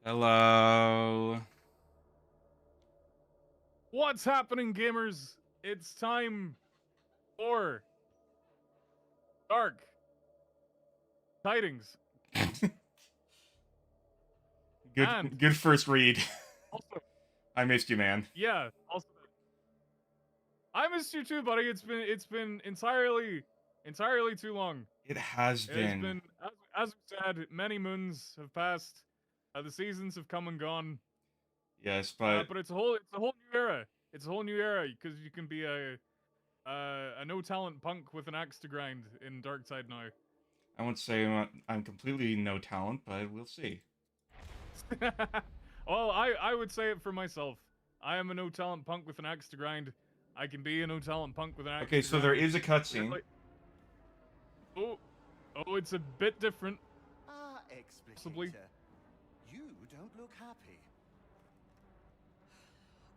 Hello. What's happening, gamers? It's time for Dark Tidings. And Good first read. also, I missed you, man. yeah, also I missed you too, buddy. It's been entirely too long. It has It has been. been as we said, many moons have passed. The seasons have come and gone. Yes, but It's a whole new era. It's a whole new era because you can be a no talent punk with an axe to grind in Darktide now. I won't say I'm completely no talent, but we'll see. Well, I would say it for myself. I am a no talent punk with an axe to grind. I can be a no talent punk with an axe. Okay, so there is a cutscene. Oh, it's a bit different. Explicator, you don't look happy.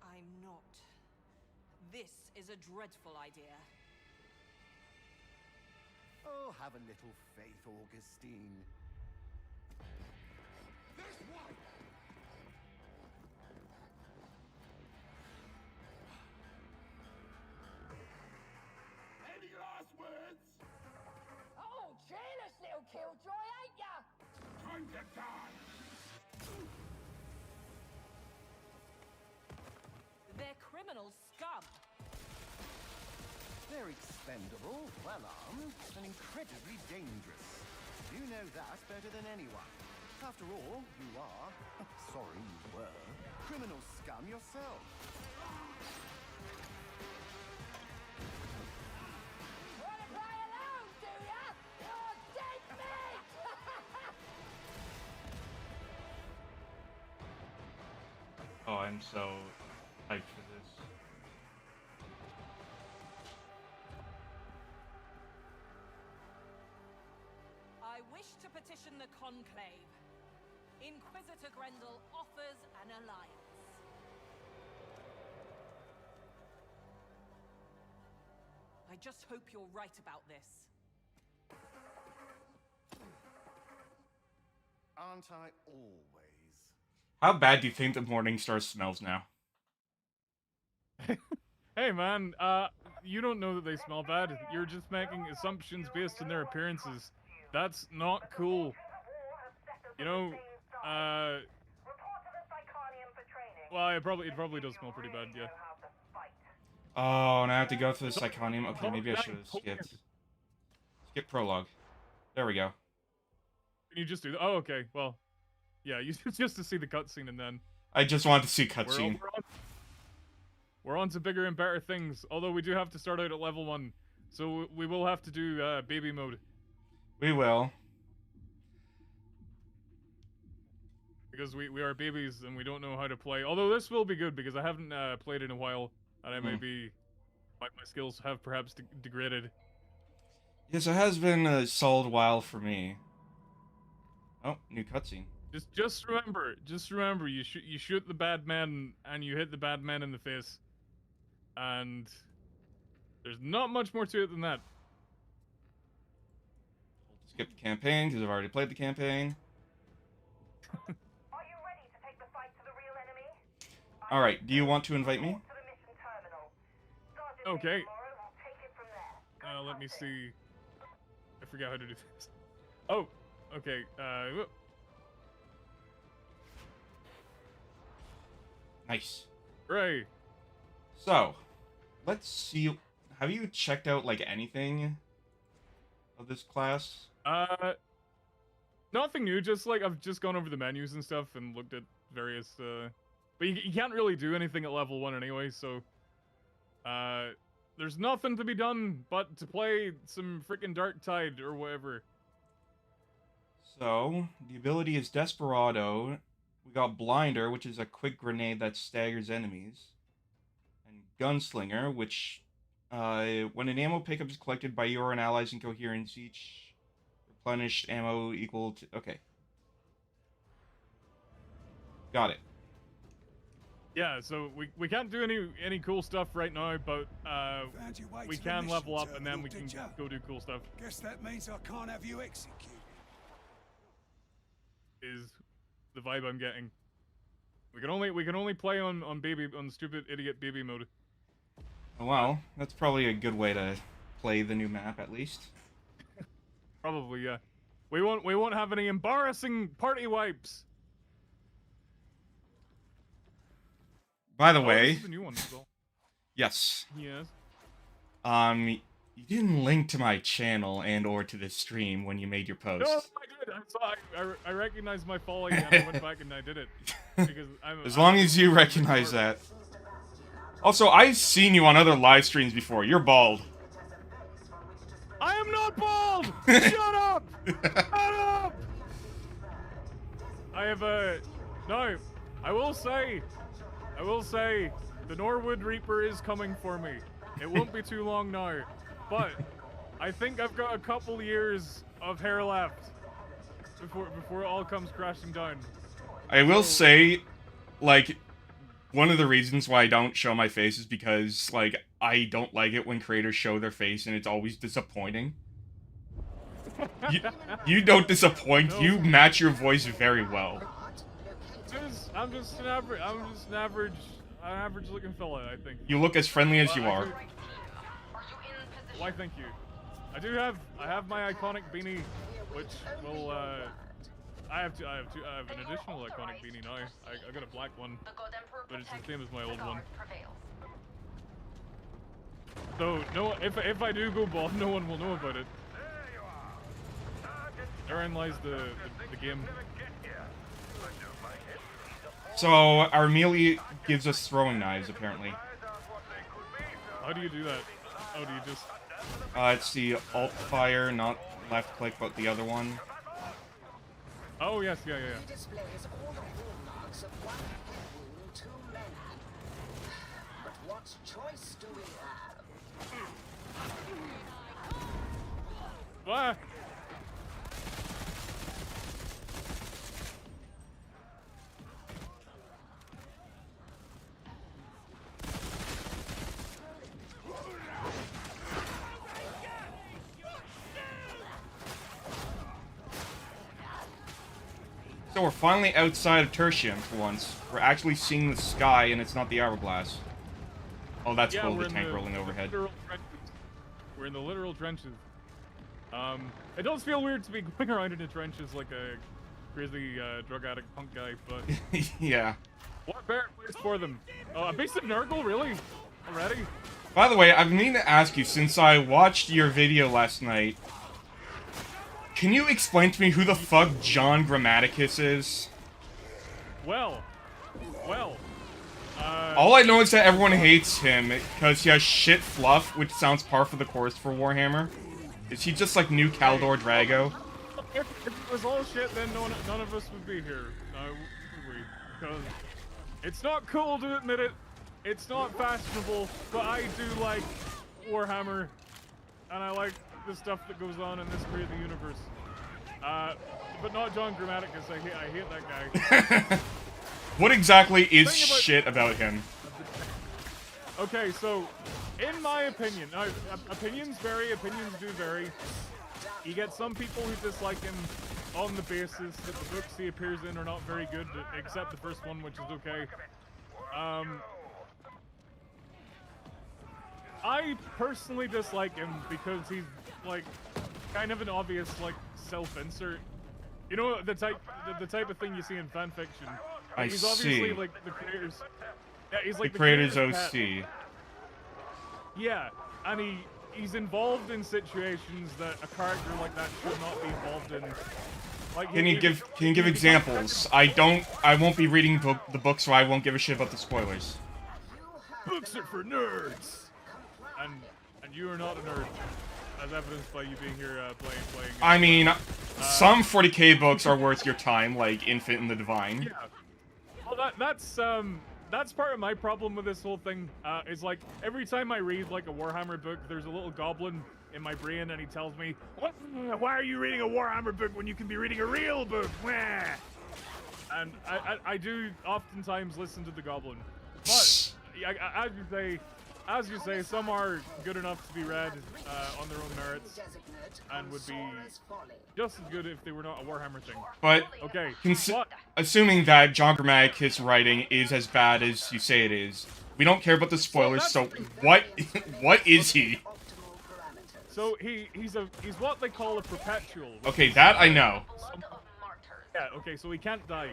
I'm not. This is a dreadful idea. Oh, have a little faith, Augustine. This one! Any last words? Oh, jealous little killjoy, ain't ya? Time to die! They're criminal scum. They're expendable, well-armed, and incredibly dangerous. You know that better than anyone. After all, you are, sorry you were, criminal scum yourself. Wanna play alone, do ya? You're dead meat! Oh, I'm so hyped for this. I wish to petition the Conclave. Inquisitor Grendel offers an alliance. I just hope you're right about this. Aren't I always? How bad do you think the Morningstar smells now? Hey man, you don't know that they smell bad. You're just making assumptions based on their appearances. That's not cool. You know, well, it probably does smell pretty bad, yeah. Oh, and I have to go through the Psychonium. Okay, maybe I should have skipped. Skip prologue. There we go. Can you just do that? Oh, okay. Well, yeah, you just to see the cutscene and then I just wanted to see cutscene. We're on to bigger and better things. Although we do have to start out at level 1, so we will have to do baby mode. We will. Because we are babies and we don't know how to play. Although this will be good because I haven't played in a while, and I may be my skills have perhaps degraded. Yes, it has been a solid while for me. Oh, new cutscene. Just remember, you shoot the bad man and you hit the bad man in the face, and there's not much more to it than that. Skip the campaign because I've already played the campaign. Are you ready to take the fight to the real enemy? All right, do you want to invite me? Okay. Let me see. I forgot how to do this. Oh, okay. Nice. Right. So, let's see. Have you checked out like anything of this class? Nothing new. Just like I've just gone over the menus and stuff and looked at various. But you can't really do anything at level 1 anyway. So, there's nothing to be done but to play some freaking Darktide or whatever. So, the ability is Desperado. We got Blinder, which is a quick grenade that staggers enemies. And Gunslinger, which, when an ammo pickup is collected by your and allies in coherence, each replenished ammo equal to... Okay. Got it. Yeah, so we can't do any cool stuff right now, but we can level up and then we can go do cool stuff. Guess that means I can't have you executed. Is the vibe I'm getting. We can only play on stupid idiot baby mode. Well, that's probably a good way to play the new map, at least. Probably, yeah. We won't have any embarrassing party wipes. By the This way, is the new one as well. yes. Yes. You didn't link to my channel and/or to the stream when you made your post. No, I did. I saw. I recognized my folly and I went back and I did it because As long as you recognize that. Also, I've seen you on other live streams before. You're bald. I am not bald. Shut up. Shut up. I have no. I will say, the Norwood Reaper is coming for me. It won't be too long now, but I think I've got a couple years of hair left before it all comes crashing down. I will say, like, one of the reasons why I don't show my face is because, like, I don't like it when creators show their face and it's always disappointing. You don't disappoint. No. You match your voice very well. I'm just an average looking fella, I think. You look as friendly as you are. Why, thank you. I have my iconic beanie, which will I have an additional iconic beanie now. I got a black one, but it's the same as my old one. So no, if I do go bald, no one will know about it. Therein lies the game. So, our melee gives us throwing knives, apparently. How do you do that? Oh, do you just... It's the alt fire, not left click, but the other one. Oh, yes, yeah. Displays all the hallmarks of one wound, two men. But what choice do we have? Ah! So we're finally outside of Tertium for once. We're actually seeing the sky and it's not the hourglass. Oh, that's cool, the tank rolling overhead. We're in the literal trenches. It does feel weird to be going around in the trenches like a crazy drug addict punk guy, but... Yeah. What better place for them? Oh, a base of Nurgle, really? Already? By the way, I've been meaning to ask you, since I watched your video last night, can you explain to me who the fuck John Grammaticus is? Well... All I know is that everyone hates him because he has shit fluff, which sounds par for the course for Warhammer. Is he just like new Kaldor Drago? If it was all shit, then none of us would be here. No, would we? Because it's not cool to admit it. It's not fashionable, but I do like Warhammer, and I like the stuff that goes on in this crazy universe. But not John Grammaticus. I hate that guy. What exactly is shit about him? Okay, so, in my opinion, now, opinions do vary. You get some people who dislike him on the basis that the books he appears in are not very good, except the first one, which is okay. I personally dislike him because he's, like, kind of an obvious, like, self-insert. You know, the type of thing you see in fanfiction. I He's obviously, see. like, the creator's... Yeah, he's like The creator's pet. OC. Yeah, and he's involved in situations that a character like that should not be involved in. Like, Can you give examples? I won't be reading the book, so I won't give a shit about the spoilers. Books are for nerds, and you are not a nerd, as evidenced by you being here playing. I mean, some 40k books are worth your time, like Infant and the Divine. Yeah. Well, that's part of my problem with this whole thing. Is like every time I read like a Warhammer book, there's a little goblin in my brain, and he tells me, "Why are you reading a Warhammer book when you can be reading a real book?" And I do oftentimes listen to the goblin, but as you say, as you say, some are good enough to be read on their own merits, and would be just as good if they were not a Warhammer thing. But Okay, assuming that John Grammaticus' writing is as bad as you say it is, we don't care about the spoilers. So what what is he? So he's what they call a perpetual. Okay, that I know. Yeah. Okay, so he can't die.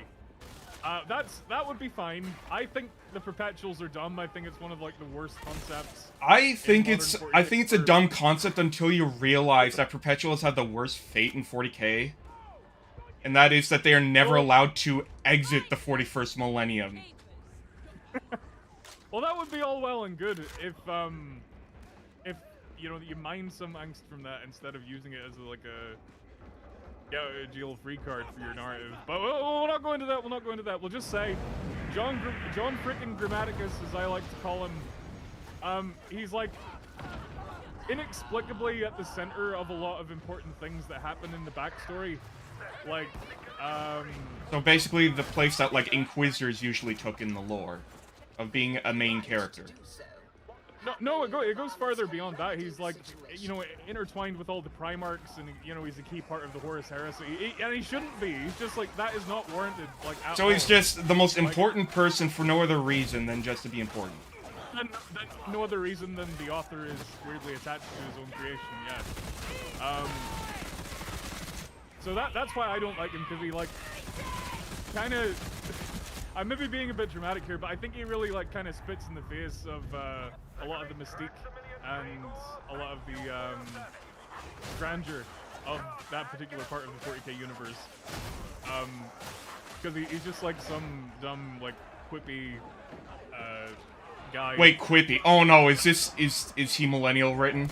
That would be fine. I think the perpetuals are dumb. I think it's one of like the worst concepts. I think it's a dumb concept until you realize that perpetuals have the worst fate in 40k, and that is that they are never allowed to exit the 41st millennium. Well, that would be all well and good if you know you mine some angst from that instead of using it as like a jail-free card for your narrative. But we'll not go into that. We'll not go into that. We'll just say, John frickin' Grammaticus, as I like to call him, he's like inexplicably at the center of a lot of important things that happen in the backstory. Like, So basically, the place that like Inquisitors usually took in the lore of being a main character. No, it goes farther beyond that. He's like, you know, intertwined with all the Primarchs, and you know, he's a key part of the Horus Heresy. And he shouldn't be. He's just like, that is not warranted. Like, at So he's all. just the most important person for no other reason than just to be important. And no other reason than the author is weirdly attached to his own creation. Yeah. So that's why I don't like him, because he like kind of. I may be being a bit dramatic here, but I think he really like kind of spits in the face of a lot of the mystique and a lot of the grandeur of that particular part of the 40k universe. Because he's just like some dumb, like quippy guy. Wait, quippy. Oh no, is he millennial written?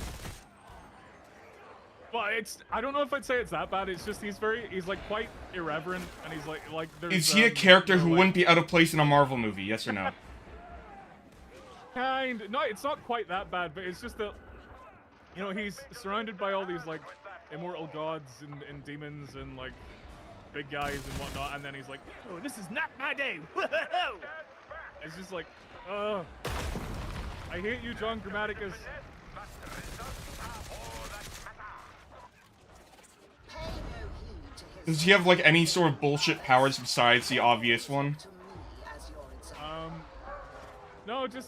Well, I don't know if I'd say it's that bad. It's just he's like quite irreverent, and he's like there's. Is he a character you know, who like, wouldn't be out of place in a Marvel movie? Yes or no? No, it's not quite that bad, but it's just that, you know, he's surrounded by all these like immortal gods and demons and like big guys and whatnot, and then he's like, "Oh, this is not my day." Whoa! It's just like, I hate you, John Grammaticus. Does he have like any sort of bullshit powers besides the obvious one? No, it's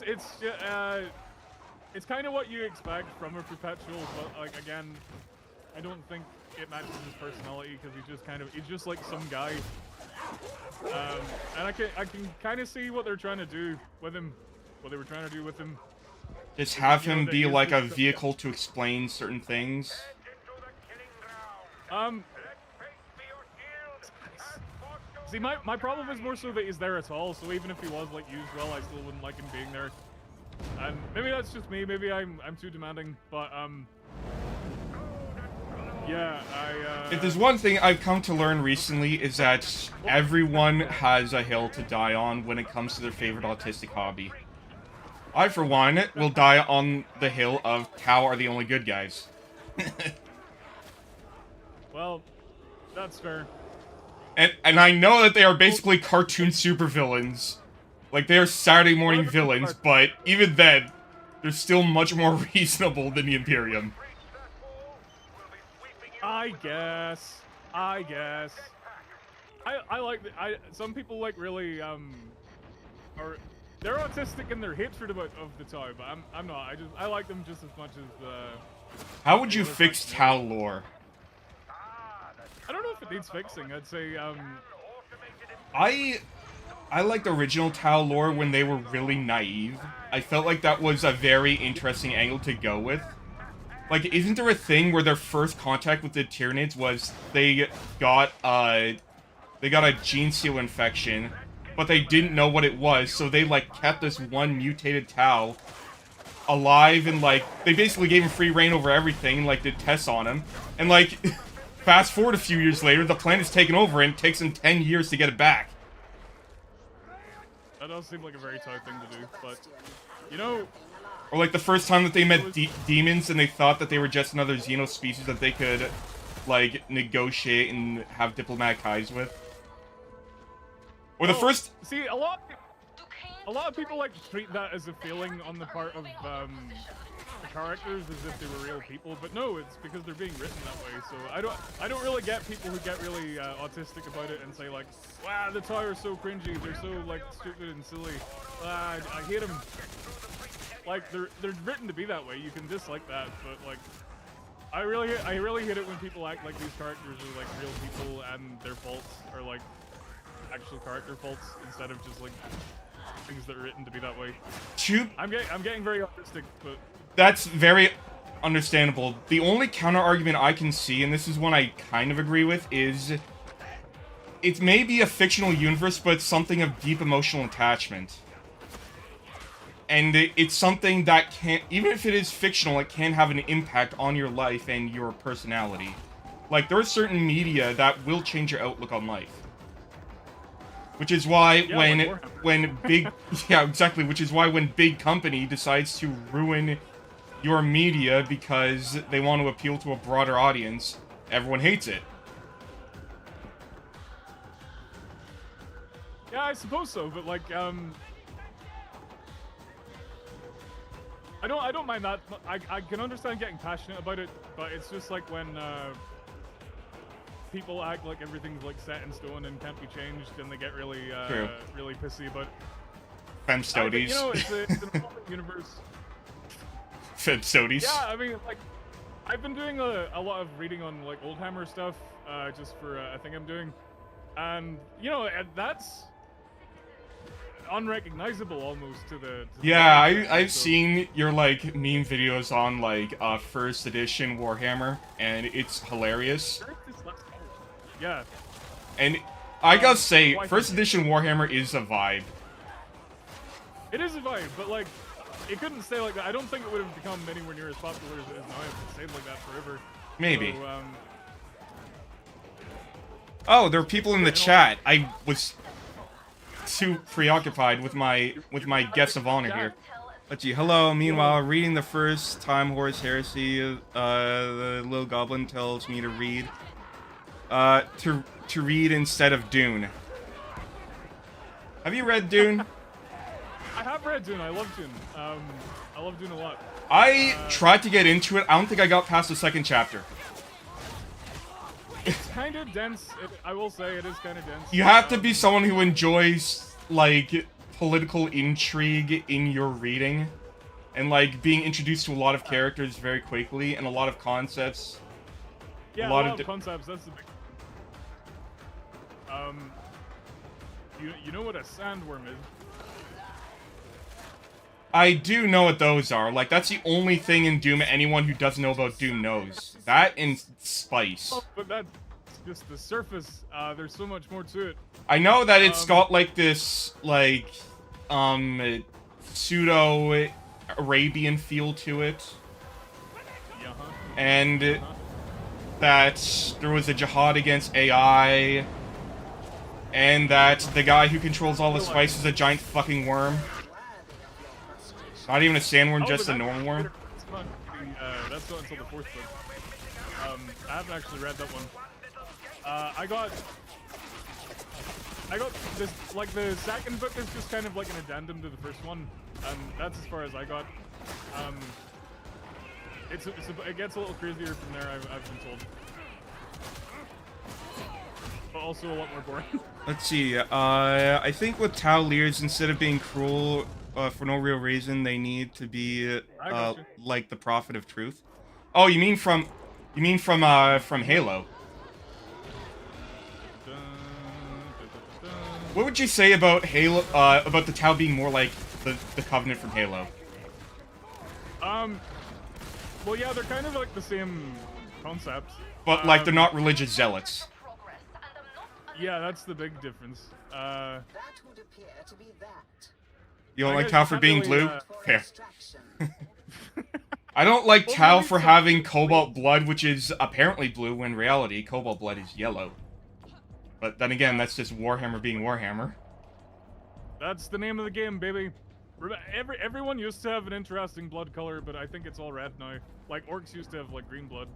kind of what you expect from a perpetual, but like again, I don't think it matches his personality, because he's just like some guy. And I can kind of see what they're trying to do with him, what they were trying to do with him. Just have him be like a vehicle to explain certain things. See, my problem is more so that he's there at all, so even if he was, like, used well, I still wouldn't like him being there. And maybe that's just me, maybe I'm too demanding, but, yeah, If there's one thing I've come to learn recently, is that everyone has a hill to die on when it comes to their favorite autistic hobby. I, for one, will die on the hill of Tau are the only good guys. Well, that's fair. And I know that they are basically cartoon supervillains. Like, they are Saturday morning villains, but even then, they're still much more reasonable than the Imperium. I guess. I like some people like really they're autistic in their hatred of the Tau, but I'm not. I like them just as much as How would you fix Tau lore? I don't know if it needs fixing. I'd say I liked original Tau lore when they were really naive. I felt like that was a very interesting angle to go with. Like, isn't there a thing where their first contact with the Tyranids was they got a gene seal infection, but they didn't know what it was, so they, like, kept this one mutated Tau alive, and, like, they basically gave him free reign over everything, like, did tests on him, and, like, fast forward a few years later, the planet's taken over, and it takes them 10 years to get it back. That does seem like a very Tau thing to do, but, you know... Or like the first time that they met demons and they thought that they were just another Xeno species that they could, like, negotiate and have diplomatic ties with. Or the first... See, a lot a lot of people like to treat that as a feeling on the part of the characters as if they were real people, but no, it's because they're being written that way. So I don't really get people who get really autistic about it and say like, wow, the Tower's so cringy, they're so like stupid and silly. I hate them. Like they're written to be that way. You can dislike that, but like I really hate it when people act like these characters are like real people and their faults are like actual character faults instead of just like things that are written to be that way. I'm getting very autistic, but that's very understandable. The only counter argument I can see, and this is one I kind of agree with, is it may be a fictional universe, but it's something of deep emotional attachment. And it's something that can, even if it is fictional, it can have an impact on your life and your personality. Like, there are certain media that will change your outlook on life. Which is why when big... yeah, exactly. Which is why when big company decides to ruin your media because they want to appeal to a broader audience, everyone hates it. Yeah, I suppose so, but like, I don't mind that. I can understand getting passionate about it, but it's just like when people act like everything's like set in stone and can't be changed, and they get really really pissy about. Femstodies. You know, it's an evolving universe. Femstodies. Yeah, I mean, like, I've been doing a lot of reading on like Oldhammer stuff, just for a thing I'm doing, and you know, that's unrecognizable almost to the yeah, I've seen your like meme videos on like first edition Warhammer, and it's hilarious. Yeah, and I gotta say, first edition Warhammer is a vibe. It is a vibe, but like, it couldn't stay like that. I don't think it would have become anywhere near as popular as it is now if it stayed like that forever. Maybe. So, oh, there are people in the chat. I was too preoccupied with my guests of honor here. Let's see. Hello. Meanwhile, reading the first time Horus Heresy, the little goblin tells me to read. To read instead of Dune. Have you read Dune? I have read Dune. I love Dune. I love Dune a lot. I tried to get into it. I don't think I got past the second chapter. It's kind of dense. I will say it is kind of dense. You have to be someone who enjoys, like, political intrigue in your reading. And, like, being introduced to a lot of characters very quickly and a lot of concepts. Yeah, a lot of concepts. That's the big... You know what a sandworm is? I do know what those are. Like, that's the only thing in Doom anyone who doesn't know about Doom knows. That and spice. Oh, but that's just the surface. There's so much more to it. I know that it's got, like, this, like, pseudo-Arabian feel to it. And that there was a jihad against AI. And that the guy who controls all the spice is a giant fucking worm. Not even a sandworm, just a normal worm. That's not until the fourth book. I haven't actually read that one. I got this, like, the second book is just kind of like an addendum to the first one, and that's as far as I got. It gets a little crazier from there, I've been told. But also a lot more boring. Let's see, I think with Tau Lears, instead of being cruel for no real reason, they need to be like the Prophet of Truth. Oh, you mean from Halo? What would you say about Halo? About the Tau being more like the Covenant from Halo? Well, yeah, they're kind of like the same concept. But like they're not religious zealots. Yeah, that's the big difference. That would appear to be that. You don't like Tau for being blue? Fair. Distraction. I don't like Tau for having cobalt blood, which is apparently blue, when in reality, cobalt blood is yellow. But then again, that's just Warhammer being Warhammer. That's the name of the game, baby. Everyone used to have an interesting blood color, but I think it's all red now. Like, orcs used to have, like, green blood.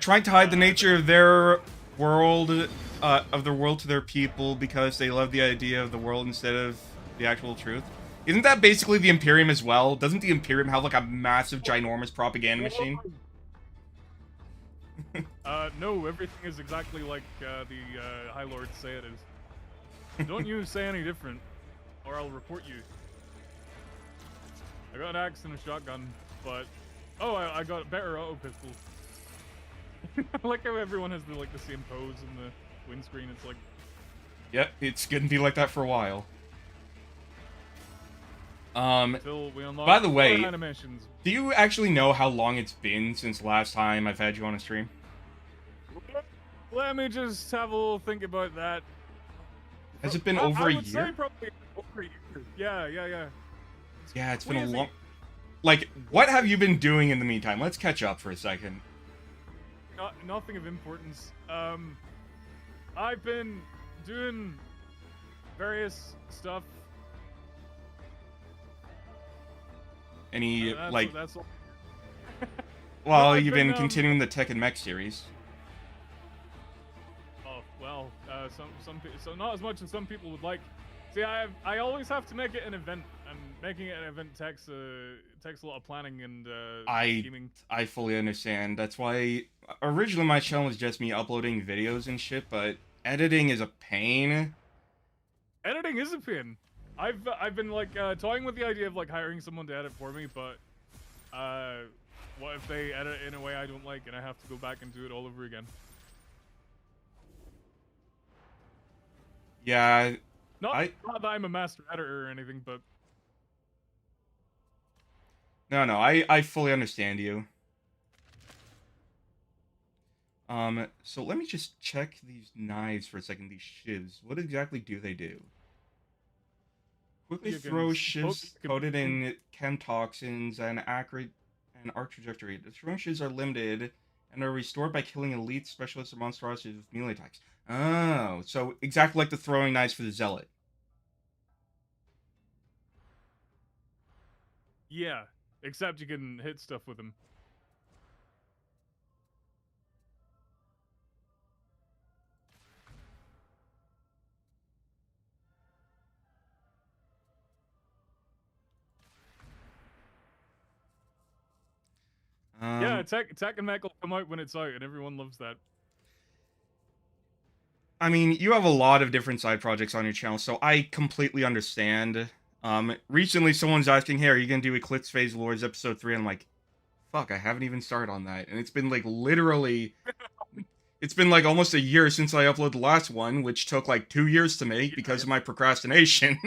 Trying to hide the nature of their world, to their people, because they love the idea of the world instead of the actual truth. Isn't that basically the Imperium as well? Doesn't the Imperium have like a massive, ginormous propaganda machine? No, everything is exactly like the High Lords say it is. Don't you say any different, or I'll report you. I got an axe and a shotgun, but oh, I got a better auto pistol. I like how everyone has the same pose in the windscreen. It's like, Yep, it's gonna be like that for a while. until we unlock By the way, animations. do you actually know how long it's been since last time I've had you on a stream? Let me just have a little think about that. Has it been I over a would say year? probably over a year. Yeah. Yeah, it's been a Wheezy. long... Like, what have you been doing in the meantime? Let's catch up for a second. Nothing of importance. I've been doing various stuff. Any, like... That's all. Well, I've you've been been, continuing the Tech and Mech series. Oh well, so not as much as some people would like. See, I always have to make it an event, and making it an event takes a lot of planning and scheming. I fully understand. That's why originally my channel was just me uploading videos and shit, but editing is a pain. Editing is a pain. I've been like toying with the idea of like hiring someone to edit for me, but what if they edit it in a way I don't like and I have to go back and do it all over again? Yeah, Not that I'm a master editor or anything, but no, I fully understand you. So let me just check these knives for a second, these shivs. What exactly do they do? Quickly You can throw poke- shivs you can- coated in chem toxins and accurate and arc trajectory. The throwing shivs are limited and are restored by killing elite specialists or monstrosities with melee attacks. Oh, so exactly like the throwing knives for the Zealot. yeah. Except you can hit stuff with them. Yeah, Tech and Mech will come out when it's out, and everyone loves that. I mean, you have a lot of different side projects on your channel, so I completely understand. Recently someone's asking, hey, are you gonna do Eclipse Phase Lords Episode 3? And I'm like, fuck, I haven't even started on that. And it's been like literally... It's been like almost a year since I uploaded the last one, which took like 2 years to make because of my procrastination.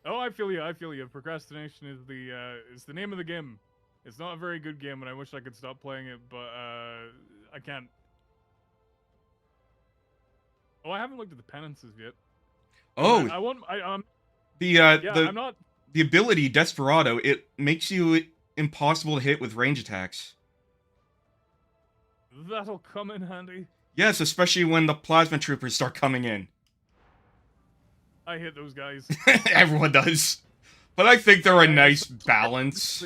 Oh, I feel you. Procrastination is the name of the game. It's not a very good game, and I wish I could stop playing it, but I can't. Oh, I haven't looked at the penances yet. Oh, I'm not. the ability Desperado, it makes you impossible to hit with range attacks. That'll come in handy. Yes, especially when the plasma troopers start coming in. I hit those guys. Everyone does. But I think they're a nice balance.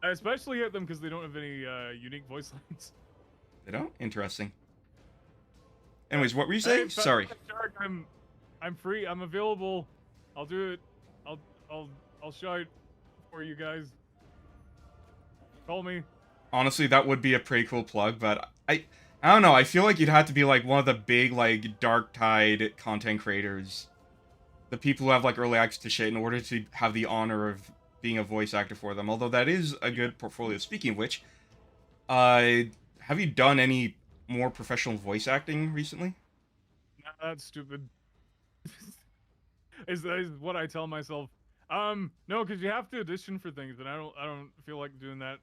I especially hit them because they don't have any unique voice lines. They don't? Interesting. Anyways, what were you Hey, saying? Sorry. Shark, I'm free. I'm available. I'll do it. I'll shout for you guys. Call me. Honestly, that would be a pretty cool plug, but I don't know. I feel like you'd have to be like one of the big like Darktide content creators, the people who have like early access to shit, in order to have the honor of being a voice actor for them. Although that is a good portfolio. Speaking of which, have you done any more professional voice acting recently? Nah, that's stupid. is what I tell myself. No, because you have to audition for things, and I don't feel like doing that.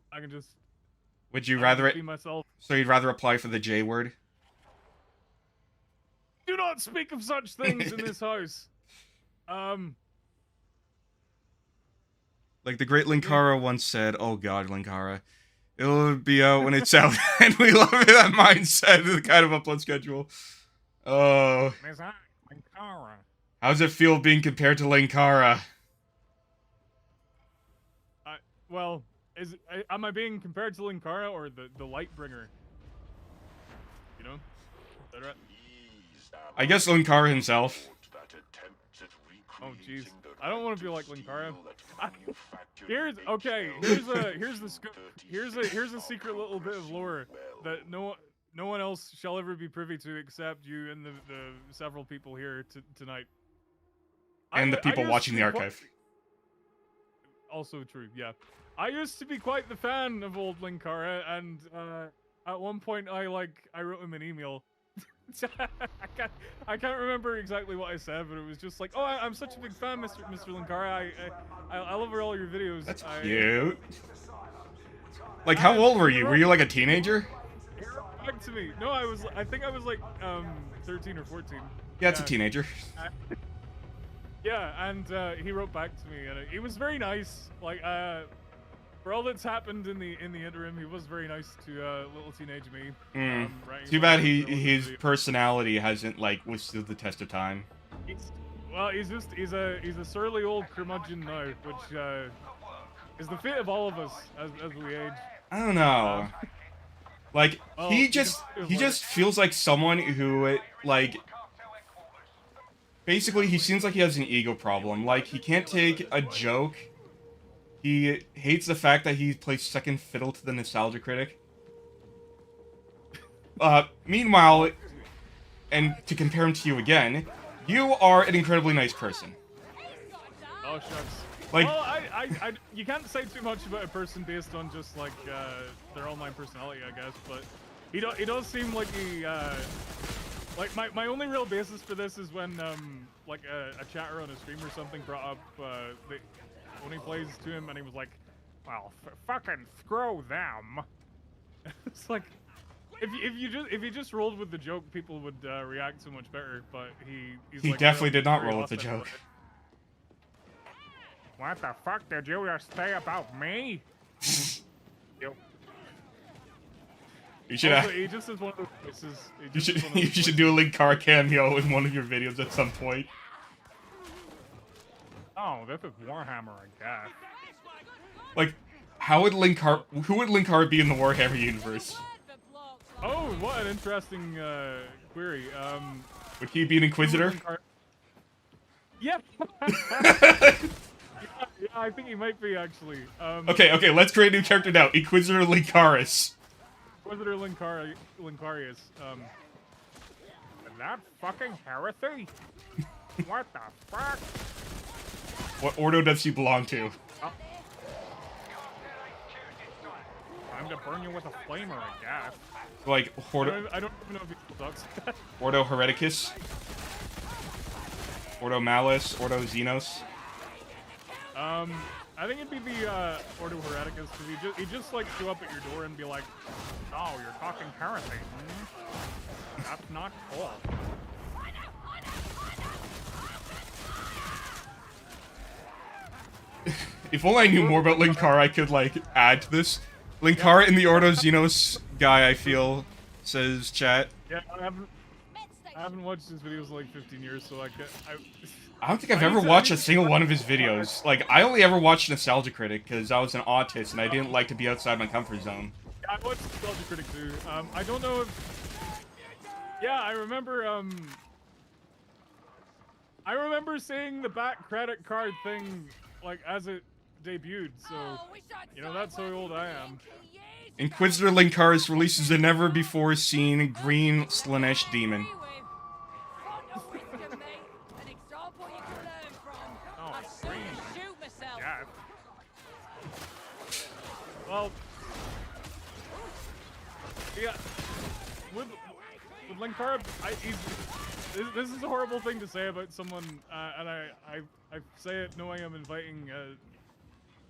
I can just. Would you rather be myself? So you'd rather apply for the J word? Do not speak of such things in this house. Like the great Linkara once said, oh god, Linkara. It'll be out when it's out, and we love it, that mindset, the kind of upload schedule. Oh. Linkara. How's it feel being compared to Linkara? Well, am I being compared to Linkara or the Lightbringer? You know? Is that right? I guess Linkara himself. That attempt Oh jeez, I don't want to be like Linkara. Here's the scoop. Here's a secret little bit of lore that no one else shall ever be privy to except you and the several people here tonight. And the people used watching to the be quite- archive. Also true, yeah. I used to be quite the fan of old Linkara, and at one point I wrote him an email. I can't remember exactly what I said, but it was just like, "Oh, I'm such a big fan, Mr. Linkara. I love all your videos." That's cute. Like, how old were you? Were you like a teenager? Back to me. No, I think I was like 13 or 14. Yeah, it's a teenager. Yeah, and he wrote back to me, and he was very nice. Like, for all that's happened in the interim, he was very nice to little teenage me. Too bad his personality hasn't like withstood the test of time. He's a surly old curmudgeon now, which is the fate of all of us as we age. I don't know. Like, he just feels like someone who like. Basically, he seems like he has an ego problem. Like, he can't take a joke. He hates the fact that he plays second fiddle to the nostalgia critic. Meanwhile, and to compare him to you again, you are an incredibly nice person. Oh, shucks. Like, well, you can't say too much about a person based on just like their online personality, I guess. But he does seem like he like my only real basis for this is when like a chatter on a stream or something brought up when he plays to him, and he was like, "Well, fucking screw them." It's like if you just rolled with the joke, people would react so much better. But he like, definitely did not very roll with the authentic. joke. What the fuck did you just say about me? You should Also, he just is one of those voices. you should do a Linkara cameo in one of your videos at some point. Oh, this is Warhammer, I guess. Like, who would Linkara be in the Warhammer universe? Oh, what an interesting query. Would he be an Inquisitor? Yeah. Yeah, I think he might be actually. Okay, let's create a new character now. Inquisitor Linkaris. Inquisitor Linkarius. That fucking heresy? What the fuck? What ordo does he belong to? Oh. Time to burn you with a flamer, I guess. Like, I don't even know if he sucks. Ordo Hereticus? Ordo Malus? Ordo Xenos? I think it'd be the Ordo Hereticus, because he'd just like show up at your door and be like, "Oh, you're talking heresy, hmm? That's not cool." If only I knew more about Linkara, I could, like, add to this. Linkara in the Ordo Xenos guy, I feel, says chat. Yeah, I haven't watched his videos in like 15 years, so I don't think I've ever watched a single one of his videos. Like, I only ever watched Nostalgia Critic, because I was an autist, and I didn't like to be outside my comfort zone. Yeah, I watched Nostalgia Critic too. I don't know if... Yeah, I remember seeing the back credit card thing, like, as it debuted, so... You know, that's how old I am. Inquisitor Linkaris releases a never-before-seen green Slanesh demon. Yeah. Well, yeah, with Linkara, this is a horrible thing to say about someone, and I say it knowing I'm inviting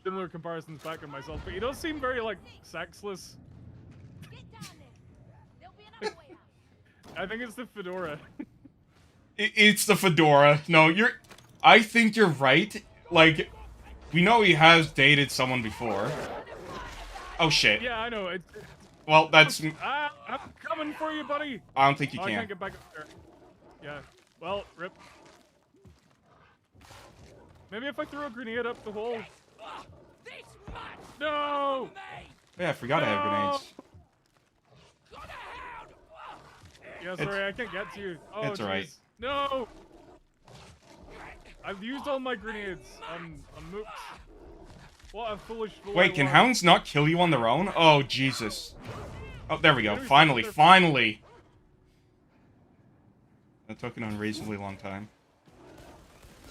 similar comparisons back on myself, but he does seem very, like, sexless. I think it's the fedora. It's the fedora. No, I think you're right. Like, we know he has dated someone before. Oh, shit. Yeah, I know. Well, that's... I'm coming for you, buddy! I don't think you I can. can't get back up there. Yeah. Well, rip. Maybe if I throw a grenade up the hole. No! Yeah, I forgot I have grenades. Yeah, sorry, I can't get to you. Oh, it's alright. No! I've used all my grenades. I'm mooked. What a foolish fool. Wait, can hounds not kill you on their own? Oh, Jesus. Oh, there we go. Finally, finally! That took an unreasonably long time.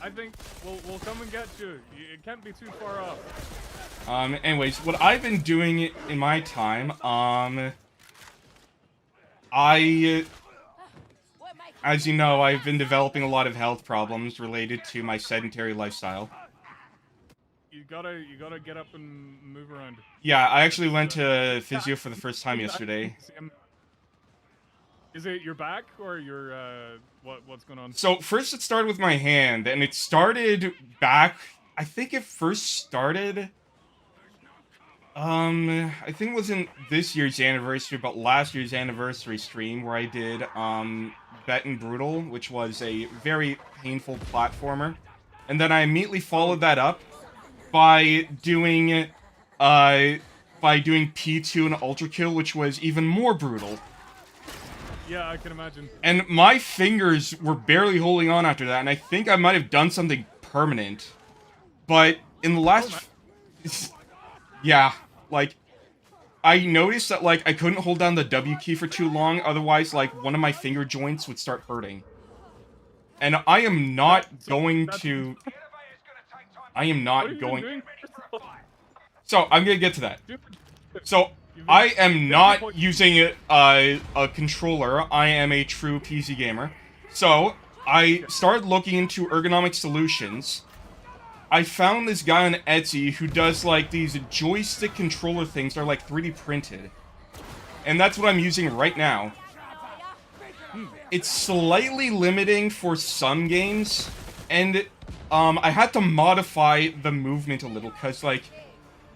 I think we'll come and get you. It can't be too far off. Anyways, what I've been doing in my time, as you know, I've been developing a lot of health problems related to my sedentary lifestyle. You gotta get up and move around. Yeah, I actually went to physio for the first time yesterday. Is it your back or your what's going on? So first it started with my hand, and it started back. I think it first started. I think it wasn't this year's anniversary, but last year's anniversary stream where I did Bet and Brutal, which was a very painful platformer, and then I immediately followed that up by doing P2 and Ultra Kill, which was even more brutal. Yeah, I can imagine. And my fingers were barely holding on after that, and I think I might have done something permanent. But in the last... yeah, like, I noticed that, like, I couldn't hold down the W key for too long, otherwise, like, one of my finger joints would start hurting. And I am not going to... I am not going... So, I'm gonna get to that. So, I am not using a controller. I am a true PC gamer. So, I started looking into ergonomic solutions. I found this guy on Etsy who does, like, these joystick controller things that are, like, 3D printed. And that's what I'm using right now. It's slightly limiting for some games, and, I had to modify the movement a little, because, like,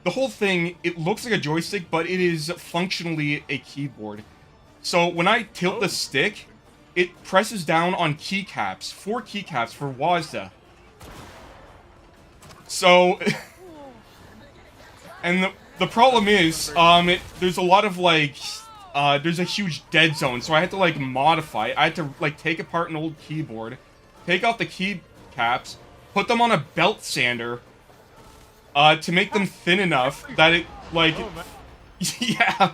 the whole thing, it looks like a joystick, but it is functionally a keyboard. So when I tilt the stick, it presses down on keycaps, 4 keycaps for WASD. So, and the problem is, there's a lot of, like, there's a huge dead zone, so I had to, like, modify. I had to, like, take apart an old keyboard, take out the keycaps, put them on a belt sander, to make them thin enough that it, like, yeah,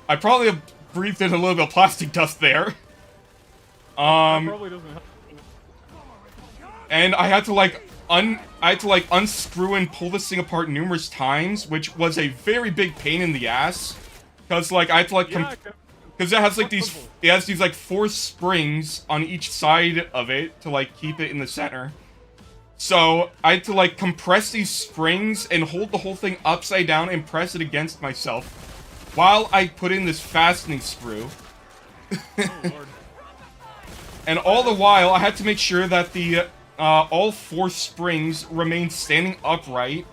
I probably have breathed in a little bit of plastic dust there. Probably doesn't help. And I had to, like, unscrew and pull this thing apart numerous times, which was a very big pain in the ass. Because, like, I had to, like, because it has, like, these, like, 4 springs on each side of it to, like, keep it in the center. So, I had to, like, compress these springs and hold the whole thing upside down and press it against myself while I put in this fastening sprue. Oh, Lord. And all the while, I had to make sure that the, all 4 springs remained standing upright,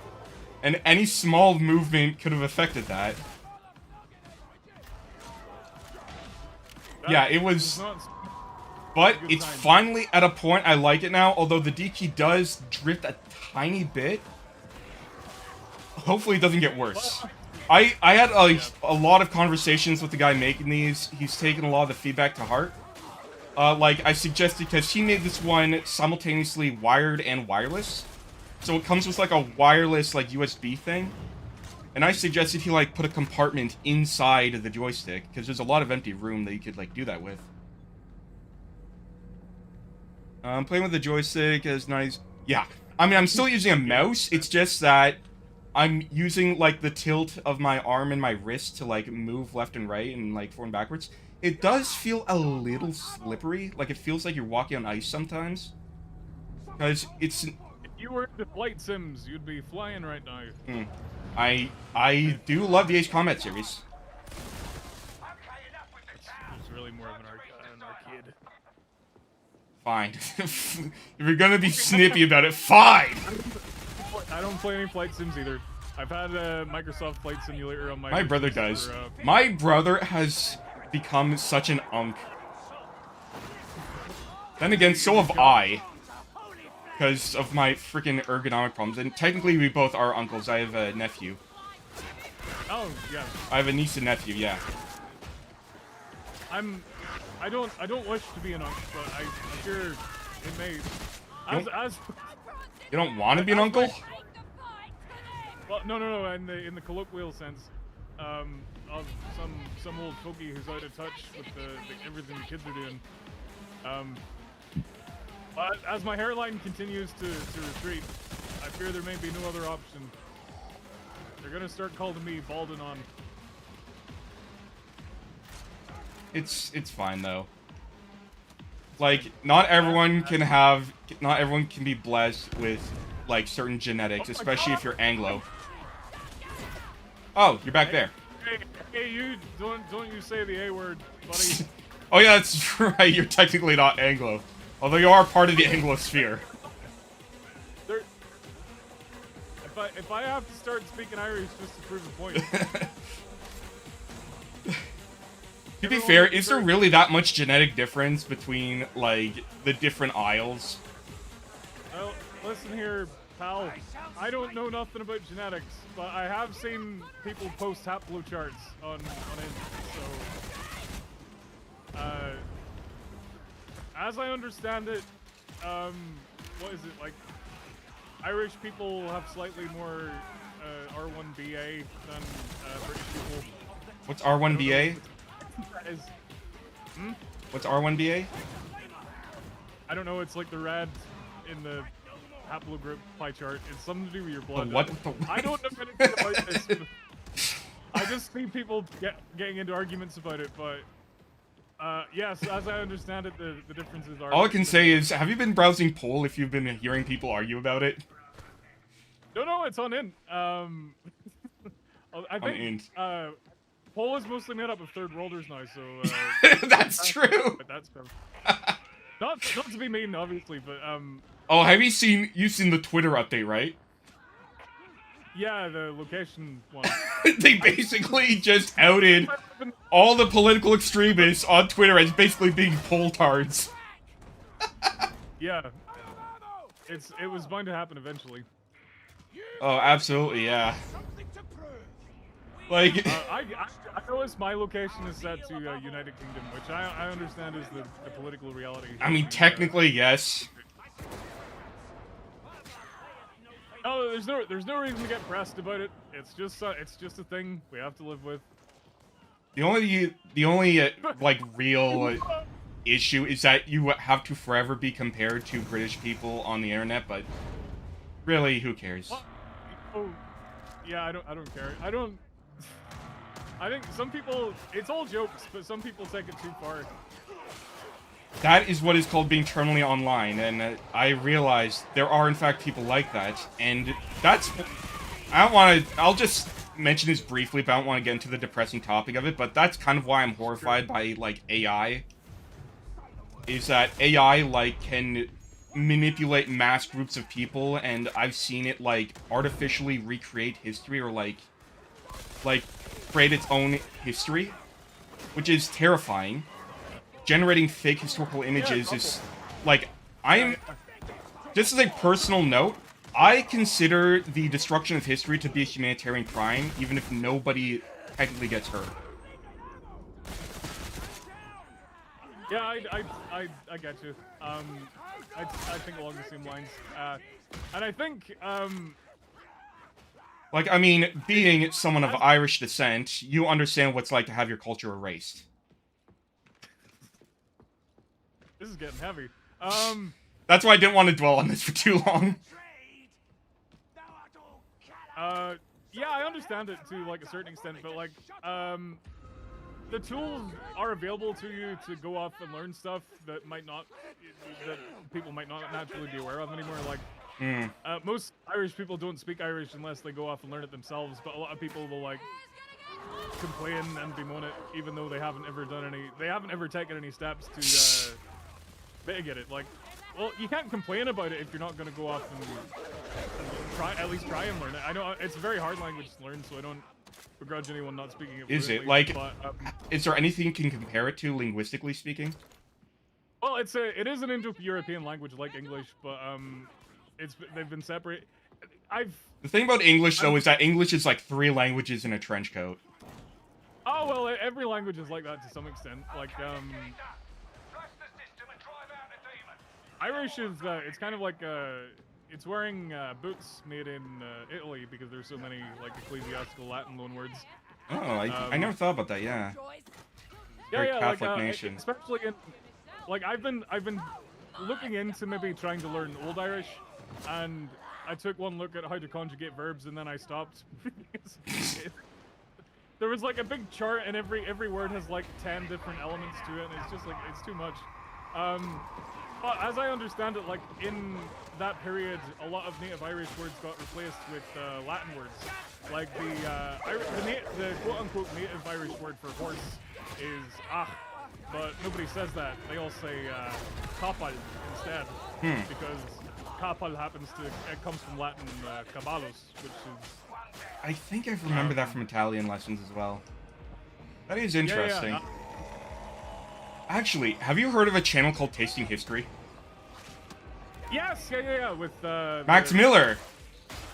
and any small movement could have affected that. Yeah, it was... But it's finally at a point I like it now, although the D key does drift a tiny bit. Hopefully it doesn't get worse. I had a lot of conversations with the guy making these. He's taken a lot of the feedback to heart. Like, I suggested, because he made this one simultaneously wired and wireless. So it comes with, like, a wireless, like, USB thing. And I suggested he, like, put a compartment inside the joystick, because there's a lot of empty room that you could, like, do that with. Playing with the joystick is nice. Yeah. I mean, I'm still using a mouse. It's just that I'm using, like, the tilt of my arm and my wrist to, like, move left and right and, like, forward and backwards. It does feel a little slippery. Like, it feels like you're walking on ice sometimes. Because it's... If you were into flight sims, you'd be flying right now. I do love the Ace Combat series. It's really more of an arcade. Fine. If you're gonna be snippy about it, fine! I don't play any flight sims either. I've had a Microsoft Flight Simulator on my... My brother does. My brother has become such an unk. Then again, so have I. Because of my freaking ergonomic problems. And technically, we both are uncles. I have a nephew. Oh, yeah. I have a niece and nephew, yeah. I don't wish to be an uncle, but I'm sure it may... You don't want to be an uncle? Well, no. In the colloquial sense, of some old fogey who's out of touch with everything the kids are doing. But as my hairline continues to retreat, I fear there may be no other option. They're gonna start calling me DreadAnon. It's fine though. Like, not everyone can be blessed with like certain genetics, especially if you're Anglo. Oh, you're back there. Hey, you don't you say the A word, buddy. Oh yeah, that's right. You're technically not Anglo, although you are part of the Anglosphere. If I have to start speaking Irish just to prove a point. To be fair, is there really that much genetic difference between like the different isles? Well, listen here, pal. I don't know nothing about genetics, but I have seen people post haplocharts on it. So, as I understand it, what is it like? Irish people have slightly more R1BA than British people. What's R1BA? Is, What's R1BA? I don't know. It's like the red in the haplogroup pie chart. It's something to do with your blood. What? I don't know anything about this. I just see people getting into arguments about it, but yes, as I understand it, the differences are. All I can say is, have you been browsing poll if you've been hearing people argue about it? No, it's on in. I think poll is mostly made up of third worlders now, so that's true. But that's not to be mean, obviously, but Oh, have you've seen the Twitter update, right? Yeah, the location one. They basically just outed all the political extremists on Twitter as basically being poll-tards. Yeah. It was bound to happen eventually. Oh, absolutely, yeah. Like, I noticed my location is set to United Kingdom, which I understand is the political reality. I mean, technically, yes. Oh, there's no reason to get pressed about it. It's just a thing we have to live with. The only like real issue is that you have to forever be compared to British people on the internet, but really, who cares? Oh, yeah, I don't care. I think some people, it's all jokes, but some people take it too far. That is what is called being terminally online, and I realize there are in fact people like that, and that's... I'll just mention this briefly, but I don't want to get into the depressing topic of it, but that's kind of why I'm horrified by, like, AI. Is that AI, like, can manipulate mass groups of people, and I've seen it, like, artificially recreate history, or, like, create its own history, which is terrifying. Generating fake historical images is, like, just as a personal note, I consider the destruction of history to be a humanitarian crime, even if nobody technically gets hurt. Yeah, I get you. I think along the same lines. And I think, like, I mean, being someone of Irish descent, you understand what it's like to have your culture erased. This is getting heavy. That's why I didn't want to dwell on this for too long. Yeah, I understand it to, like, a certain extent, but, like, the tools are available to you to go off and learn stuff that people might not naturally be aware of anymore. Like, most Irish people don't speak Irish unless they go off and learn it themselves, but a lot of people will, like, complain and bemoan it, even though they haven't ever taken any steps to, mitigate it. Like, well, you can't complain about it if you're not going to go off and at least try and learn it. I know it's a very hard language to learn, so I don't begrudge anyone not speaking it fluently. Is it? Like, but, is there anything you can compare it to, linguistically speaking? Well, it is an Indo-European language like English, but they've been separated. The thing about English, though, is that English is like 3 languages in a trench coat. Oh, well, every language is like that to some extent. Like, Irish is, it's kind of like, it's wearing boots made in Italy because there's so many like ecclesiastical Latin loanwords. Oh, I never thought about that. Yeah. Yeah, Very yeah, Catholic like nation. especially in like I've been looking into maybe trying to learn Old Irish, and I took one look at how to conjugate verbs and then I stopped. There was like a big chart and every word has like 10 different elements to it, and it's just like it's too much. But as I understand it, like in that period, a lot of native Irish words got replaced with Latin words. Like the quote-unquote native Irish word for horse is ach, but nobody says that. They all say capal instead, because capal it comes from Latin caballos, which is... I think I remember that from Italian lessons as well. That is interesting. Yeah. Actually, have you heard of a channel called Tasting History? Yes, yeah, with Max Miller!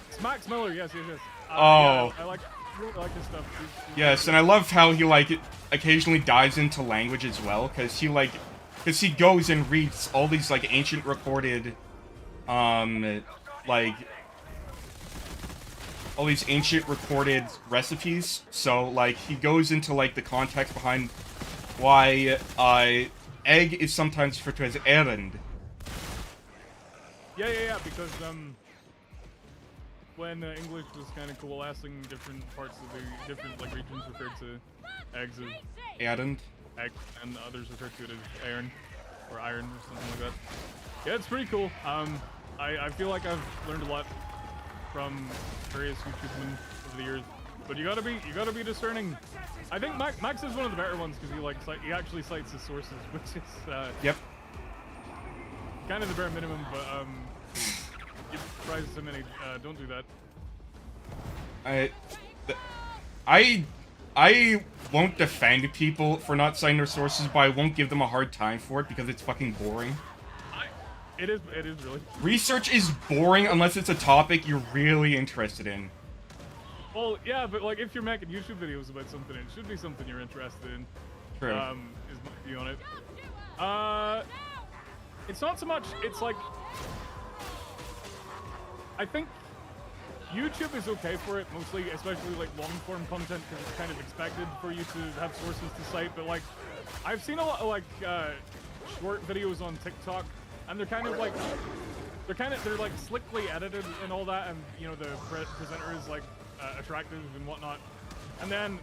It's Max Miller, yes. Oh. Yeah, I really like his stuff. He's Yes, and I love how he, like, occasionally dives into language as well, because he goes and reads all these, like, ancient recorded, like, all these ancient recorded recipes, so, like, he goes into, like, the context behind why, egg is sometimes referred to as errand. Yeah, because, when English was kind of coalescing, different parts of the different, like, regions referred to eggs as Errand. egg, and others referred to it as iron, or iron, or something like that. Yeah, it's pretty cool. I feel like I've learned a lot from various YouTubemen over the years, but you gotta be discerning. I think Max is one of the better ones because he actually cites his sources, which is Yep. kind of the bare minimum. But you'd be surprised so many don't do that. I won't defend people for not citing their sources, but I won't give them a hard time for it because it's fucking boring. It is really. Research is boring unless it's a topic you're really interested in. Well, yeah, but like if you're making YouTube videos about something, it should be something you're interested in. True. Is my view on it. It's not so much. It's like I think YouTube is okay for it mostly, especially like long form content because it's kind of expected for you to have sources to cite. But like I've seen a lot of like short videos on TikTok. And they're kind of like, they're like slickly edited and all that, and you know the presenter is like attractive and whatnot, and then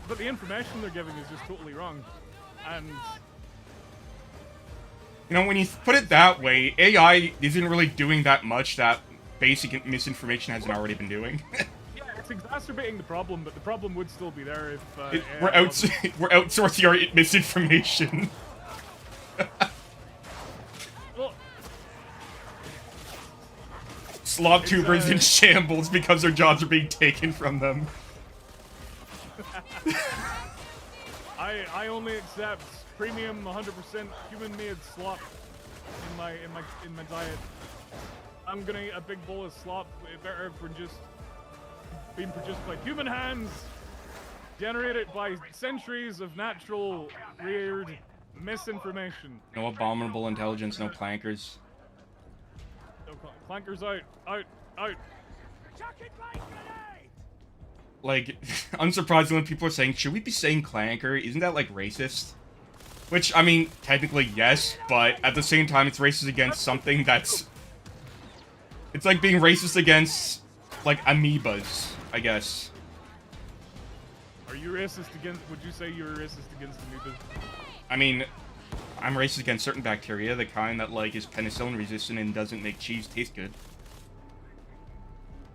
but the information they're giving is just totally wrong, and You know, when you put it that way, AI isn't really doing that much that basic misinformation hasn't already been doing. yeah, it's exacerbating the problem, but the problem would still be there if we're outsourcing our misinformation. Slop tubers in shambles because their jobs are being taken from them. I only accept premium 100% human-made slop in my diet. I'm gonna eat a big bowl of slop, better being produced by human hands, generated by centuries of natural, reared misinformation. No abominable intelligence, no clankers. Clankers out. Like, unsurprisingly, people are saying, should we be saying clanker? Isn't that, like, racist? Which, I mean, technically, yes, but at the same time, it's racist against something that's... It's like being racist against, like, amoebas, I guess. Are you racist against... Would you say you're racist against amoebas? I mean... I'm racist against certain bacteria, the kind that, like, is penicillin resistant and doesn't make cheese taste good.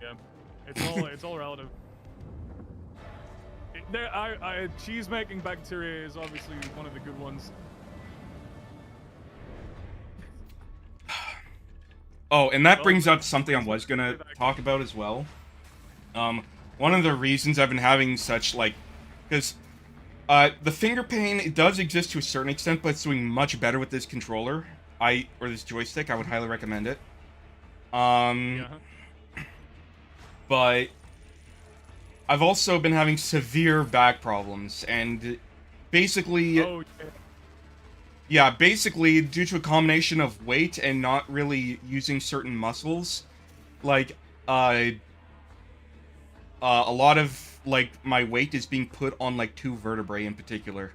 Yeah, it's all relative. Cheese-making bacteria is obviously one of the good ones. Oh, and that brings up something I was gonna talk about as well. One of the reasons I've been having such, like... Because... the finger pain, it does exist to a certain extent, but it's doing much better with this controller. Or this joystick, I would highly recommend it. Yeah. But I've also been having severe back problems, and basically... Oh, yeah. Yeah, basically, due to a combination of weight and not really using certain muscles, like a lot of like my weight is being put on like 2 vertebrae in particular.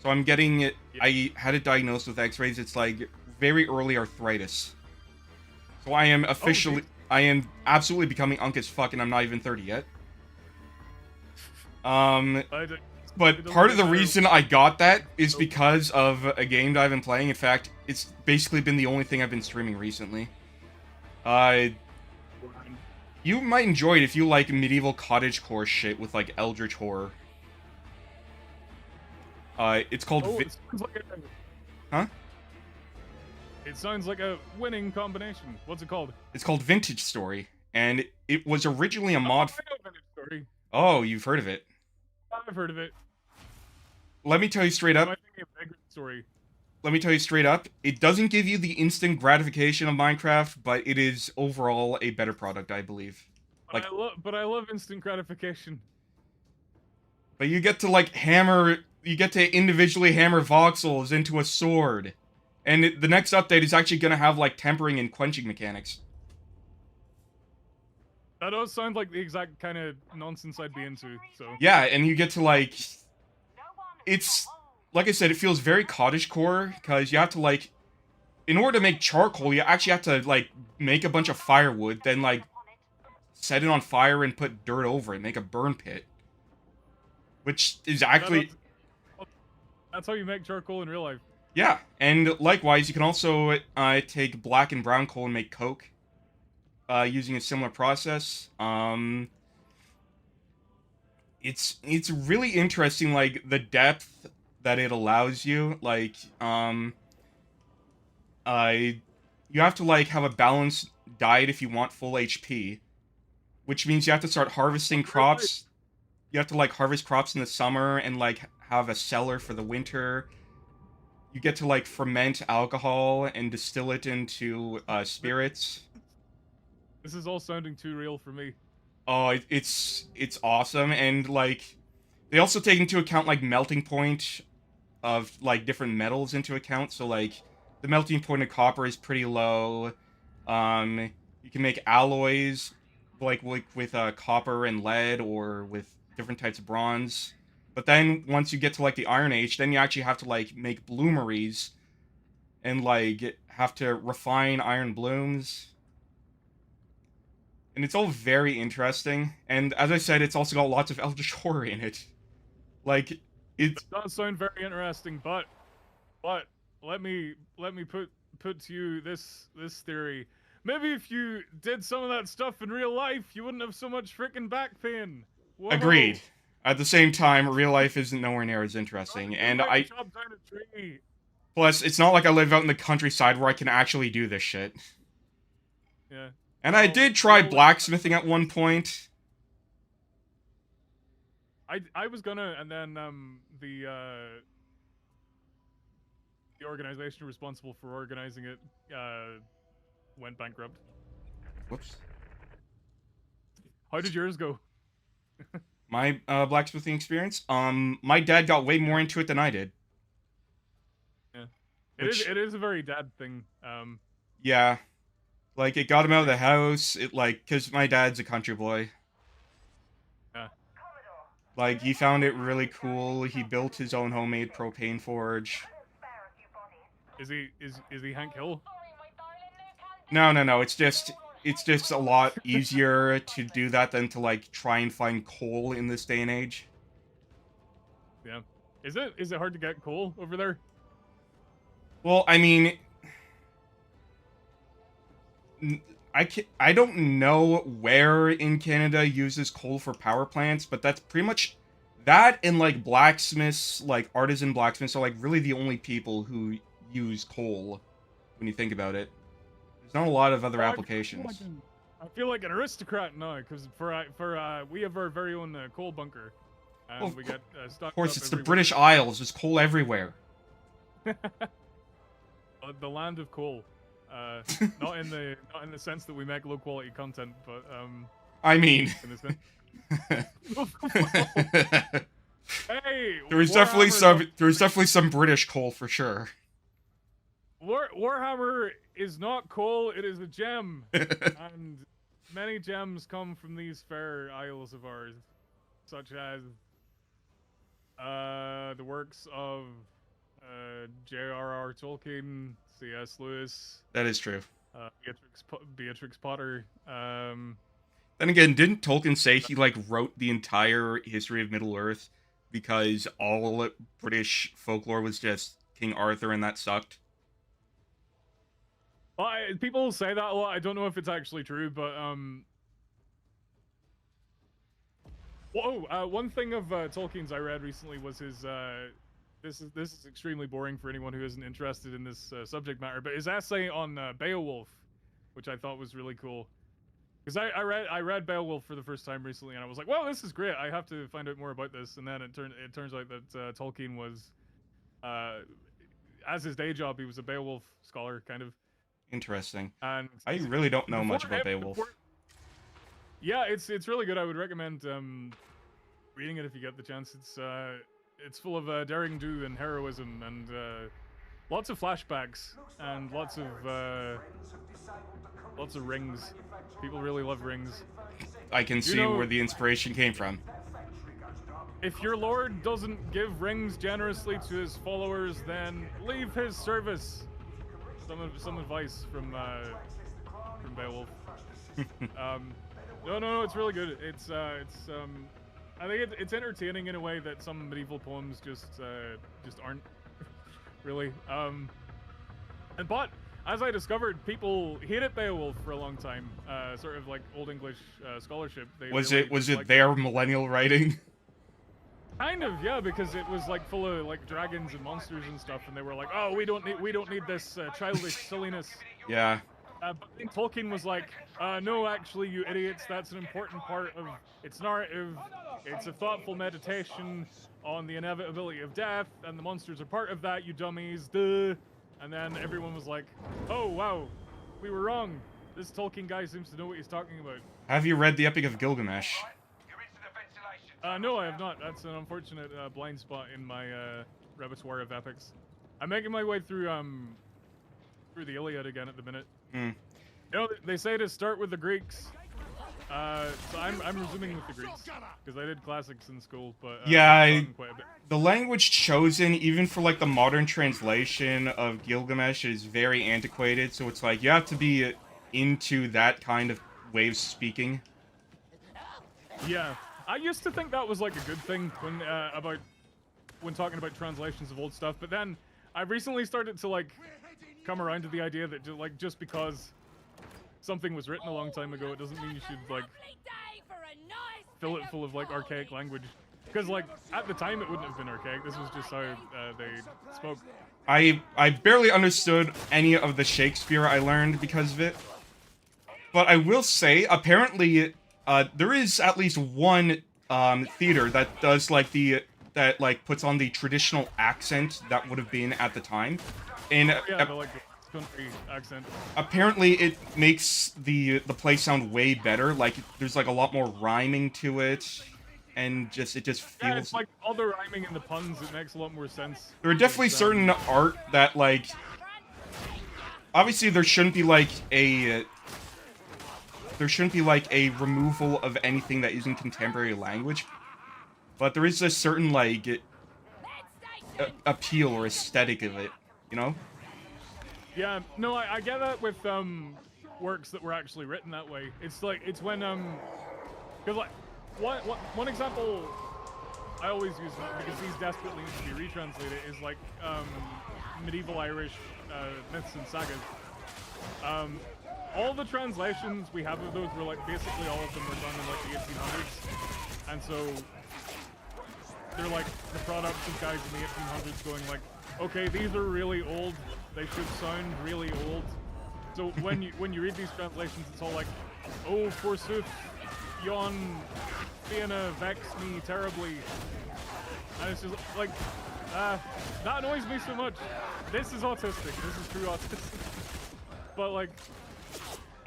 So I'm getting it. I had it diagnosed with X-rays. It's like very early arthritis. So I am officially, I am absolutely becoming unk as fuck, and I'm not even 30 yet. But part of the reason I got that is because of a game that I've been playing. In fact, it's basically been the only thing I've been streaming recently. You might enjoy it if you like medieval cottagecore shit with like eldritch horror. It's called. It sounds like huh? It sounds like a winning combination. What's it called? It's called Vintage Story, and it was originally a mod. I know Vintage Story. Oh, you've heard of it? I've heard of it. Let me tell you straight up. Story. Let me tell you straight up. It doesn't give you the instant gratification of Minecraft, but it is overall a better product, I believe. But I love instant gratification. But you get to like hammer. You get to individually hammer voxels into a sword. And the next update is actually going to have, like, tempering and quenching mechanics. That does sound like the exact kind of nonsense I'd be into, so... Yeah, and you get to, like... It's... Like I said, it feels very cottagecore, because you have to, like... In order to make charcoal, you actually have to, like, make a bunch of firewood, then, like, set it on fire and put dirt over it, make a burn pit. Which is actually... That's how you make charcoal in real life. Yeah, and likewise, you can also take black and brown coal and make coke, using a similar process. It's really interesting, like, the depth that it allows you. Like, you have to, like, have a balanced diet if you want full HP, which means you have to start harvesting crops. You have to, like, harvest crops in the summer and, like, have a cellar for the winter. You get to, like, ferment alcohol and distill it into spirits. This is all sounding too real for me. Oh, it's awesome. And, like, they also take into account, like, melting point of, like, different metals into account. So, like, the melting point of copper is pretty low. You can make alloys, like with copper and lead, or with different types of bronze. But then, once you get to, like, the Iron Age, then you actually have to, like, make bloomeries. And, like, have to refine iron blooms. And it's all very interesting. And, as I said, it's also got lots of eldritch horror in it. Like, it does sound very interesting, but let me put to you this theory. Maybe if you did some of that stuff in real life, you wouldn't have so much freaking back pain. Whoa. Agreed. At the same time, real life isn't nowhere near as interesting, and Plus, it's not like I live out in the countryside where I can actually do this shit. Yeah. And I did try blacksmithing at one point. I was gonna, and then the organization responsible for organizing it went bankrupt. Whoops. How did yours go? My blacksmithing experience? My dad got way more into it than I did. Yeah. It is a very dad thing. Yeah. Like, it got him out of the house, because my dad's a country boy. Yeah. Like, he found it really cool. He built his own homemade propane forge. Is he Hank Hill? No, it's just a lot easier to do that than to, like, try and find coal in this day and age. Yeah. Is it hard to get coal over there? Well, I mean, I don't know where in Canada uses coal for power plants, but that's pretty much that, and, like, blacksmiths, like, artisan blacksmiths are, like, really the only people who use coal when you think about it. There's not a lot of other applications. I feel like an aristocrat now, because we have our very own coal bunker, and well, we get stocked. Of course, it's the British Isles. There's coal everywhere. The land of coal. Not in the sense that we make low quality content, but I mean, in the sense... Hey, there's definitely some British coal for sure. Warhammer is not coal; it is a gem, and many gems come from these fair isles of ours, such as the works of J.R.R. Tolkien, C.S. Lewis, That is true. Beatrix Potter. Then again, didn't Tolkien say he like wrote the entire history of Middle Earth because all British folklore was just King Arthur and that sucked? Well, people say that a lot. I don't know if it's actually true, but one thing of Tolkien's I read recently was his this is extremely boring for anyone who isn't interested in this subject matter, but his essay on Beowulf, which I thought was really cool. Because I read Beowulf for the first time recently, and I was like, well, this is great. I have to find out more about this. And then it turns out that Tolkien was, as his day job, he was a Beowulf scholar, kind of. Interesting. And I really don't know much about Beowulf. Yeah, it's really good. I would recommend reading it if you get the chance. It's full of daring do and heroism and lots of flashbacks and lots of rings. People really love rings. I can see where the inspiration came from. If your lord doesn't give rings generously to his followers, then leave his service. Some advice from Beowulf. No, it's really good. I think it's entertaining in a way that some medieval poems just aren't really. But as I discovered, people hated Beowulf for a long time. Sort of like Old English scholarship. Was it their millennial writing? Kind of, yeah, because it was like full of like dragons and monsters and stuff, and they were like, "Oh, we don't need this childish silliness." Yeah. But I think Tolkien was like, "No, actually, you idiots, that's an important part of its narrative. It's a thoughtful meditation on the inevitability of death, and the monsters are part of that, you dummies, duh." And then everyone was like, "Oh, wow, we were wrong. This Tolkien guy seems to know what he's talking about." Have you read the Epic of Gilgamesh? No, I have not. That's an unfortunate blind spot in my repertoire of epics. I'm making my way through the Iliad again at the minute. Mm. You know, they say to start with the Greeks. So I'm resuming with the Greeks because I did classics in school, but yeah, quite a bit. The language chosen, even for like the modern translation of Gilgamesh, is very antiquated. So it's like you have to be into that kind of way of speaking. Yeah. I used to think that was like a good thing when talking about translations of old stuff, but then I've recently started to like come around to the idea that just because something was written a long time ago, it doesn't mean you should like fill it full of like archaic language. Because like at the time it wouldn't have been archaic. This was just how they spoke. I barely understood any of the Shakespeare I learned because of it, but I will say apparently. There is at least one theater that does like that puts on the traditional accent that would have been at the time, and the country accent. Apparently it makes the play sound way better. Like there's like a lot more rhyming to it, and it just feels. Yeah, it's like all the rhyming and the puns. It makes a lot more sense. There are definitely certain art that like. Obviously, there shouldn't be like a. There shouldn't be like a removal of anything that isn't contemporary language, but there is a certain like appeal or aesthetic of it, you know? Yeah, no, I get that with works that were actually written that way. It's like it's when because like one example I always use because these desperately need to be retranslated is like medieval Irish myths and sagas. All the translations we have of those were like basically all of them were done in like the 1800s, and so they're like the products of guys in the 1800s going like, okay, these are really old, they should sound really old. So when you read these translations, it's all like, oh forsooth, yon Fianna vex me terribly, and it's just like that annoys me so much. This is autistic. This is true autistic. But like.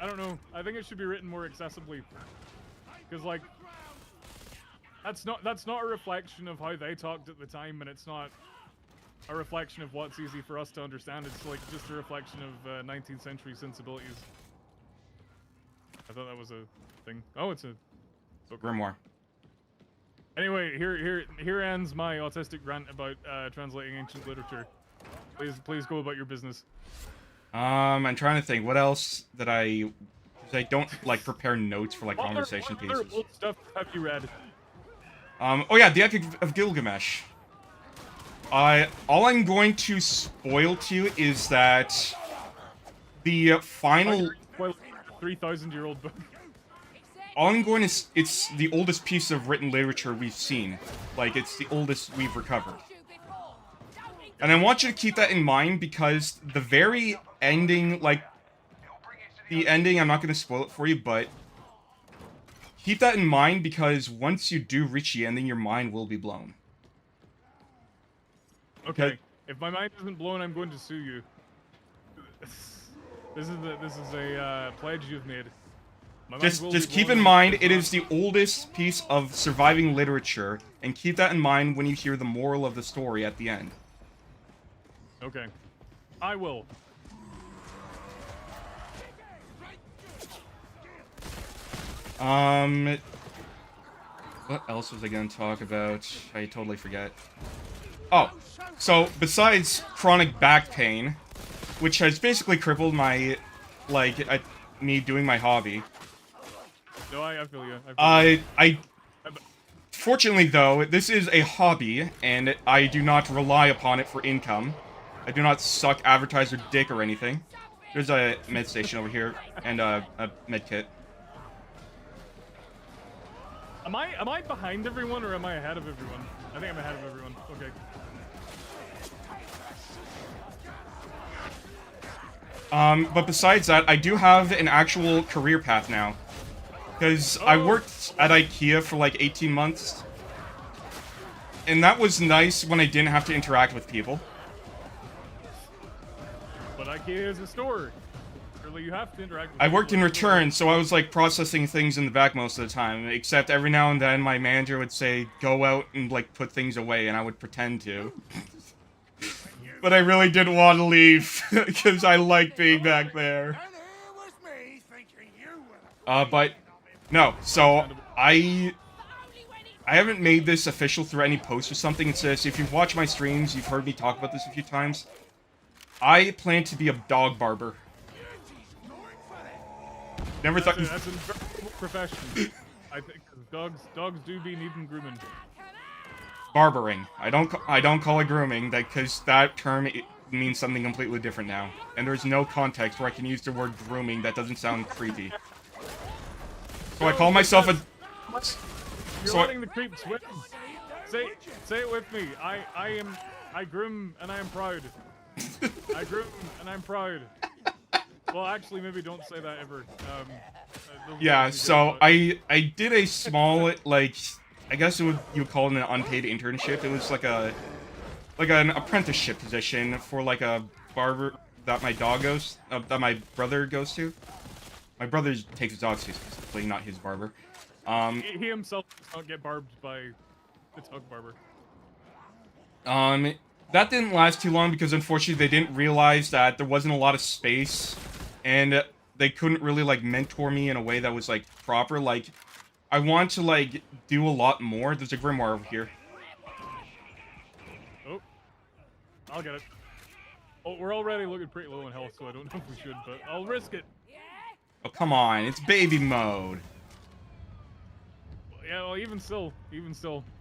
I don't know. I think it should be written more accessibly, because like that's not a reflection of how they talked at the time, and it's not a reflection of what's easy for us to understand. It's like just a reflection of 19th century sensibilities. I thought that was a thing. Oh, it's a book. Grimoire. Anyway, here ends my autistic rant about translating ancient literature. Please go about your business. I'm trying to think. What else that because I don't like prepare notes for like conversation What other pieces. old stuff have you read? Oh yeah, the Epic of Gilgamesh. All I'm going to spoil to you is that the final. 3,000-year-old book. All I'm going to. It's the oldest piece of written literature we've seen. Like, it's the oldest we've recovered. And I want you to keep that in mind because the very ending, like, the ending, I'm not going to spoil it for you, but keep that in mind because once you do reach the ending, your mind will be blown. Okay. If my mind isn't blown, I'm going to sue you. This is a pledge you've made. Just keep in mind, it is the oldest piece of surviving literature, and keep that in mind when you hear the moral of the story at the end. Okay. I will. What else was I gonna talk about? I totally forget. Oh, so besides chronic back pain, which has basically crippled my, me doing my hobby. No, I feel you. Fortunately though, this is a hobby, and I do not rely upon it for income. I do not suck advertiser dick or anything. There's a med station over here, and a med kit. Am I behind everyone or am I ahead of everyone? I think I'm ahead of everyone. Okay. But besides that, I do have an actual career path now. Because I worked at IKEA for like 18 months. And that was nice when I didn't have to interact with people. But IKEA is a store. Surely you have to interact with I people worked in the return, so I was like processing things in the back most of the time. Except every now and then my manager would say, go out and like put things away, and I would pretend to. But I really didn't want to leave, because I like being back there. But, no, so, I haven't made this official through any post or something. It says, if you've watched my streams, you've heard me talk about this a few times. I plan to be a dog barber. Never thought... That's a very profession. I think dogs do be needing grooming. Barbering. I don't call it grooming, because that term means something completely different now. And there's no context where I can use the word grooming that doesn't sound creepy. So I call myself a... You're letting the creeps win. Say it with me. I groom and I am proud. I groom and I'm proud. Well, actually, maybe don't say that ever. Yeah, so I did a small, like... I guess you would call it an unpaid internship. It was like an apprenticeship position for like a barber that my that my brother goes to. My brother takes his dog specifically, not his barber. He himself does not get barbed by the dog barber. That didn't last too long because unfortunately they didn't realize that there wasn't a lot of space, and they couldn't really like mentor me in a way that was like proper. Like, I want to, like, do a lot more. There's a grimoire over here. Oh. I'll get it. Oh, we're already looking pretty low in health, so I don't know if we should, but I'll risk it. Oh, come on. It's baby mode. Yeah, well, even still.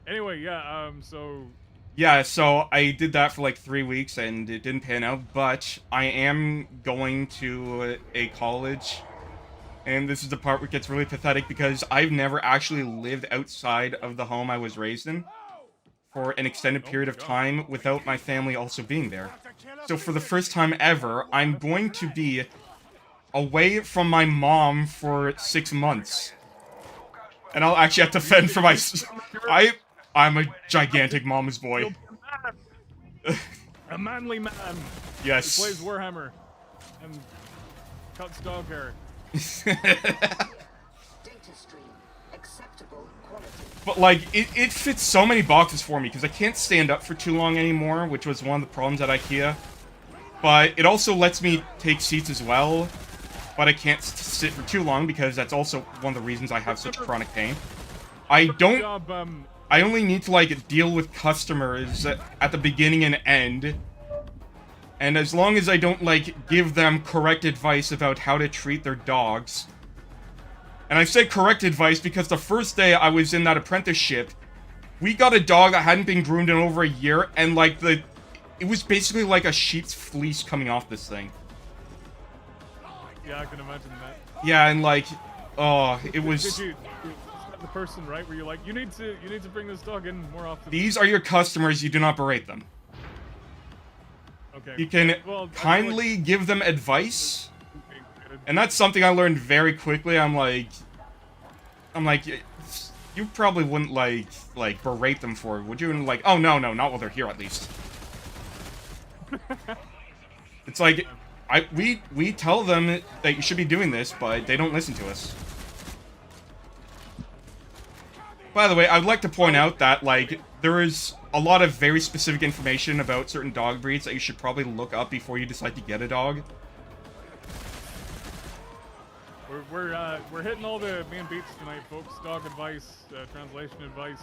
Anyway, yeah, so... Yeah, so I did that for, like, 3 weeks, and it didn't pan out, but I am going to a college... And this is the part where it gets really pathetic because I've never actually lived outside of the home I was raised in for an extended period of time without my family also being there. So for the first time ever, I'm going to be away from my mom for 6 months. And I'll actually have to fend for my... I'm a gigantic mama's boy. A manly man. Yes. Who plays Warhammer and cuts dog hair. But like it fits so many boxes for me because I can't stand up for too long anymore, which was one of the problems at IKEA. But it also lets me take seats as well. but I can't sit for too long because that's also one of the reasons I have such chronic pain. I don't... I only need to, like, deal with customers at the beginning and end. And as long as I don't, like, give them correct advice about how to treat their dogs. And I say correct advice because the first day I was in that apprenticeship, we got a dog that hadn't been groomed in over a year, and, like, it was basically like a sheep's fleece coming off this thing. Yeah, I can imagine that. Yeah, and, like, oh, it was... Did you the person, right, where you're like, you need to bring this dog in more often? These are your customers, you do not berate them. Okay. You can well, kindly give them advice, and that's something I learned very quickly. I'm like, you probably wouldn't like berate them for it, would you? And like, oh no, not while they're here at least. It's like, we tell them that you should be doing this, but they don't listen to us. By the way, I'd like to point out that, like, there is a lot of very specific information about certain dog breeds that you should probably look up before you decide to get a dog. We're hitting all the main beats tonight, folks. Dog advice, translation advice.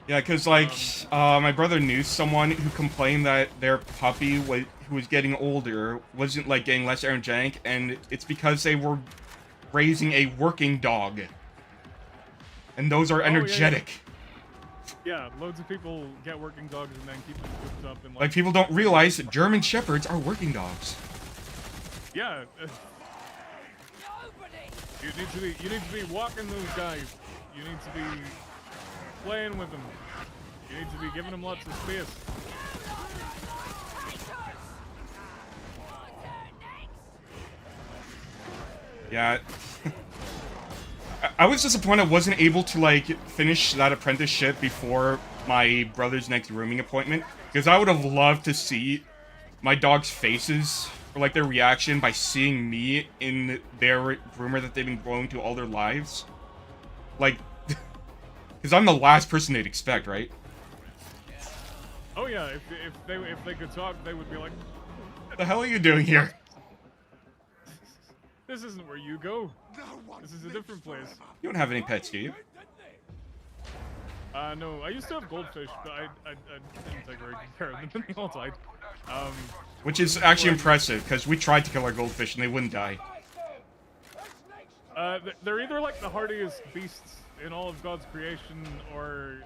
Yeah, because, like, my brother knew someone who complained that their puppy, who was getting older, wasn't, like, getting less energetic, and it's because they were raising a working dog. And those are energetic. Yeah, loads of people get working dogs and then keep them cooped up. And, like, people don't realize that German Shepherds are working dogs. Yeah. You need to be walking those guys. You need to be playing with them. You need to be giving them lots of space. Yeah. I was disappointed I wasn't able to, like, finish that apprenticeship before my brother's next rooming appointment, because I would have loved to see my dog's faces, or, like, their reaction by seeing me in their groomer that they've been going to all their lives. Like, because I'm the last person they'd expect, right? Oh yeah, if they could talk, they would be like, "What the hell are you doing here?" This isn't where you go. This is a different place. You don't have any pets, do you? No. I used to have goldfish, but I didn't take very good care of them. They all died. Which is actually impressive, because we tried to kill our goldfish and they wouldn't die. They're either like the hardiest beasts in all of God's creation, or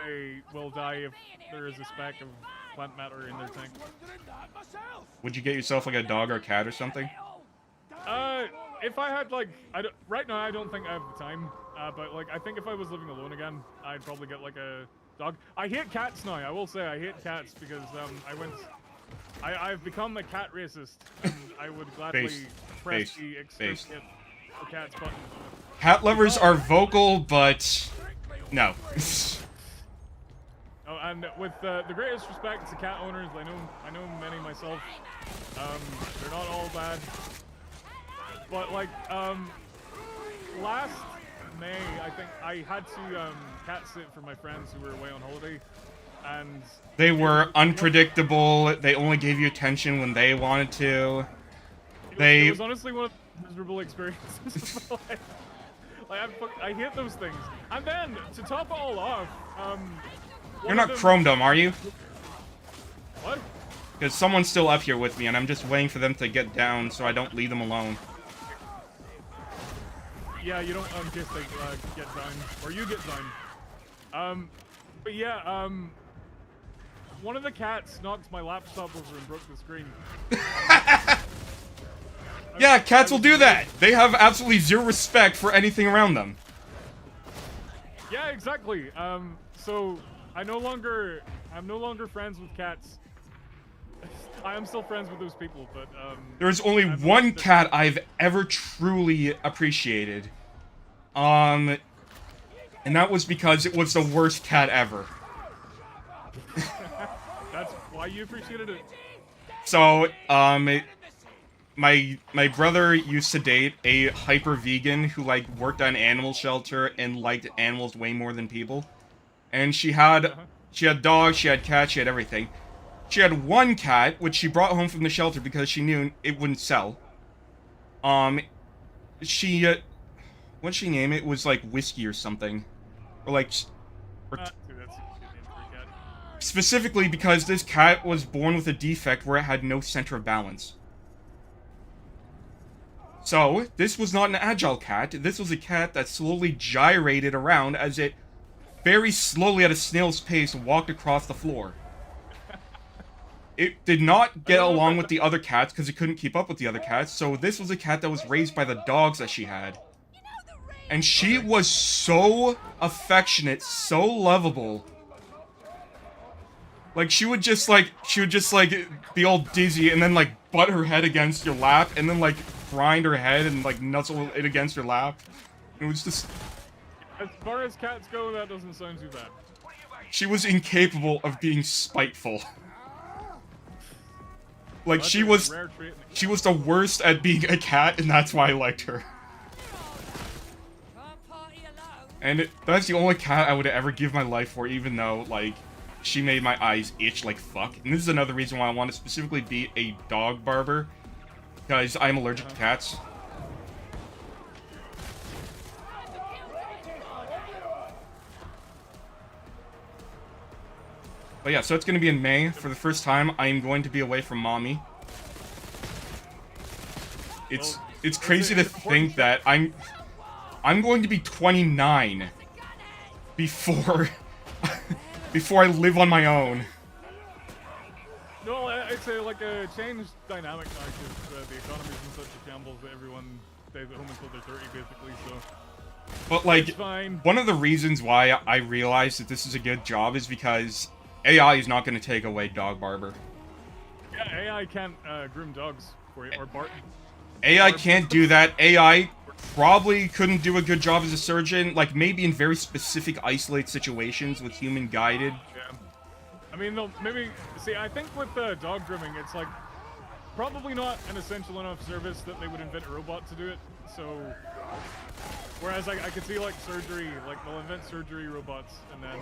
they will die if there is a speck of plant matter in their tank. Would you get yourself like a dog or a cat or something? If I had, like, right now I don't think I have the time, but, like, I think if I was living alone again, I'd probably get, like, a dog. I hate cats now, I will say I hate cats, because, I've become a cat racist, and I would gladly press the exterminate for cats button. Cat lovers are vocal, but no. Oh, and with the greatest respect to cat owners, I know many myself. They're not all bad. But, like, last May, I think I had to cat sit for my friends who were away on holiday, and they were unpredictable. They only gave you attention when they wanted to. It was honestly one of the miserable experiences of my life. Like, I hate those things. And then, to top it all off, you're not chromed, are you? What? Because someone's still up here with me, and I'm just waiting for them to get down so I don't leave them alone. Yeah, you don't just like get down, or you get down. But yeah, one of the cats knocked my laptop over and broke the screen. Yeah, cats will do that. They have absolutely zero respect for anything around them. Yeah, exactly. So I'm no longer friends with cats. I am still friends with those people, but there's only one cat I've ever truly appreciated. And that was because it was the worst cat ever. That's why you appreciated it. So, my brother used to date a hyper vegan who, like, worked at an animal shelter and liked animals way more than people. And she had dogs, she had cats, she had everything. She had one cat, which she brought home from the shelter because she knew it wouldn't sell. She what'd she name it? It was like Whiskey or something, or like, or Dude, that's a good name for a cat. specifically because this cat was born with a defect where it had no center of balance. So, this was not an agile cat, this was a cat that slowly gyrated around as it very slowly at a snail's pace walked across the floor. It did not get along with the other cats because it couldn't keep up with the other cats, so this was a cat that was raised by the dogs that she had. And she was so affectionate, so lovable. Like, she would just be all dizzy and then, like, butt her head against your lap and then, like, grind her head and, like, nuzzle it against your lap. It was just... As far as cats go, that doesn't sound too bad. She was incapable of being spiteful. Like, she was the worst at being a cat, and that's why I liked her. And that's the only cat I would ever give my life for, even though, like, she made my eyes itch like fuck. And this is another reason why I want to specifically be a dog barber, because I'm allergic to cats. But yeah, so it's going to be in May. For the first time, I am going to be away from mommy. It's crazy to think that I'm going to be 29 before before I live on my own. No, it's like a changed dynamic now because the economy's in such a shambles that everyone stays at home until they're 30 basically, so... But like, fine. One of the reasons why I realized that this is a good job is because AI is not going to take away dog barber. Yeah, AI can't groom dogs for you, or bark. AI can't do that. AI probably couldn't do a good job as a surgeon, like maybe in very specific isolated situations with human guided. Yeah. I mean, they'll maybe, see, I think with dog grooming, it's like, probably not an essential enough service that they would invent a robot to do it, so... Whereas I could see like surgery, like they'll invent surgery robots, and then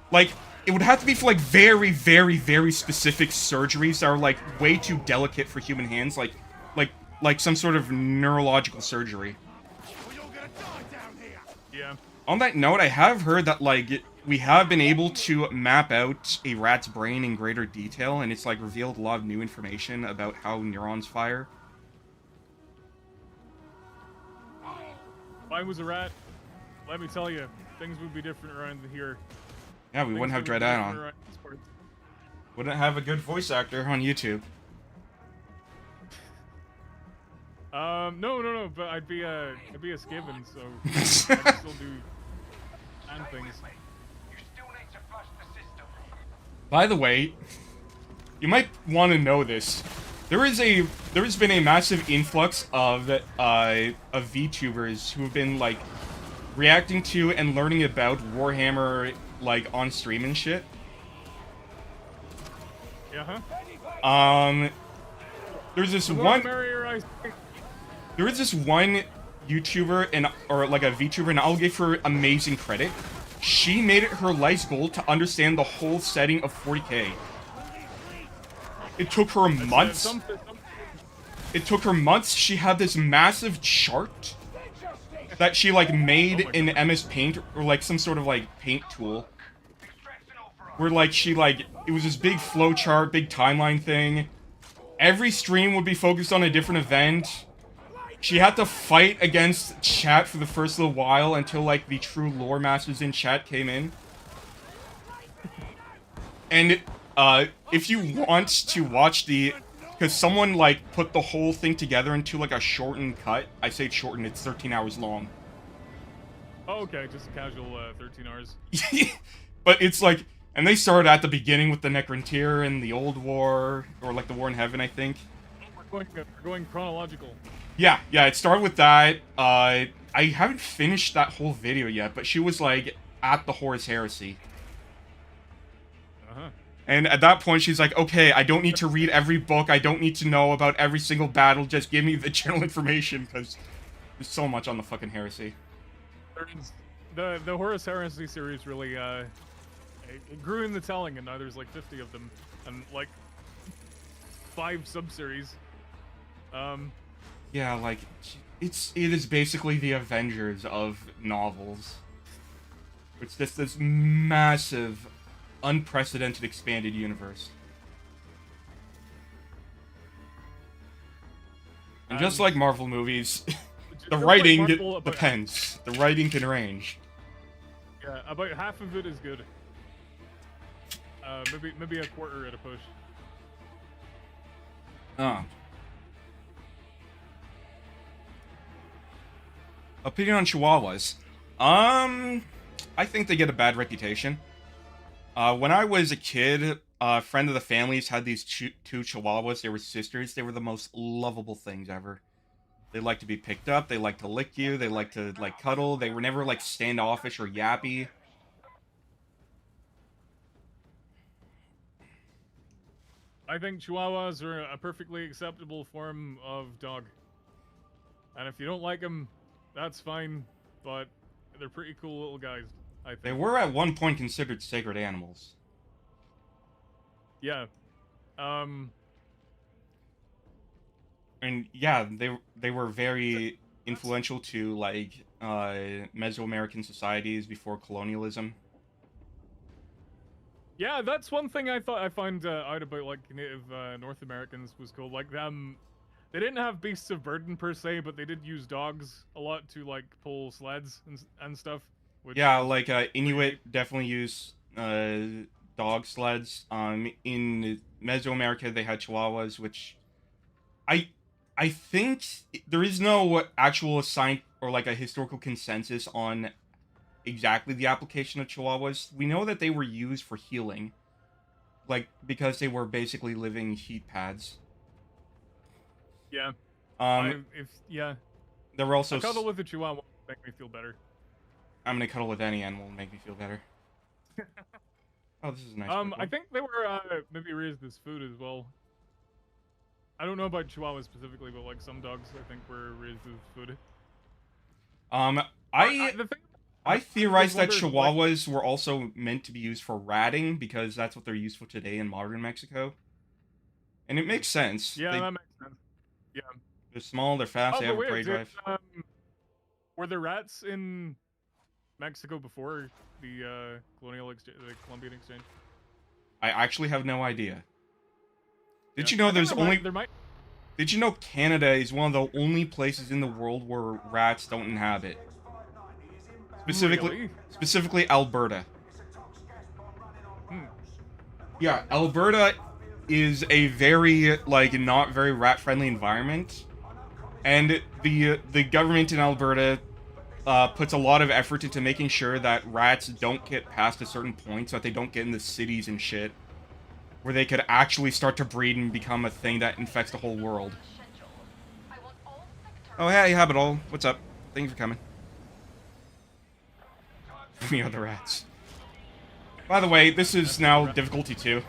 like, it would have to be for like very, very, very specific surgeries that are like way too delicate for human hands, like some sort of neurological surgery. Yeah. On that note, I have heard that like we have been able to map out a rat's brain in greater detail, and it's like revealed a lot of new information about how neurons fire. If I was a rat, let me tell you, things would be different around here. Yeah, we wouldn't have DreadAnon. Wouldn't have a good voice actor on YouTube. No, but I'd be a skiven, so I'd still do and things. By the way, you might want to know this. There has been a massive influx of VTubers who have been like reacting to and learning about Warhammer like on stream and shit. Yeah. There's this There is this one YouTuber or like a VTuber, and I'll give her amazing credit. She made it her life's goal to understand the whole setting of 40K. It took her months. It took her months. She had this massive chart that she like made in MS Paint or like some sort of like paint tool. Where like it was this big flow chart, big timeline thing. Every stream would be focused on a different event. She had to fight against chat for the first little while until like the true lore masters in chat came in. And if you want to watch because someone like put the whole thing together into like a shortened cut. I say shortened, it's 13 hours long. Oh, okay, just a casual 13 hours. But it's like, and they started at the beginning with the Necrontyr and the Old War, or like the War in Heaven, I think. We're going chronological. Yeah, it started with that. I haven't finished that whole video yet, but she was like at the Horus Heresy. And at that point, she's like, okay, I don't need to read every book. I don't need to know about every single battle. Just give me the general information, because there's so much on the fucking heresy. The Horus Heresy series really, it grew in the telling, and now there's like 50 of them, and like 5 sub-series. Yeah, like it is basically the Avengers of novels. It's just this massive, unprecedented, expanded universe. And just like Marvel movies, the Just like writing Marvel, about depends. The writing can range. yeah, about half of it is good. Maybe a quarter at a push. Opinion on Chihuahuas. I think they get a bad reputation. When I was a kid, a friend of the family's had these two Chihuahuas. They were sisters. They were the most lovable things ever. They like to be picked up. They like to lick you. They like to like cuddle. They were never like standoffish or yappy. I think Chihuahuas are a perfectly acceptable form of dog. And if you don't like them, that's fine. But they're pretty cool little guys, I think. They were at one point considered sacred animals. Yeah. And yeah, they were very influential to like Mesoamerican societies before colonialism. Yeah, that's one thing I find out about like Native North Americans was cool. Like they didn't have beasts of burden per se, but they did use dogs a lot to like pull sleds and stuff. Yeah, like Inuit definitely use dog sleds. In Mesoamerica they had Chihuahuas, which I think there is no actual assigned or like a historical consensus on exactly the application of Chihuahuas. We know that they were used for healing, like because they were basically living heat pads. Yeah. There were also a cuddle with a Chihuahua make me feel better. I'm gonna cuddle with any animal and make me feel better. Oh, this is a nice. I think they were maybe raised as food as well. I don't know about Chihuahuas specifically, but like some dogs I think were raised as food. I theorize that Chihuahuas were also meant to be used for ratting because that's what they're used for today in modern Mexico. And it makes sense. Yeah, that makes sense. Yeah. They're small, they're fast, they have a prey drive. Were there rats in Mexico before the Columbian exchange? I actually have no idea. Did you know Did you know Canada is one of the only places in the world where rats don't inhabit? Specifically Alberta. Yeah, Alberta is a very like not very rat friendly environment, and the government in Alberta puts a lot of effort into making sure that rats don't get past a certain point, so that they don't get in the cities and shit, where they could actually start to breed and become a thing that infects the whole world. Oh hey, Habitol, what's up? Thank you for coming. Me are the rats. By the way, this is now difficulty 2.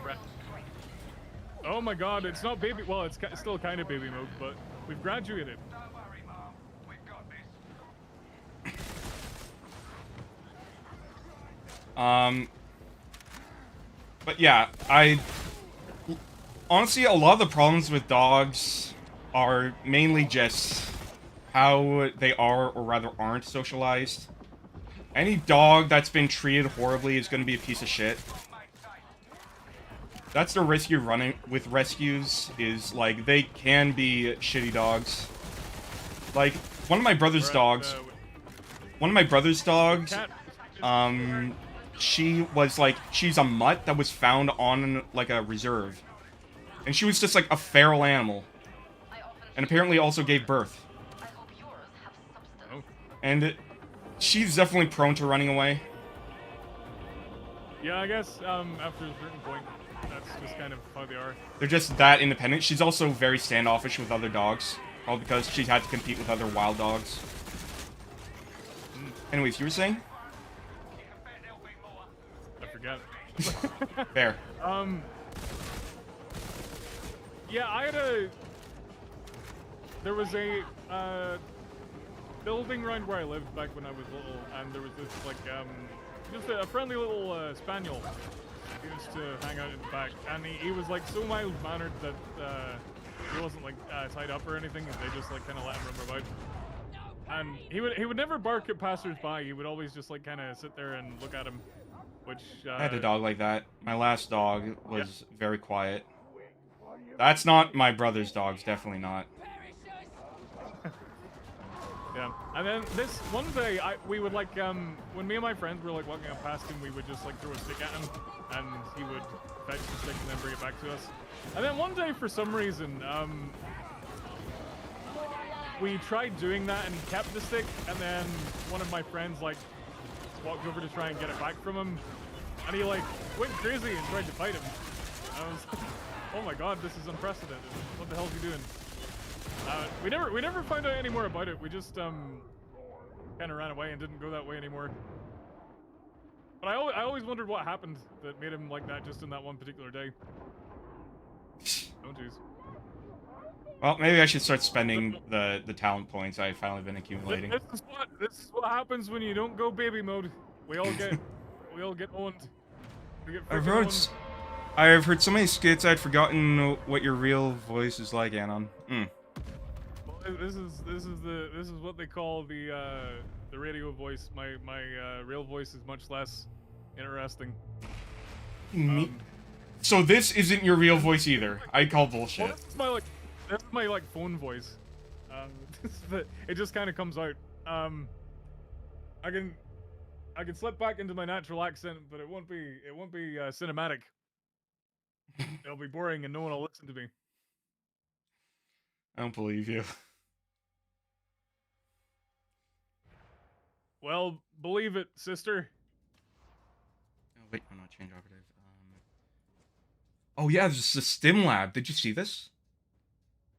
Oh my god, it's not baby. Well, it's still kind of baby mode, but we've graduated. Don't worry, Mom. We've got this. But yeah, honestly, a lot of the problems with dogs are mainly just how they are, or rather aren't, socialized. Any dog that's been treated horribly is going to be a piece of shit. That's the risk you're running with rescues, is, like, they can be shitty dogs. Like, one of my brother's dogs, she's a mutt that was found on, like, a reserve. And she was just, like, a feral animal. And apparently also gave birth. And she's definitely prone to running away. Yeah, I guess, after a certain point, that's just kind of how they are. They're just that independent. She's also very standoffish with other dogs. All because she's had to compete with other wild dogs. Anyways, you were saying? I forgot. Fair. Yeah, there was a, building around where I lived back when I was little, and there was this, like, just a friendly little, spaniel. He used to hang out in the back, and he was, like, so mild-mannered that, he wasn't like tied up or anything, and they just like kind of let him roam about. And he would never bark at passersby. He would always just like kind of sit there and look at him, which I had a dog like that. My last dog was very quiet. That's not my brother's dogs, definitely not. Yeah, and then this one day, we would like, when me and my friends were like walking up past him, we would just like throw a stick at him, and he would fetch the stick and then bring it back to us. And then one day, for some reason, we tried doing that, and he kept the stick, and then one of my friends like walked over to try and get it back from him, and he like went crazy and tried to fight him. I was like, oh my god, this is unprecedented. What the hell is he doing? We never found out any more about it. We just kind of ran away and didn't go that way anymore. But I always wondered what happened that made him like that just in that one particular day. Oh jeez. Well, maybe I should start spending the talent points I've finally been accumulating. This is what happens when you don't go baby mode. We all get owned. We get freaking owned. I've heard so many skits I'd forgotten what your real voice is like, Anon. This is what they call the radio voice. My real voice is much less interesting. So this isn't your real voice either. I call bullshit. Well, this is my like phone voice. It just kind of comes out. I can slip back into my natural accent, but it won't be cinematic. It'll be boring and no one will listen to me. I don't believe you. Well, believe it, sister. Oh, wait, no, not change operative. Oh yeah, there's a stim lab. Did you see this?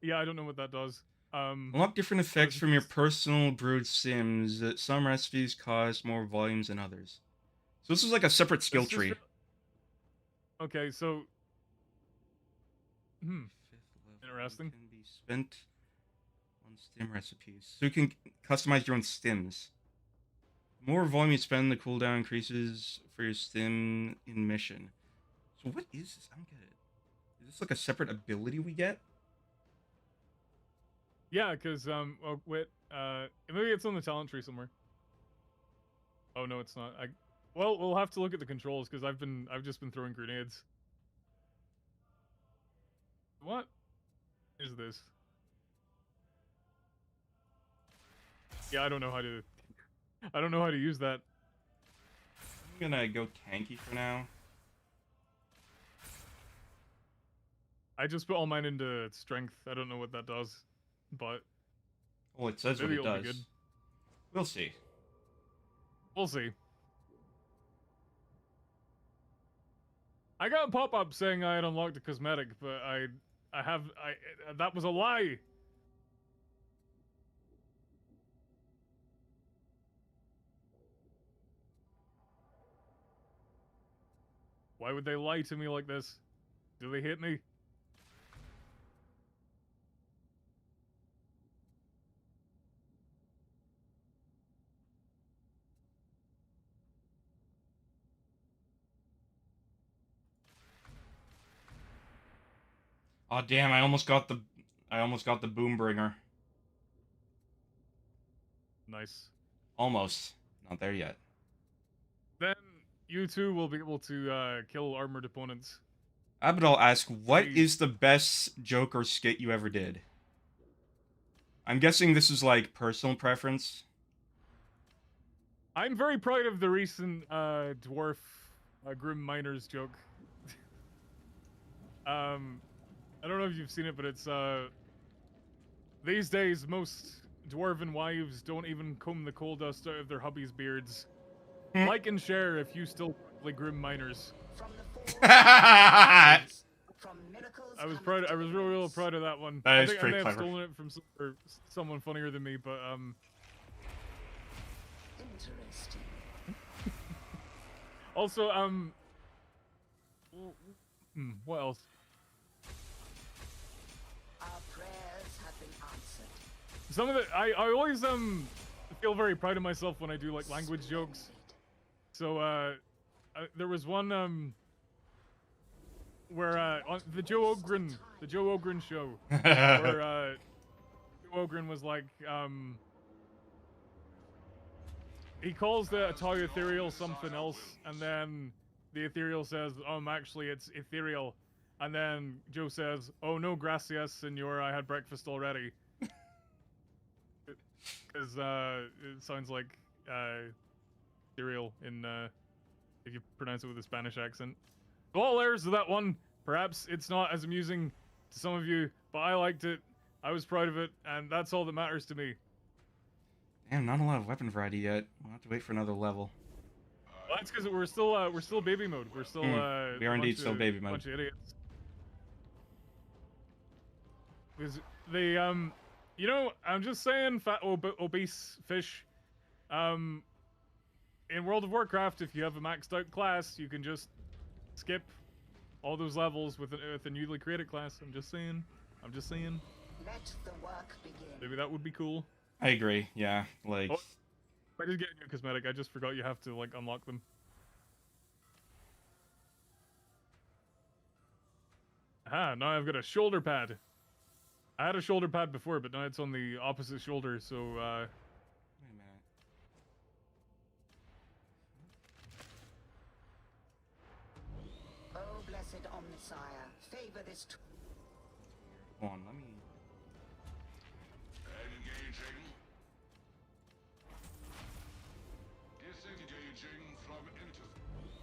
Yeah, I don't know what that does. Unlock different effects from your personal brewed sims. Some recipes cost more volumes than others. So this is like a separate skill tree. Okay, so interesting. Can be spent on stim recipes, so you can customize your own stims. The more volume you spend, the cooldown increases for your stim in mission. So what is this? I don't get it. Is this like a separate ability we get? Yeah, because oh wait, maybe it's on the talent tree somewhere. Oh no, it's not. Well, we'll have to look at the controls because I've just been throwing grenades. What is this? Yeah, I don't know how to use that. I'm gonna go tanky for now. I just put all mine into strength. I don't know what that does, but Well, it says what maybe it it'll be does. good. We'll see. We'll see. I got a pop-up saying I had unlocked a cosmetic, but that was a lie. Why would they lie to me like this? Do they hate me? Oh damn! I almost got the boom bringer. Nice. Almost. Not there yet. Then you too will be able to kill armored opponents. Abadal asks, what Please. is the best Joker skit you ever did? I'm guessing this is like personal preference. I'm very proud of the recent dwarf Grim Miners joke. I don't know if you've seen it, but it's these days most dwarven wives don't even comb the coal dust out of their hubby's beards. Like and share if you still play Grim Miners. I was proud. I was real proud of that one. That I is think pretty I may have clever. stolen it from someone funnier than me, but Interesting. also what else? Our prayers have been answered. Some of the I always feel very proud of myself when I do like language jokes. So there was one where on the Joe Ogren show, where Joe Ogren was like, he calls the Atari Ethereal something else, and then the Ethereal says, actually it's ethereal. And then Joe says, oh no, gracias, senor, I had breakfast already. Because it sounds like cereal in, if you pronounce it with a Spanish accent. So all errors of that one. Perhaps it's not as amusing to some of you, but I liked it. I was proud of it, and that's all that matters to me. Damn, not a lot of weapon variety yet. We'll have to wait for another level. Well, that's because we're still baby mode. We're still we are indeed still baby mode. Bunch of idiots. Because they you know, I'm just saying, fat obese fish. In World of Warcraft, if you have a maxed out class, you can just skip all those levels with a newly created class. I'm just saying. Let the work begin. Maybe that would be cool. I agree. Yeah, like. Oh, I did get a new cosmetic. I just forgot you have to like unlock them. Ah, now I've got a shoulder pad. I had a shoulder pad before, but now it's on the opposite shoulder, so Wait a minute. Oh, blessed Omnissiah, favor this. Hold on, let me. Engaging. Disengaging from interface.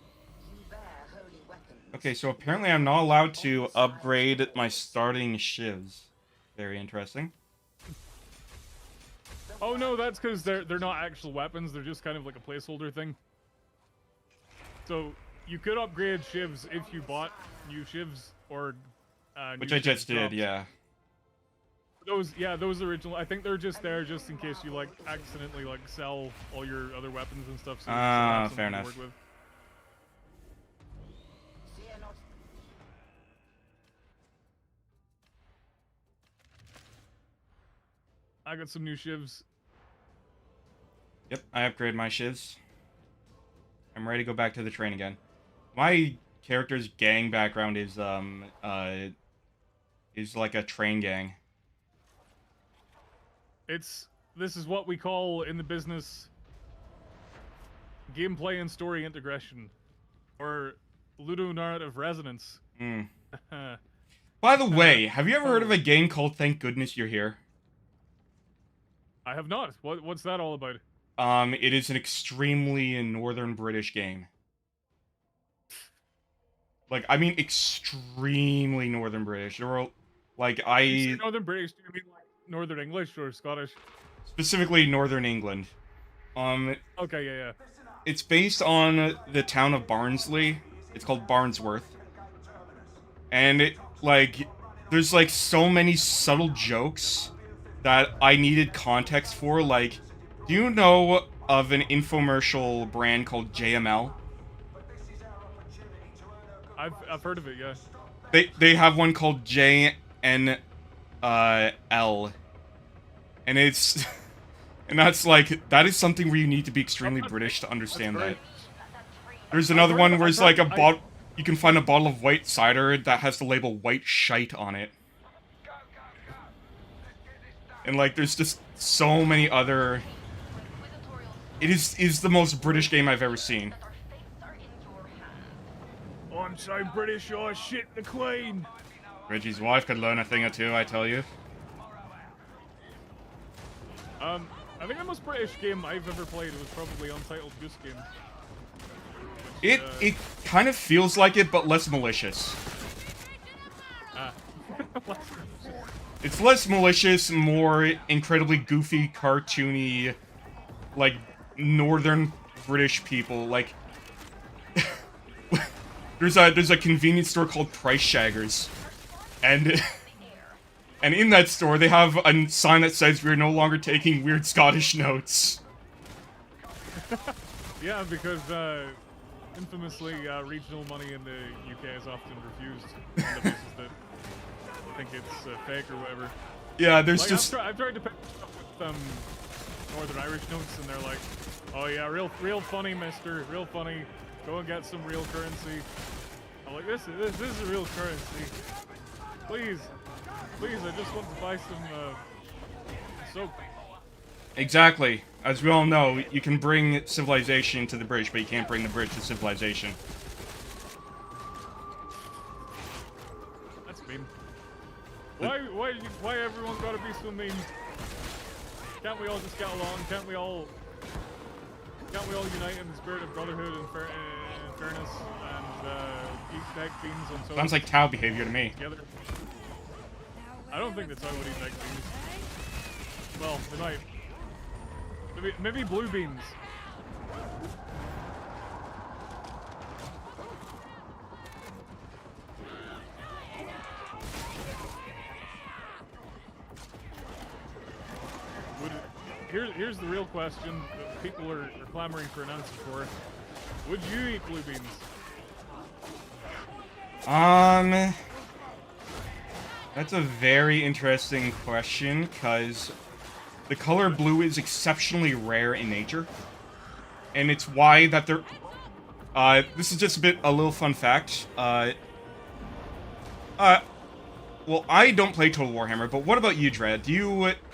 You bear holy weapons. Okay, so apparently I'm not allowed to upgrade my starting shivs. Very interesting. oh no, that's because they're not actual weapons. They're just kind of like a placeholder thing. So you could upgrade shivs if you bought new shivs or Which new I just shiv did, drops. yeah. Those original. I think they're just there just in case you like accidentally like sell all your other weapons and stuff. So you still have Fair something to enough. work with. Fear not. I got some new shivs. Yep, I upgraded my shivs. I'm ready to go back to the train again. My character's gang background is like a train gang. This is what we call in the business gameplay and story integration, or ludonarrative resonance. By the way, have you ever heard of a game called Thank Goodness You're Here? I have not. What's that all about? It is an extremely northern British game. Like, I mean, extremely northern British. There were, like, You say Northern British, do you mean like Northern English or Scottish? specifically northern England. Okay, yeah. It's based on the town of Barnsley. It's called Barnsworth. And it, like, there's like so many subtle jokes that I needed context for. Like, do you know of an infomercial brand called JML? I've heard of it, yeah. They have one called JNL. And it's and that's like, that is something where you need to be extremely British to understand that. There's another one where it's like a bottle. You can find a bottle of white cider that has the label "white shite" on it. And like, there's just so many other. It is the most British game I've ever seen. I'm so British, I shit the Queen. Reggie's wife could learn a thing or two, I tell you. I think the most British game I've ever played was probably Untitled Goose Game. It kind of feels like it, but less malicious. It's less malicious, more incredibly goofy, cartoony, like, northern British people. Like, there's a convenience store called Price Shaggers, and in that store they have a sign that says we're no longer taking weird Scottish notes. Yeah, because infamously regional money in the UK is often refused on the basis that I think it's fake or whatever. Yeah, there's Like, just I've tried to pick up with Northern Irish notes, and they're like, "Oh yeah, real funny, mister, real funny. Go and get some real currency." Like this is a real currency. Please, I just want to buy some soap. Exactly. As we all know, you can bring civilization to the bridge, but you can't bring the bridge to civilization. That's mean. Why everyone gotta be so mean? Can't we all just get along? Can't we all unite in the spirit of brotherhood and fairness and eat baked beans on toast? Sounds like Tau behavior to me. Together? I don't think that's how I would eat baked beans. Well, they might. Maybe blue beans. Here's the real question that people are clamoring for an answer for. Would you eat blue beans? That's a very interesting question, because the color blue is exceptionally rare in nature. And it's why that they're... this is just a little fun fact. Well, I don't play Total Warhammer, but what about you, Dread?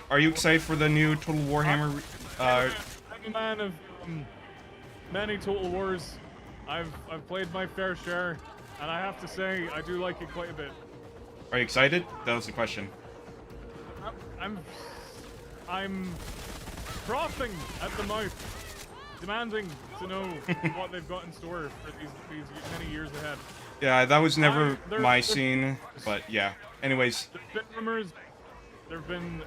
Are you excited for the new Total Warhammer? I'm a man of many Total Wars. I've played my fair share, and I have to say I do like it quite a bit. Are you excited? That was the question. I'm frothing at the mouth, demanding to know what they've got in store for these many years ahead. Yeah, that was never my scene, but yeah. Anyways. There've been rumors. There've been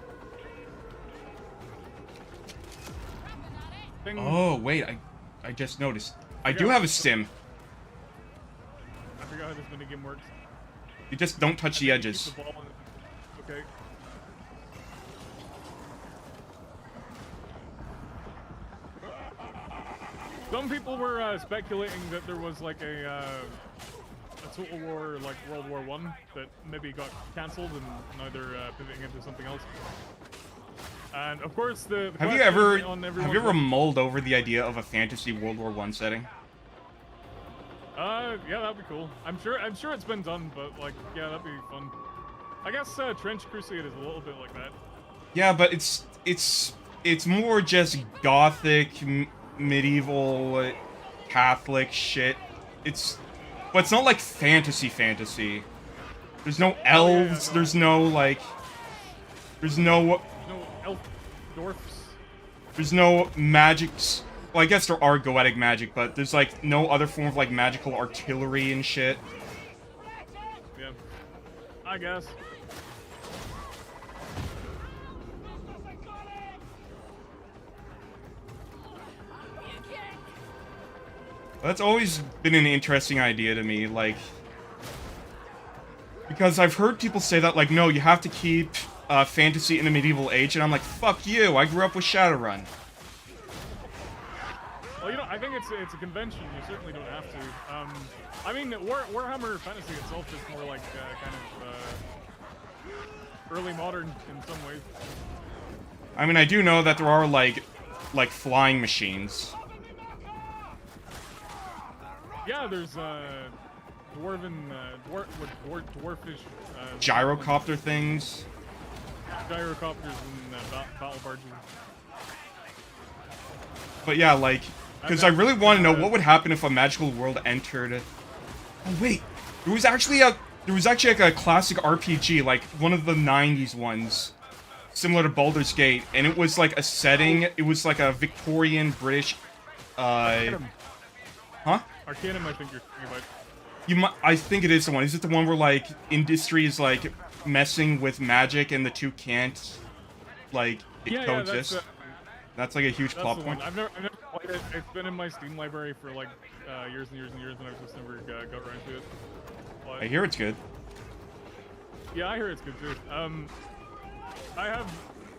things. Oh wait, I just noticed. I do have a sim. I forgot how this minigame works. You just don't touch the edges. Keep the ball in. Okay. Some people were speculating that there was like a Total War, like World War I, that maybe got cancelled and now they're pivoting into something else. And of course, the have you ever mulled over the idea of a fantasy World War I setting? Yeah, that'd be cool. I'm sure it's been done, but like, yeah, that'd be fun. I guess Trench Crusade is a little bit like that. Yeah, but it's more just gothic, medieval, Catholic shit. But it's not like fantasy. There's no elves. Oh, yeah, no. There's no elf dwarfs. There's no magics. Well, I guess there are goetic magic, but there's like no other form of like magical artillery and shit. Yeah, I guess. That's always been an interesting idea to me, like, because I've heard people say that, like, no, you have to keep fantasy in the medieval age, and I'm like, fuck you, I grew up with Shadowrun. Well, you know, I think it's a convention. You certainly don't have to. I mean, Warhammer Fantasy itself is more like kind of early modern in some ways. I mean, I do know that there are like flying machines. Yeah, there's dwarfish Gyrocopter things. Gyrocopters and battle barges. But yeah, like, because I really want to know what would happen if a magical world entered. Oh wait, there was actually like a classic RPG, like one of the '90s ones, similar to Baldur's Gate, and it was like a setting. It was like a Victorian British. Huh? Arcanum, I think you're thinking about. I think it is the one. Is it the one where like industry is like messing with magic and the two can't like coexist? Yeah, that's like a huge plot point. I've never played it. It's been in my Steam library for like years and years and years, and I've just never got around to it. But, I hear it's good. Yeah, I hear it's good too. I have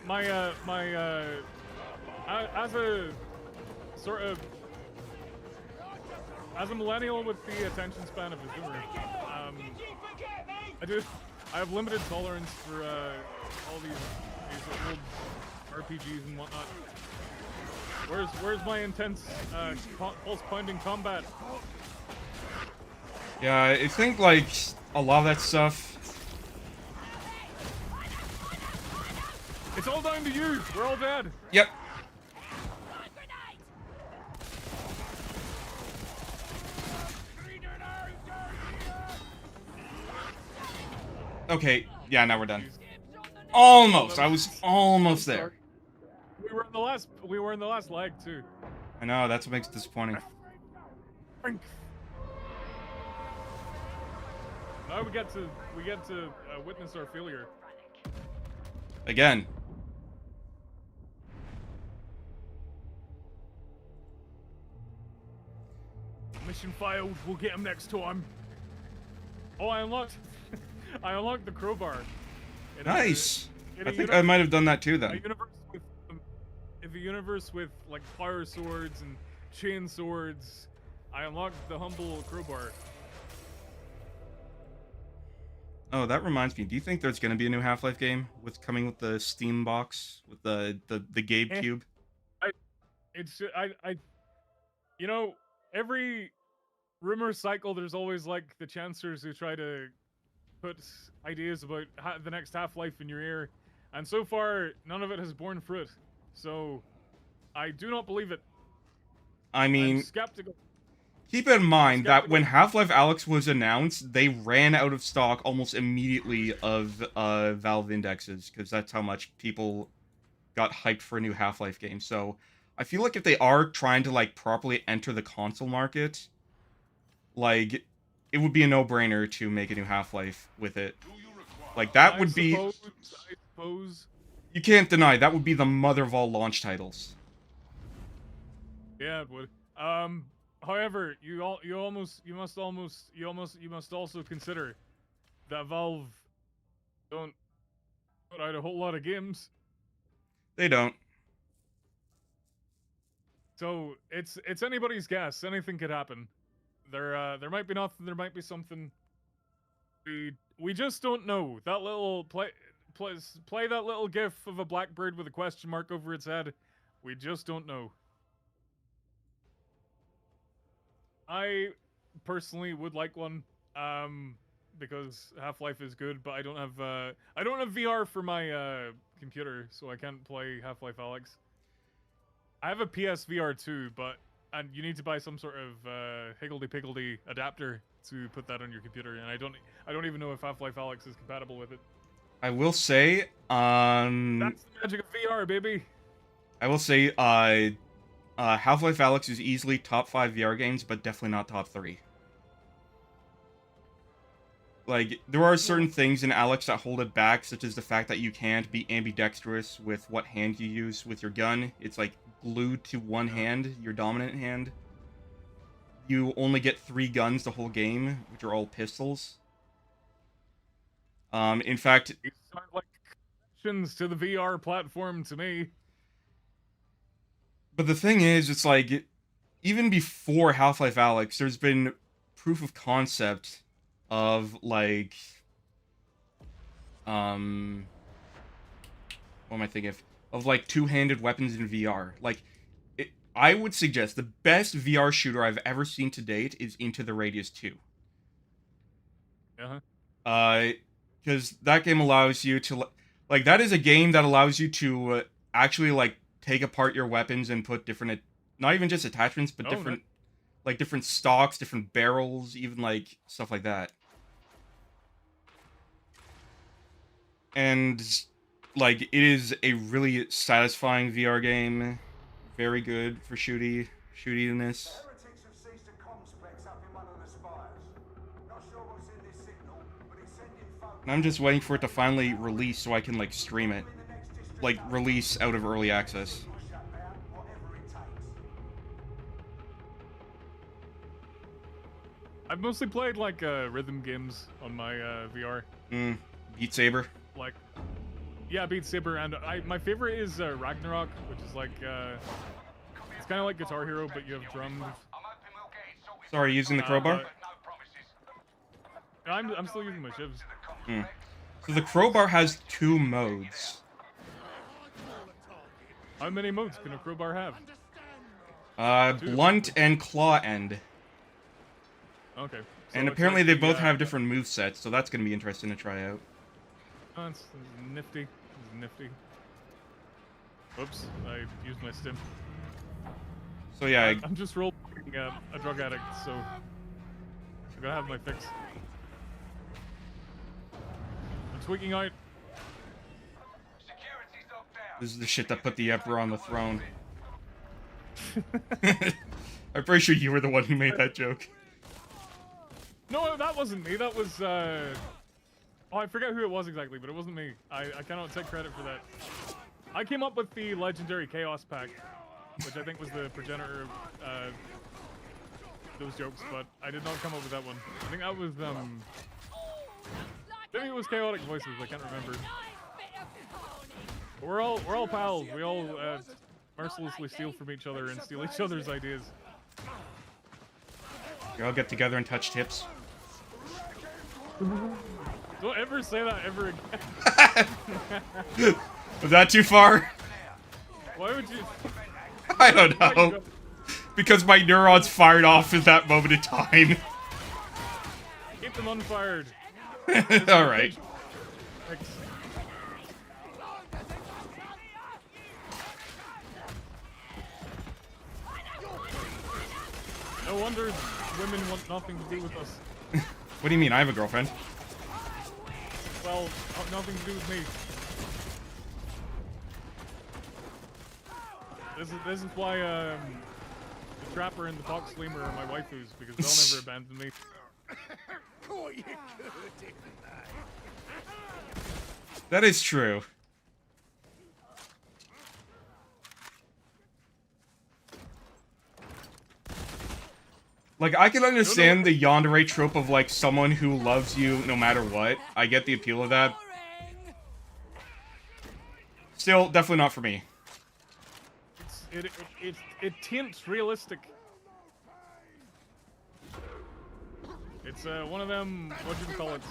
my as a sort of as a millennial with the attention span of a zoomer, I have limited tolerance for all these old RPGs and whatnot. Where's my intense pulse pounding combat? Yeah, I think, like, a lot of that stuff... It's all down to you. We're all dead. Yep. Okay, yeah, now we're done. Almost. I was almost there. We were in the last leg too. I know, that's what makes it disappointing. Now we get to witness our failure. Again. Mission failed. We'll get him next time. Oh, I unlocked the crowbar. Nice. I think I might have done that too then. A universe with like fire swords and chain swords, I unlocked the humble crowbar. Oh, that reminds me. Do you think there's going to be a new Half-Life game coming with the Steam box with the Gabe Cube? You know, every rumor cycle, there's always like the chancers who try to put ideas about the next Half-Life in your ear, and so far none of it has borne fruit. So, I do not believe it. I mean, I'm skeptical. Keep in mind that when Half-Life Alyx was announced, they ran out of stock almost immediately of Valve indexes, because that's how much people got hyped for a new Half-Life game. So, I feel like if they are trying to, like, properly enter the console market, like, it would be a no-brainer to make a new Half-Life with it. Like, that would be... I suppose. You can't deny, that would be the mother of all launch titles. Yeah, it would. However, you must also consider that Valve don't put out a whole lot of games. They don't. So it's anybody's guess. Anything could happen. There might be nothing. There might be something. We just don't know. That little play that little gif of a blackbird with a question mark over its head. We just don't know. I personally would like one, because Half-Life is good, but I don't have VR for my computer, so I can't play Half-Life Alyx. I have a PSVR too, and you need to buy some sort of higgledy-piggledy adapter to put that on your computer, and I don't even know if Half-Life Alyx is compatible with it. I will say, that's the magic of VR, baby. I will say, Half-Life Alyx is easily top 5 VR games, but definitely not top 3. Like, there are certain things in Alyx that hold it back, such as the fact that you can't be ambidextrous with what hand you use with your gun. It's, like, glued to one hand, your dominant hand. You only get 3 guns the whole game, which are all pistols. In fact... You sound like connections to the VR platform to me. But the thing is, it's like, even before Half-Life Alyx, there's been proof of concept of, like, what am I thinking of like, two-handed weapons in VR. Like, I would suggest the best VR shooter I've ever seen to date is Into the Radius 2. Because that game allows you to, like, that is a game that allows you to actually, like, take apart your weapons and put different, not even just attachments, but different, like, different stocks, different barrels, even, like, stuff like that. And, like, it is a really satisfying VR game. Very good for shootiness. Heretics have seized a complex up in one of the spires. Not sure what's in this signal, but it's sending folk... And I'm just waiting for it to finally release so I can, like, stream it. Like, release out of early access. I've mostly played, like, rhythm games on my VR. Beat Saber. Like, yeah, Beat Saber, and my favorite is Ragnarok, which is like, it's kind of like Guitar Hero, but you have drums. Sorry, using the crowbar? I'm still using my shivs. So the crowbar has 2 modes. How many modes can a crowbar have? 2. Blunt and claw end. Okay. And it's apparently like they the, both have different movesets, so that's gonna be interesting to try out. Oh, it's nifty. It's nifty. Oops, I used my stim. So yeah, I'm just rolling a drug addict, so I gotta have my fix. I'm tweaking out. this is the shit that put the Emperor on the throne. I'm pretty sure you were the one who made that joke. No, that wasn't me. That was, oh, I forget who it was exactly, but it wasn't me. I cannot take credit for that. I came up with the legendary Chaos Pack, which I think was the progenitor of those jokes, but I did not come up with that one. I think that was, maybe it was Chaotic Voices, I can't remember. But we're all pals. We all, mercilessly steal from each other and steal each other's ideas. You all get together and touch tips. Don't ever say that ever again. Was that too far? Why would you? I don't know. Because my neurons fired off at that moment in time. Keep them unfired. Alright. Thanks. No wonder women want nothing to do with us. What do you mean? I have a girlfriend. Well, nothing to do with me. This is why the Trapper and the Fox Flamer are my waifus, because they'll never abandon me. That is true. Like, I can understand the yandere trope of, like, someone who loves you no matter what. I get the appeal of that. Still, definitely not for me. It tints realistic. It's one of them, what do you call it?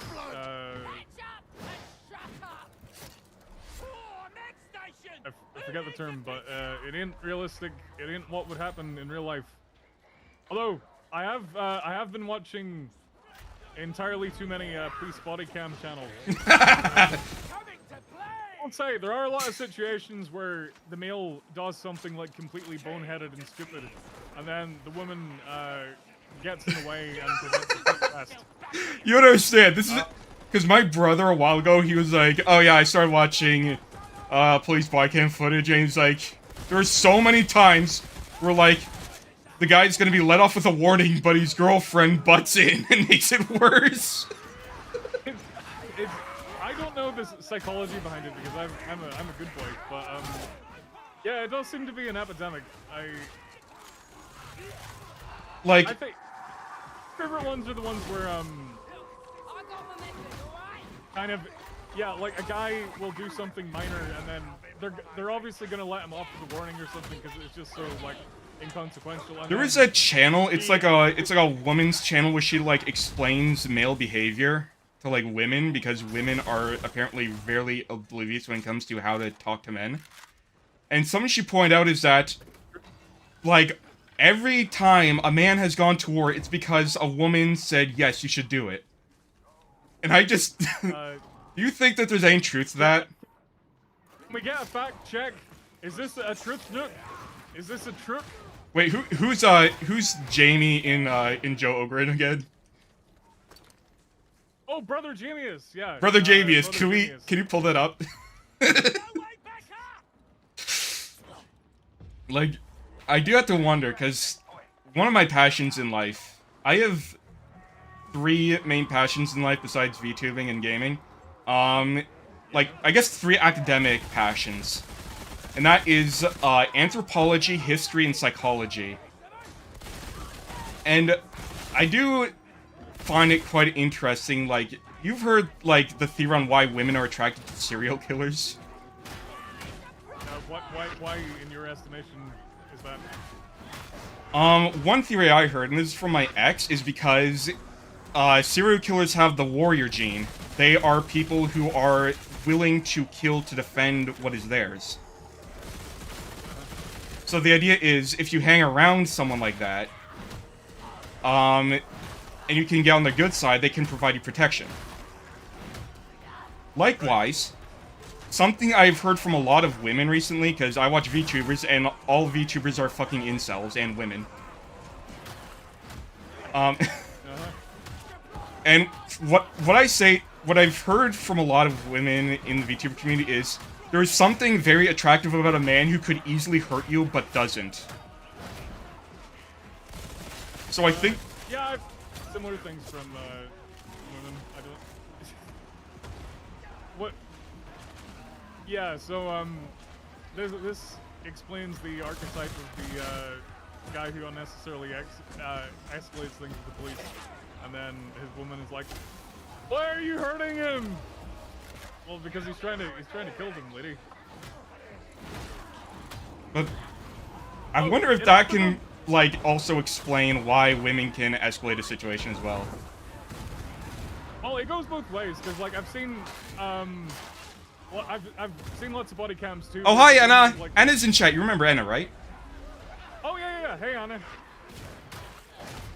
I forget the term, but it ain't realistic. It ain't what would happen in real life. Although I have been watching entirely too many police body cam channels. I'll say there are a lot of situations where the male does something like completely boneheaded and stupid, and then the woman gets in the way and prevents the rest. You understand? This is because my brother a while ago he was like, "Oh yeah, I started watching police body cam footage," and he's like, "There are so many times where like the guy's gonna be let off with a warning, but his girlfriend butts in and makes it worse." I don't know the psychology behind it because I'm a good boy, but yeah, it does seem to be an epidemic. I think favorite ones are the ones where kind of, yeah, like a guy will do something minor and then they're obviously gonna let him off with a warning or something because it's just so like inconsequential. And There is a channel. It's like a woman's channel where she like explains male behavior to like women because women are apparently very oblivious when it comes to how to talk to men. And something she pointed out is that like every time a man has gone to war, it's because a woman said yes, you should do it. And I just do you think that there's any truth to that? Can we get a fact check? Is this a truth nook? Is this a truth? Wait, who's Jamie in Joe Ogren again? Oh, Brother Jamius, yeah. Brother Jamius, Brother can you pull that up? Like, I do have to wonder, because one of my passions in life, I have 3 main passions in life besides VTubing and gaming. Like, I guess 3 academic passions. And that is, anthropology, history, and psychology. And I do find it quite interesting, like, you've heard, like, the theory on why women are attracted to serial killers? Why, in your estimation, is that? One theory I heard, and this is from my ex, is because, serial killers have the warrior gene. They are people who are willing to kill to defend what is theirs. So the idea is, if you hang around someone like that, and you can get on the good side, they can provide you protection. Likewise, something I've heard from a lot of women recently, because I watch VTubers, and all VTubers are fucking incels, and women. And what I've heard from a lot of women in the VTuber community is, there is something very attractive about a man who could easily hurt you, but doesn't. So I think... Yeah, I've similar things from women. I don't... What? Yeah, so, this explains the archetype of the, guy who unnecessarily escalates things with the police. And then his woman is like, "Why are you hurting him?" Well, because he's trying to kill them, lady. But I wonder if that can, like, also explain why women can escalate a situation as well. Well, it goes both ways, because, like, I've seen, well, I've seen lots of body cams, too. Oh, hi, Anna! Like, Anna's in chat. You remember Anna, right? Oh, yeah. Hey, Anna.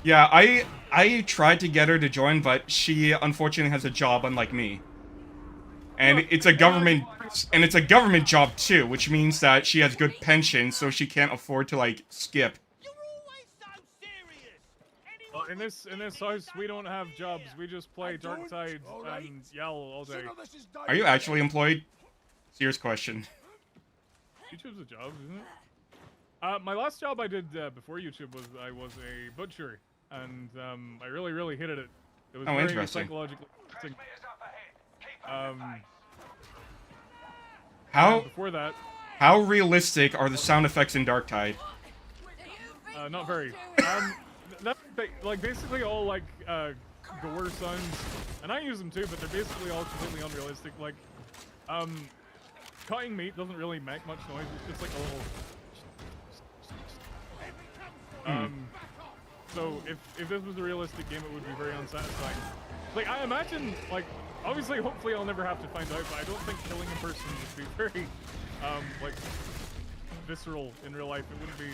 Yeah, I tried to get her to join, but she unfortunately has a job, unlike me. And it's a government job too, which means that she has good pension, so she can't afford to, like, skip. Well, in this house, we don't have jobs. We just play Darktide and yell all day. Are you actually employed? Serious question. YouTube's a job, isn't it? My last job I did before YouTube was I was a butcher, and I really hated it. It was very interesting. psychologically interesting. Before that, how realistic are the sound effects in Darktide? not very. Like basically all like gore sounds, and I use them too, but they're basically all completely unrealistic. Like, cutting meat doesn't really make much noise. It's just like a little. So if this was a realistic game, it would be very unsatisfying. Like, I imagine, like, obviously, hopefully I'll never have to find out, but I don't think killing a person would be very, like, visceral in real life. It wouldn't be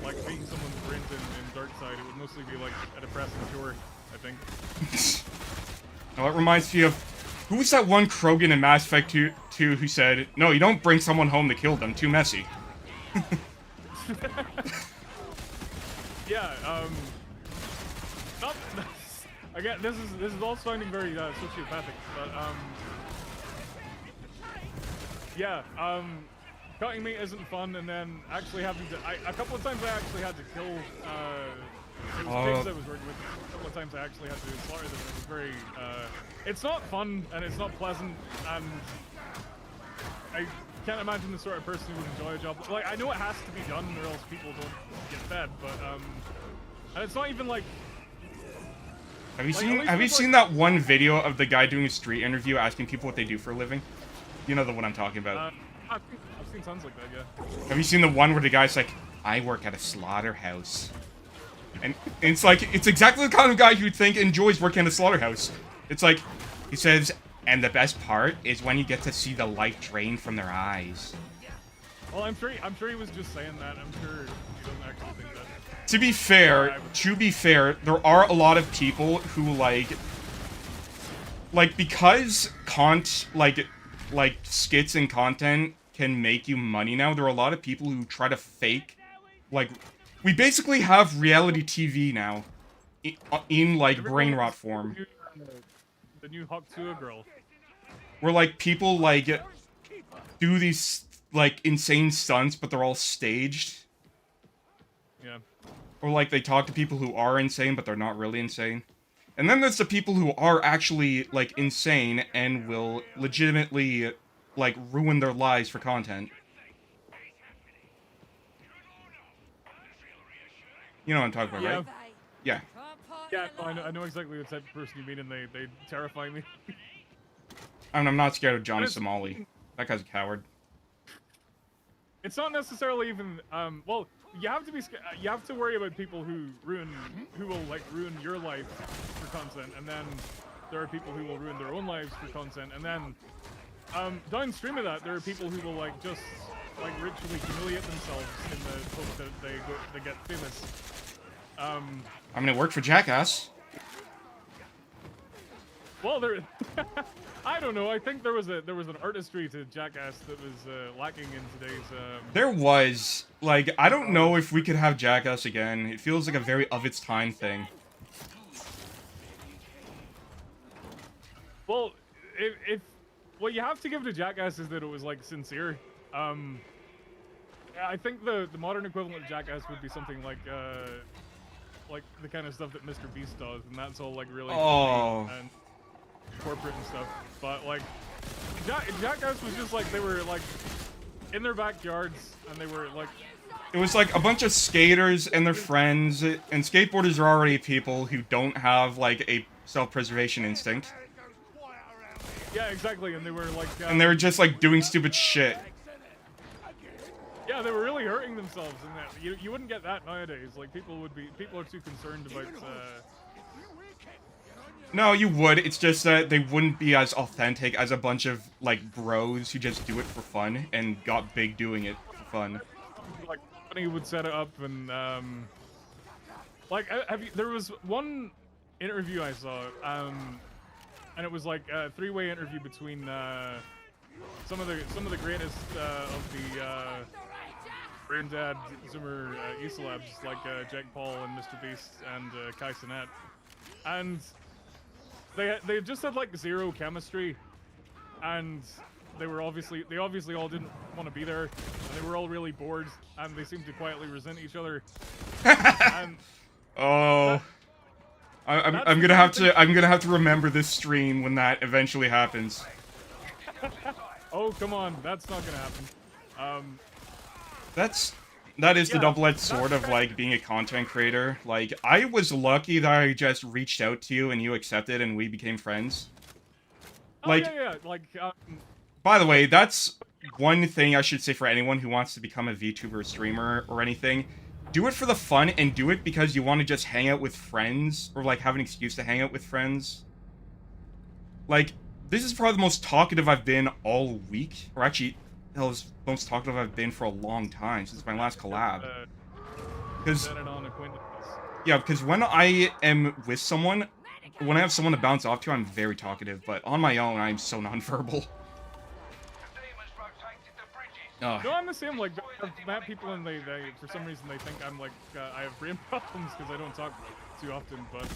like beating someone's brains in Darktide. It would mostly be like a depressing chore, I think. Now that reminds me of, who was that one Krogan in Mass Effect 2 who said, "No, you don't bring someone home to kill them, too messy." Yeah, not, again, this is all sounding very sociopathic, but yeah, cutting meat isn't fun, and then actually having to, a couple of times I actually had to kill, it was pigs I was working with, a couple of times I actually had to slaughter them, and it was very, it's not fun, and it's not pleasant, and I can't imagine the sort of person who would enjoy a job. Like, I know it has to be done, or else people don't get fed, but, and it's not even like... Have you seen that one video of the guy doing a street interview asking people what they do for a living? You know the one I'm talking about. I've seen tons like that, yeah. Have you seen the one where the guy's like, "I work at a slaughterhouse," and it's like, it's exactly the kind of guy you'd think enjoys working at a slaughterhouse. It's like, he says, "And the best part is when you get to see the light drain from their eyes." Well, I'm sure he was just saying that. I'm sure he doesn't actually think that. To be fair, there are a lot of people who like because like skits and content can make you money now. There are a lot of people who try to fake, like, we basically have reality TV now, in like brain rot form. The new Hawk-Tua girl. Where like people like do these like insane stunts, but they're all staged. Yeah. Or like they talk to people who are insane, but they're not really insane. And then there's the people who are actually like insane and will legitimately like ruin their lives for content. You know what I'm talking about, right? Yeah. Yeah, I know exactly the type of person you mean, and they terrify me. I mean, I'm not scared of Johnny Somali. That guy's a coward. It's not necessarily even, well, you have to be, you have to worry about people who will like ruin your life for content, and then there are people who will ruin their own lives for content, and then, downstream of that, there are people who will like just like ritually humiliate themselves in the hope that they get famous. I mean, it worked for Jackass. Well, there. I don't know. I think there was an artistry to Jackass that was lacking in today's. There was, like, I don't know if we could have Jackass again. It feels like a very of its time thing. Well, if what you have to give to Jackass is that it was like sincere. I think the modern equivalent of Jackass would be something like the kind of stuff that Mr. Beast does, and that's all like really and corporate and stuff. But like Jackass was just like they were like in their backyards, and they were like. It was like a bunch of skaters and their friends, and skateboarders are already people who don't have like a self-preservation instinct. Yeah, exactly, and they were like. And they were just like doing stupid shit. Yeah, they were really hurting themselves, and that you wouldn't get that nowadays. Like people are too concerned about. No, you would. It's just that they wouldn't be as authentic as a bunch of like bros who just do it for fun and got big doing it for fun. Like company would set it up, and like there was one interview I saw, and it was like a three-way interview between some of the greatest of the Granddad Zoomer Easelabs, like Jake Paul and Mr. Beast and Kai Cenat, and they just had like zero chemistry, and they obviously all didn't want to be there, and they were all really bored, and they seemed to quietly resent each other. And oh. I'm gonna have to remember this stream when that eventually happens. Oh come on, that's not gonna happen. That is the double-edged sword of like being a content creator. Like I was lucky that I just reached out to you and you accepted and we became friends. Like, yeah. Like. By the way, that's one thing I should say for anyone who wants to become a VTuber streamer or anything. Do it for the fun, and do it because you want to just hang out with friends, or like have an excuse to hang out with friends. Like, this is probably the most talkative I've been all week, or actually, hell, it's the most talkative I've been for a long time, since my last collab. Because, yeah, because when I am with someone, when I have someone to bounce off to, I'm very talkative, but on my own, I'm so nonverbal. No, I'm the same. Like, I've met people and they for some reason they think I'm like I have brain problems because I don't talk too often. But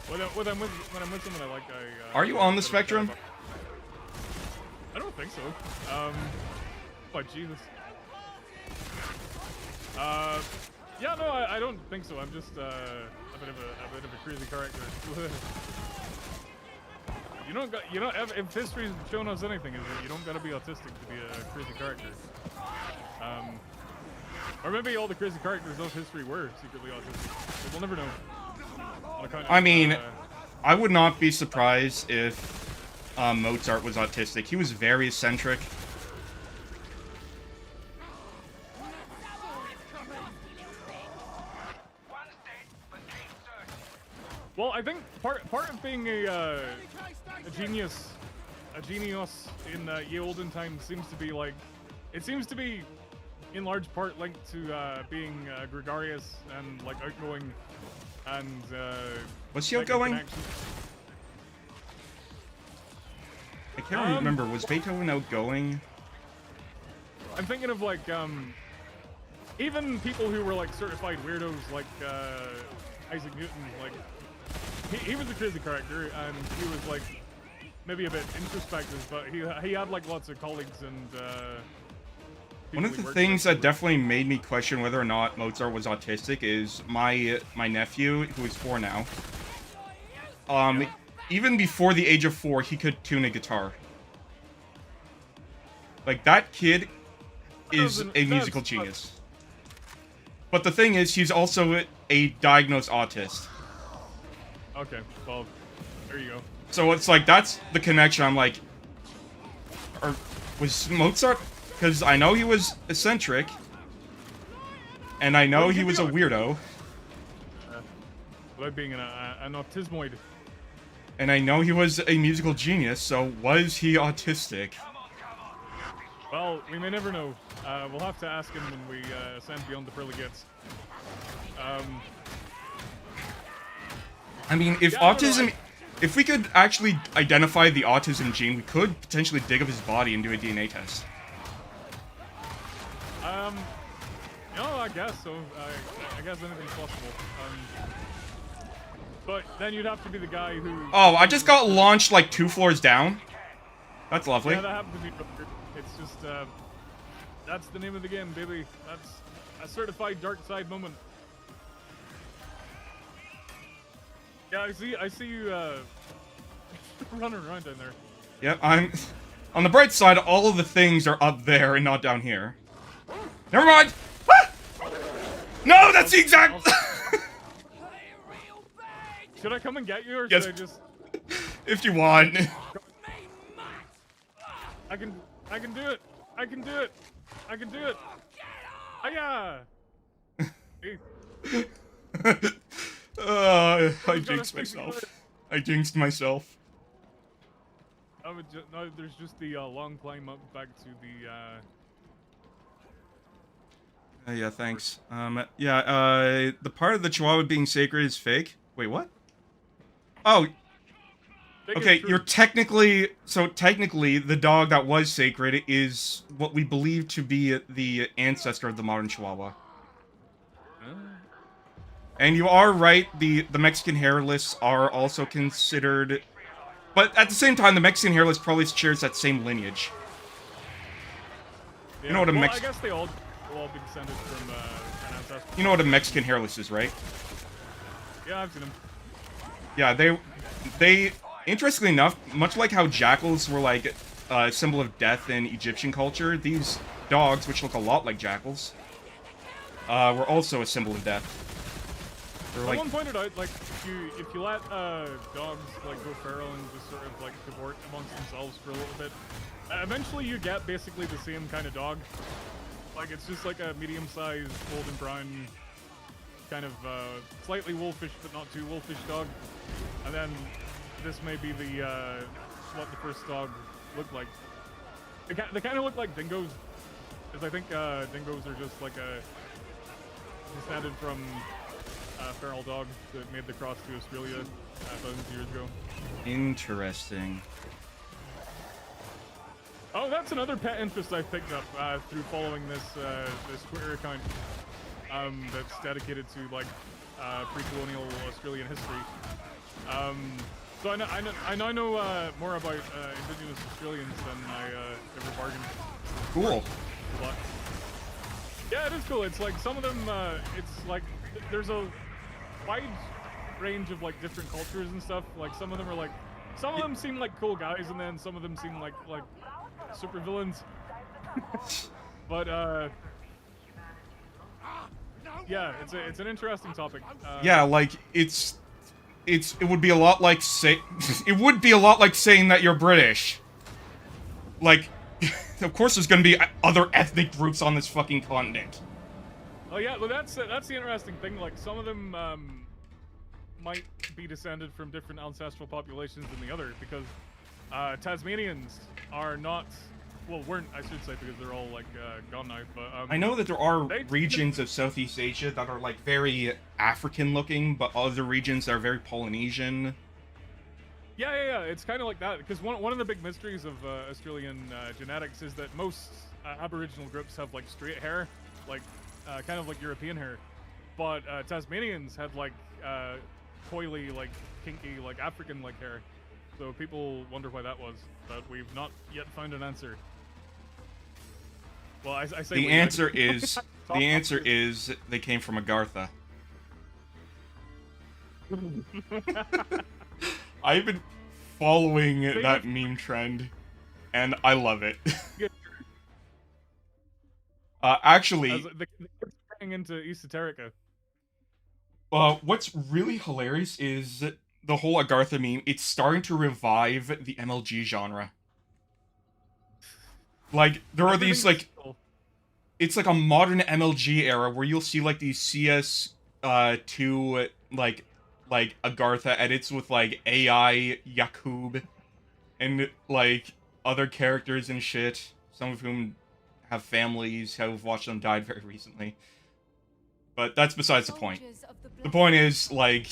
when I'm with someone I like, Are you on the spectrum? I don't think so. But Jesus. Yeah, no, I don't think so. I'm just a bit of a crazy character. If history's shown us anything, is that you don't gotta be autistic to be a crazy character. Or maybe all the crazy characters of history were secretly autistic. But we'll never know. I mean, I would not be surprised if Mozart was autistic. He was very eccentric. Well, I think part of being a genius in ye olden times seems to be like, it seems to be in large part linked to being gregarious and like outgoing and was he outgoing? I can't remember. Was Beethoven outgoing? I'm thinking of like even people who were like certified weirdos like Isaac Newton, like he was a crazy character and he was like maybe a bit introspective, but he had like lots of colleagues and one of the things that definitely made me question whether or not Mozart was autistic is my nephew, who is 4 now. Even before the age of 4, he could tune a guitar. Like, that kid is a musical genius. But the thing is, he's also a diagnosed autist. Okay, well, there you go. So it's like, that's the connection. I'm like, was Mozart? Because I know he was eccentric, and I know he was a weirdo. Without being an autismoid. And I know he was a musical genius, so was he autistic? Well, we may never know. We'll have to ask him when we ascend beyond the pearly gates. I mean, if If we could actually identify the autism gene, we could potentially dig up his body and do a DNA test. No, I guess so. I guess anything's possible. But then you'd have to be the guy who... Oh, I just got launched like 2 floors down. That's lovely. Yeah, that happened to me. It's just, that's the name of the game, baby. That's a certified Darktide moment. Yeah, I see you, running around down there. Yep, I'm... On the bright side, all of the things are up there and not down here. Never mind! Ah! No, that's the exact... Should I come and get you, or Yes. should I just... If you want. I can do it! I can do it! I can do it! Hiya! Hey. I jinxed myself. I jinxed myself. No, there's just the long climb up back to the Yeah, thanks. The part of the Chihuahua being sacred is fake. Wait, what? Oh, okay, you're technically... So, technically, the dog that was sacred is what we believe to be the ancestor of the modern Chihuahua. And you are right, the Mexican hairless are also considered... But at the same time, the Mexican hairless probably shares that same lineage. Yeah, You know what a well, Mex... I guess they all be descended from an ancestor. You know what a Mexican hairless is, right? Yeah, I've seen them. Yeah, they interestingly enough, much like how jackals were like a symbol of death in Egyptian culture, these dogs, which look a lot like jackals, were also a symbol of death. Someone pointed out, like, if you let dogs like go feral and just sort of like cavort amongst themselves for a little bit, eventually you get basically the same kind of dog. Like, it's just like a medium-sized golden brown, kind of slightly wolfish but not too wolfish dog. And then this may be the what the first dog looked like. They kind of look like dingoes, because I think dingoes are just like descended from feral dogs that made the cross to Australia thousands of years ago. Interesting. Oh, that's another pet interest I picked up through following this this Twitter account that's dedicated to like pre-colonial Australian history. So I now know more about Indigenous Australians than I ever bargained. Cool. But yeah, it is cool. It's like some of them. It's like there's a wide range of like different cultures and stuff. Like some of them are like, some of them seem like cool guys, and then some of them seem like super villains. But yeah, it's an interesting topic. Yeah, like it would be a lot like it would be a lot like saying that you're British. Like, of course, there's gonna be other ethnic groups on this fucking continent. Oh yeah, well that's the interesting thing. Like some of them might be descended from different ancestral populations than the other, because Tasmanians are not, well, weren't, I should say, because they're all like gone now. But I know that there are regions of Southeast Asia that are like very African looking, but other regions that are very Polynesian. Yeah. It's kind of like that, because one of the big mysteries of Australian genetics is that most Aboriginal groups have like straight hair, like kind of like European hair, but Tasmanians had like coily, like kinky, like African-like hair. So people wonder why that was, but we've not yet found an answer. Well, I say the answer is they came from Agartha. I've been following that meme trend, and I love it. Actually, the getting into esoterica. What's really hilarious is the whole Agartha meme. It's starting to revive the MLG genre. Like, there are these, like... It's like a modern MLG era where you'll see, like, these CS2, like Agartha edits with, like, AI Yakub and, like, other characters and shit. Some of whom have families, have watched them died very recently. But that's besides the point. The point is, like,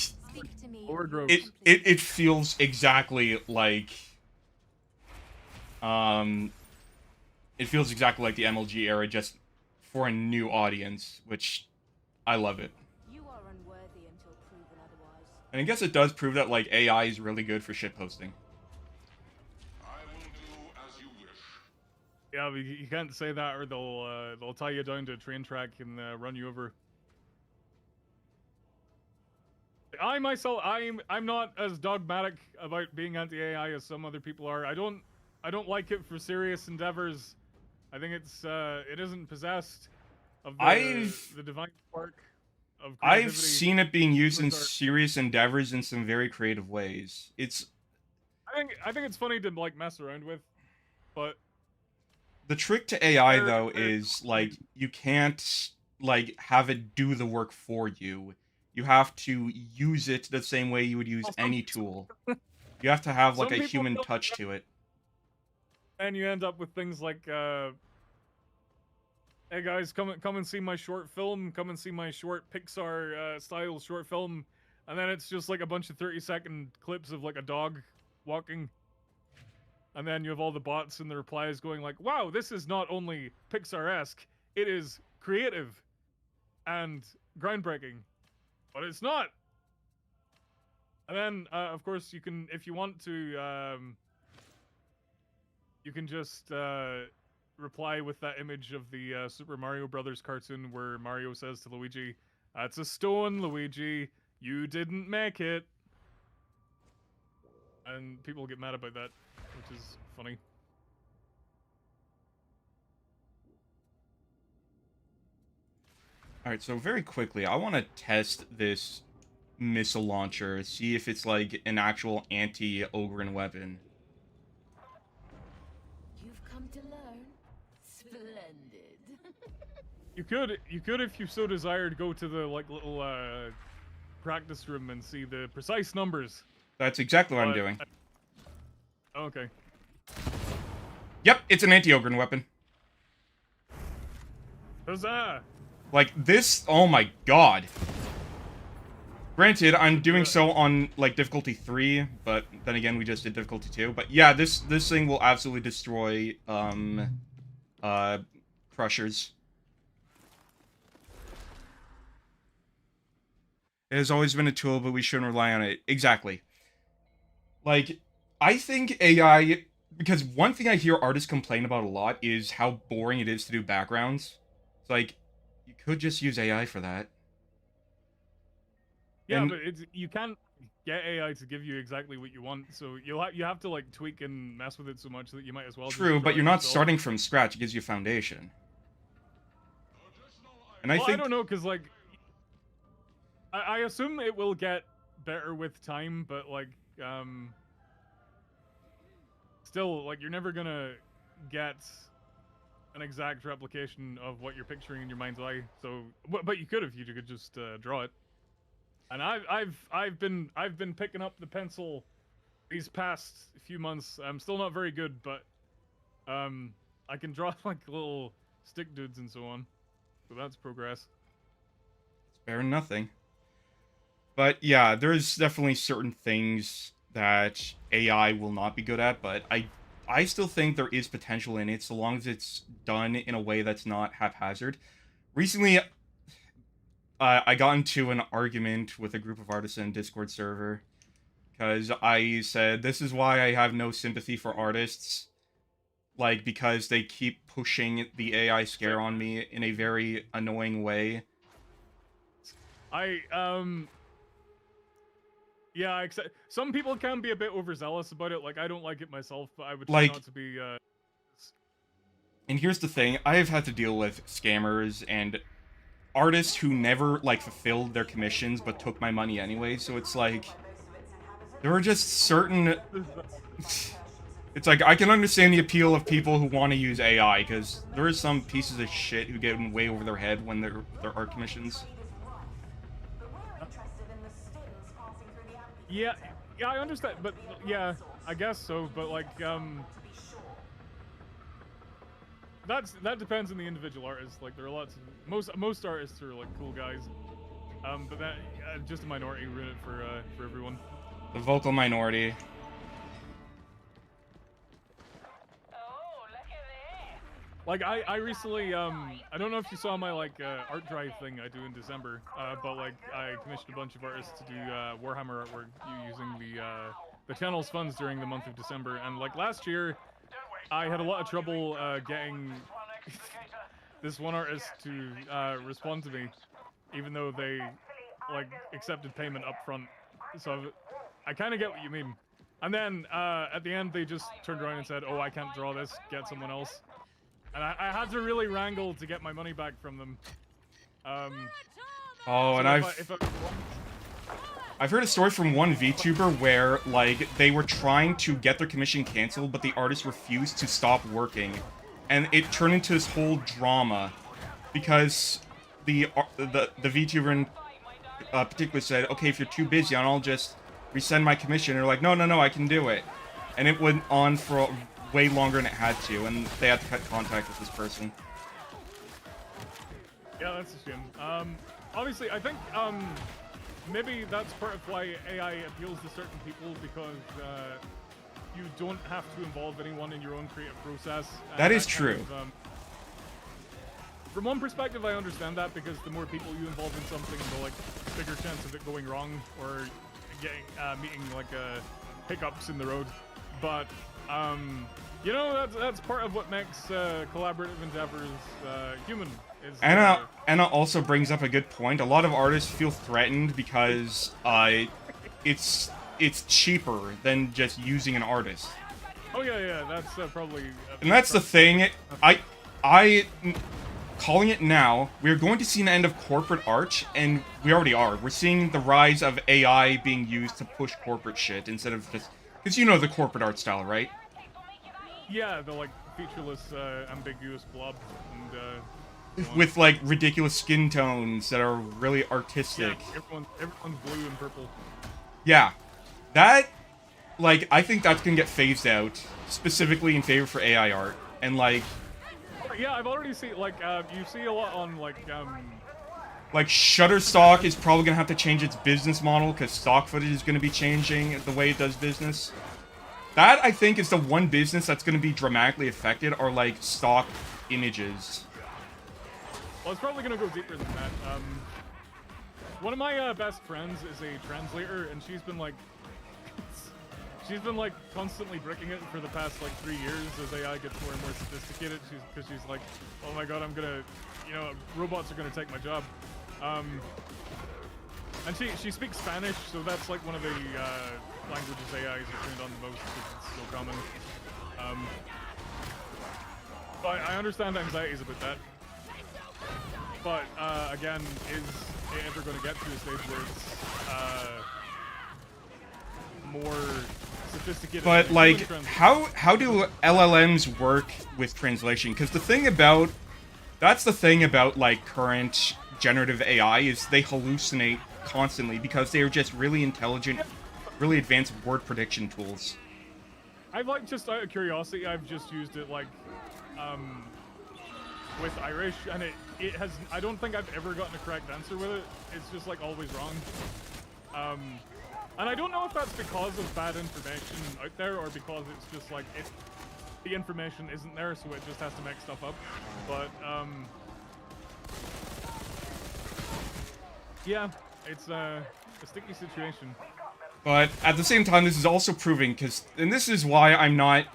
Lower gross. it feels exactly like it feels exactly like the MLG era, just for a new audience, which I love it. You are unworthy until proven otherwise. And I guess it does prove that like AI is really good for shitposting. I will do as you wish. Yeah, but you can't say that, or they'll tie you down to a train track and run you over. I myself, I'm not as dogmatic about being anti-AI as some other people are. I don't like it for serious endeavors. I think it isn't possessed of the divine spark of creativity. I've seen it being used in serious endeavors in some very creative ways. I think it's funny to like mess around with, but the trick to AI though is like you can't like have it do the work for you. You have to use it the same way you would use any tool. You have to have like a human touch to it. And you end up with things like, hey guys, come and see my short film. Come and see my short Pixar style short film. And then it's just like a bunch of 30-second clips of like a dog walking. And then you have all the bots and the replies going like, wow, this is not only Pixar-esque, it is creative and groundbreaking. But it's not. And then, of course, you can, if you want to, you can just reply with that image of the Super Mario Brothers cartoon where Mario says to Luigi, "That's a stone, Luigi. You didn't make it." And people get mad about that, which is funny. Alright, so very quickly, I want to test this missile launcher, see if it's like an actual anti-Ogren weapon. You've come to learn. Splendid. You could, if you so desired, go to the like little practice room and see the precise numbers. That's exactly what I'm doing. Okay. Yep, it's an anti-Ogren weapon. Huzzah! Like, this, oh my god. Granted, I'm doing so on, like, difficulty 3, but then again, we just did difficulty 2. But yeah, this thing will absolutely destroy, crushers. It has always been a tool, but we shouldn't rely on it. Exactly. Like, I think AI... Because one thing I hear artists complain about a lot is how boring it is to do backgrounds. It's like, you could just use AI for that. Yeah, but you can't get AI to give you exactly what you want, so you have to like tweak and mess with it so much that you might as well. True, but you're not starting from scratch. It gives you a foundation. And I think I don't know, because like I assume it will get better with time, but like still, like, you're never gonna get an exact replication of what you're picturing in your mind's eye. So, but you could if you could just draw it. And I've been picking up the pencil these past few months. I'm still not very good, but I can draw like little stick dudes and so on. So that's progress. It's better than nothing. But yeah, there's definitely certain things that AI will not be good at, but I still think there is potential in it, so long as it's done in a way that's not haphazard. Recently, I got into an argument with a group of artists in a Discord server, because I said, this is why I have no sympathy for artists, like, because they keep pushing the AI scare on me in a very annoying way. Yeah, I accept. Some people can be a bit overzealous about it. Like, I don't like it myself, but I would try like, not to be. And here's the thing: I have had to deal with scammers and artists who never like fulfilled their commissions but took my money anyway. So it's like there are just certain. It's like I can understand the appeal of people who want to use AI because there are some pieces of shit who get way over their head when there are commissions. Yeah, I understand, but yeah, I guess so. But like, that depends on the individual artist. Like, there are lots of most artists are like cool guys. But that just a minority ruin it for everyone. The vocal minority. Like I recently I don't know if you saw my like art drive thing I do in December, but like I commissioned a bunch of artists to do Warhammer artwork using the channel's funds during the month of December, and like last year I had a lot of trouble getting this one artist to respond to me, even though they like accepted payment up front. So I kind of get what you mean. And then at the end they just turned around and said, "Oh, I can't draw this. Get someone else." And I had to really wrangle to get my money back from them. Oh, and I've heard a story from one VTuber where, like, they were trying to get their commission canceled, but the artist refused to stop working. And it turned into this whole drama. Because the VTuber in particular said, "Okay, if you're too busy, I'll just resend my commission." They're like, "No, no, no, I can do it." And it went on for way longer than it had to, and they had to cut contact with this person. Yeah, that's a shame. Obviously, I think maybe that's part of why AI appeals to certain people, because you don't have to involve anyone in your own creative process. That is true. From one perspective, I understand that, because the more people you involve in something, the like bigger chance of it going wrong or getting meeting like hiccups in the road. But you know, that's part of what makes collaborative endeavors human. Anna also brings up a good point. A lot of artists feel threatened because it's cheaper than just using an artist. Oh yeah, that's probably. And that's the thing. I calling it now. We're going to see an end of corporate art, and we already are. We're seeing the rise of AI being used to push corporate shit instead of just, because you know the corporate art style, right? Yeah, the like featureless, ambiguous blob, and with like ridiculous skin tones that are really artistic. Yeah, everyone's blue and purple. Yeah, that, like, I think that's gonna get phased out, specifically in favor for AI art, and like. Yeah, I've already seen like you see a lot on like. Like Shutterstock is probably gonna have to change its business model because stock footage is gonna be changing the way it does business. That, I think, is the one business that's going to be dramatically affected, are, like, stock images. Well, it's probably going to go deeper than that. One of my best friends is a translator, and she's been, like, constantly bricking it for the past, like, 3 years as AI gets more and more sophisticated. Because she's like, "Oh my god, I'm going to, you know, robots are going to take my job." And she speaks Spanish, so that's, like, one of the, languages AIs are trained on the most, because it's so common. But I understand anxieties about that. But, again, is it ever going to get to a stage where it's, more sophisticated? But, like, how do LLMs work with translation? Because that's the thing about, like, current generative AI, is they hallucinate constantly, because they are just really intelligent, really advanced word prediction tools. I've, like, just out of curiosity, I've just used it, like, with Irish, and it has, I don't think I've ever gotten a correct answer with it. It's just, like, always wrong. And I don't know if that's because of bad information out there, or because it's just, like, the information isn't there, so it just has to make stuff up. But, yeah, it's a sticky situation. But at the same time, this is also proving, and this is why I'm not,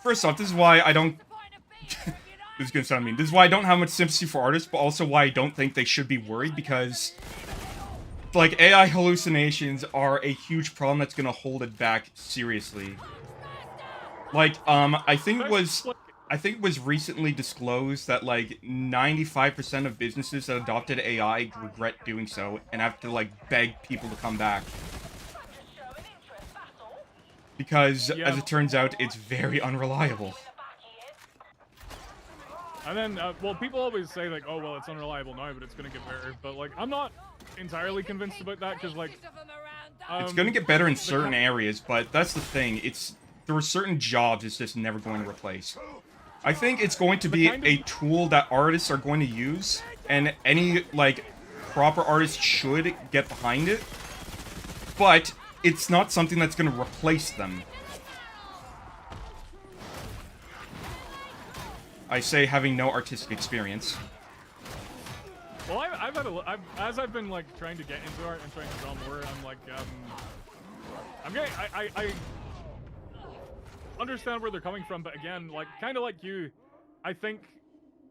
first off, this is why I don't, this is gonna sound mean, this is why I don't have much sympathy for artists, but also why I don't think they should be worried, because, like, AI hallucinations are a huge problem that's gonna hold it back seriously. Like, I think it was recently disclosed that, like, 95% of businesses that adopted AI regret doing so, and have to, like, beg people to come back. Because, as it turns out, it's very unreliable. And then, well, people always say, like, "Oh, well, it's unreliable now, but it's gonna get better." But, like, I'm not entirely convinced about that, because, like... it's gonna get better in certain areas, but that's the thing. There are certain jobs it's just never going to replace. I think it's going to be a tool that artists are going to use, and any, like, proper artist should get behind it, but it's not something that's going to replace them. I say having no artistic experience. Well, I've had as I've been like trying to get into art and trying to draw more, I'm like, I'm getting, I understand where they're coming from, but again, like, kind of like you, I think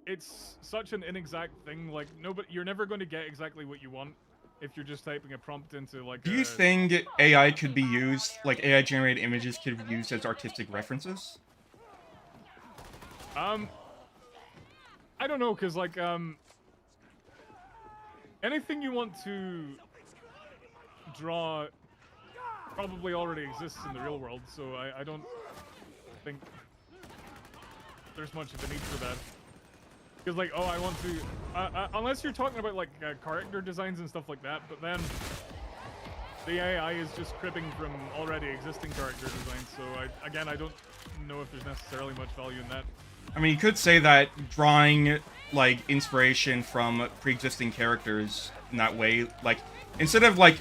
it's such an inexact thing. Like, you're never going to get exactly what you want if you're just typing a prompt into like. Do you think AI could be used, like AI generated images could be used as artistic references? I don't know, cause like anything you want to draw probably already exists in the real world, so I don't think there's much of a need for that. Because like, oh, I want to, unless you're talking about like character designs and stuff like that, but then the AI is just cribbing from already existing character designs, so again, I don't know if there's necessarily much value in that. I mean, you could say that drawing, like, inspiration from pre-existing characters in that way, like, instead of, like,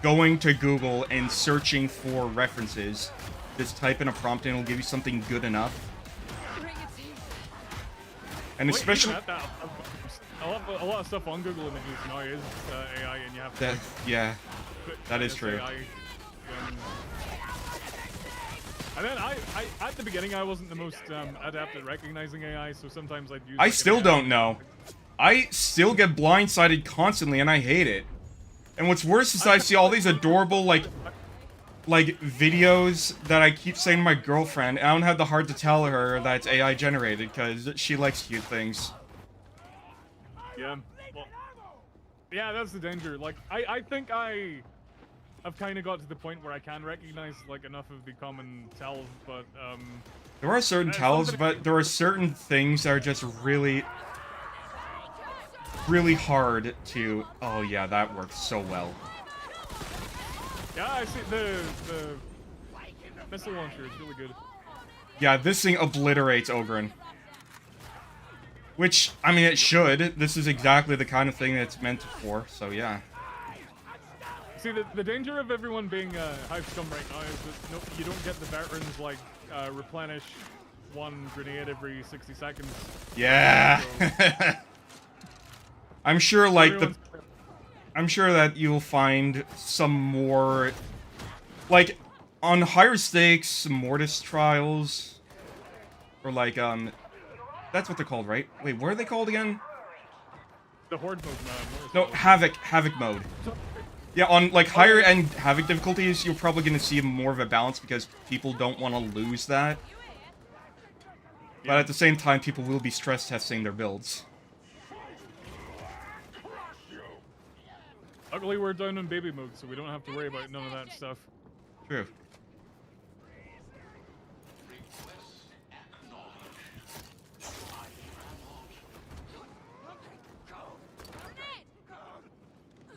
going to Google and searching for references, just type in a prompt and it'll give you something good enough. And especially... A lot of stuff on Google Images now is AI, and you have to... Yeah, that is true. AI, and then at the beginning, I wasn't the most adept at recognizing AI, so sometimes I'd use... I still don't know. I still get blindsided constantly, and I hate it. And what's worse is I see all these adorable, like videos that I keep saying to my girlfriend, and I don't have the heart to tell her that it's AI generated, because she likes cute things. Yeah, well, yeah, that's the danger. Like, I think I've kind of got to the point where I can recognize, like, enough of the common tells, but, there are certain tells, but there are certain things that are just really hard to... Oh, yeah, that works so well. Yeah, I see the missile launcher is really good. Yeah, this thing obliterates Ogren. Which, I mean, it should. This is exactly the kind of thing that it's meant for, so yeah. See, the danger of everyone being Hive Scum right now is that you don't get the veterans, like, replenish one grenade every 60 seconds. Yeah! So, I'm sure, like, I'm sure that you'll find some more... Like, on higher stakes, Mortis trials... Or, like, that's what they're called, right? Wait, what are they called again? The Horde mode, No, Havoc mode. Yeah, on, like, higher-end Havoc difficulties, you're probably going to see more of a balance because people don't want to lose that. But at the same time, people will be stress testing their builds. Luckily, we're down in baby mode, so we don't have to worry about none of that stuff. True.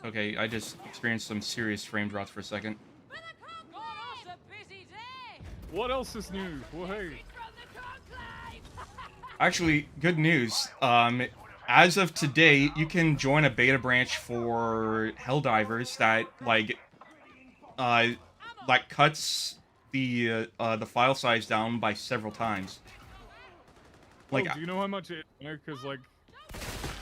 Okay, I just experienced some serious frame drops for a second. What else is new? Well, hey. Actually, good news. As of today, you can join a beta branch for Helldivers that cuts the file size down by several times. Like, do you know how much it? Because like,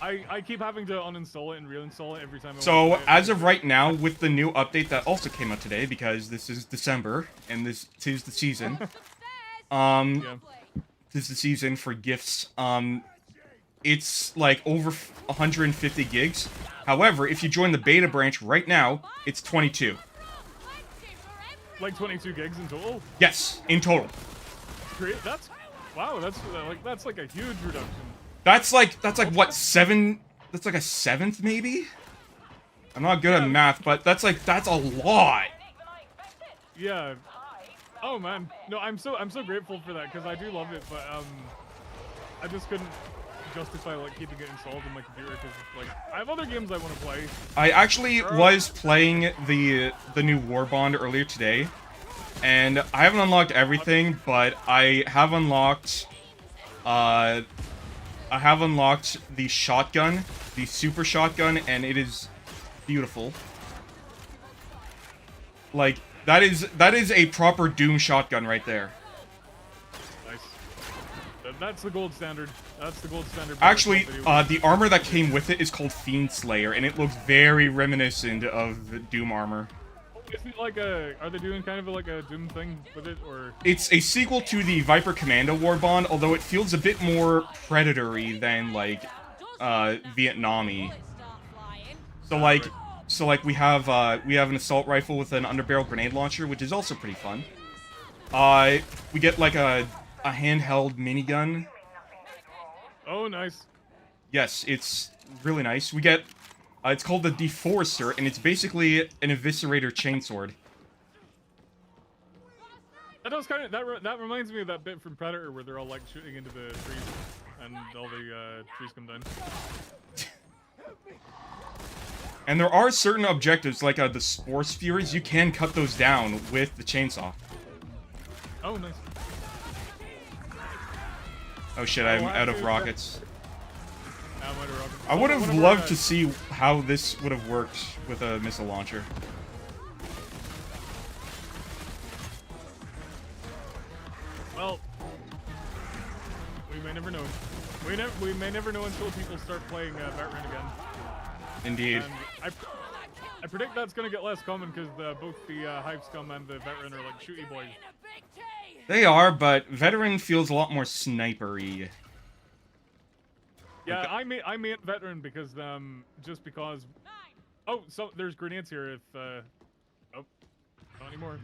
I keep having to uninstall it and reinstall it every time. So as of right now, with the new update that also came out today, because this is December and this is the season. Yeah. This is the season for gifts. It's like over 150 gigs. However, if you join the beta branch right now, it's 22. Like 22 gigs in total? Yes, in total. Great. Wow. That's like a huge reduction. That's like what, 7? That's like a 7th maybe. I'm not good at math, but that's a lot. Yeah. Oh man. No, I'm so grateful for that because I do love it, but I just couldn't justify like keeping it installed on my computer because like I have other games I want to play. I actually was playing the new War Bond earlier today, and I haven't unlocked everything, but I have unlocked the shotgun, the super shotgun, and it is beautiful. Like, that is a proper Doom shotgun right there. Nice. That's the gold standard. That's the gold standard. Actually, the armor that came with it is called Fiend Slayer, and it looks very reminiscent of Doom armor. Isn't it like a... Are they doing kind of like a Doom thing with it, or...? It's a sequel to the Viper Commando Warbond, although it feels a bit more predatory than, like, Vietnam-y. So like we have an assault rifle with an underbarrel grenade launcher, which is also pretty fun. We get like a handheld minigun. Oh, nice. Yes, it's really nice. We get it's called the Deforcer, and it's basically an eviscerator chainsword. That does kind of that reminds me of that bit from Predator where they're all like shooting into the trees, and all the trees come down. And there are certain objectives, like the Spore Spheres, you can cut those down with the chainsaw. Oh, nice. Oh shit, I'm out of rockets. I'm out of rockets. I would have loved to see how this would have worked with a missile launcher. Well, we may never know. We may never know until people start playing Veteran again. Indeed. And I predict that's gonna get less common because both the Hive Scum and the Veteran are like shooty boys. They are, but Veteran feels a lot more snipery. Yeah, I mean Veteran because just because. Oh, so there's grenades here. If oh, not anymore.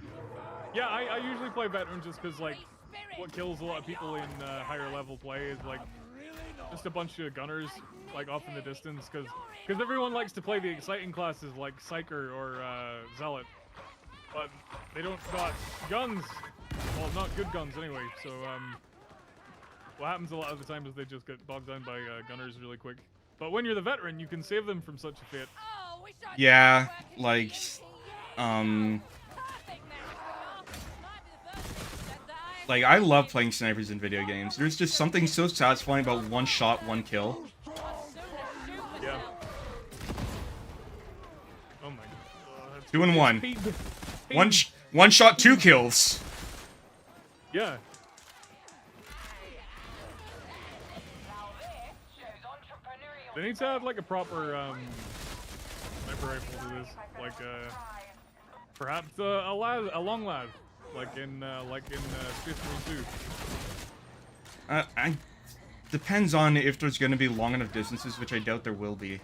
Yeah, I usually play Veteran just because like what kills a lot of people in higher level play is like just a bunch of gunners like off in the distance because everyone likes to play the exciting classes like Psyker or Zealot, but they don't got guns. Well, not good guns anyway. So what happens a lot of the time is they just get bogged down by gunners really quick. But when you're the Veteran, you can save them from such a fate. Yeah, like, like, I love playing snipers in video games. There's just something so satisfying about one shot, one kill. Yeah. Oh my god. 2 and 1. Speed. One shot, 2 kills. Yeah. They need to have like a proper sniper rifle to this, like perhaps a long lad, like in Space Marine 2. I depends on if there's going to be long enough distances, which I doubt there will be.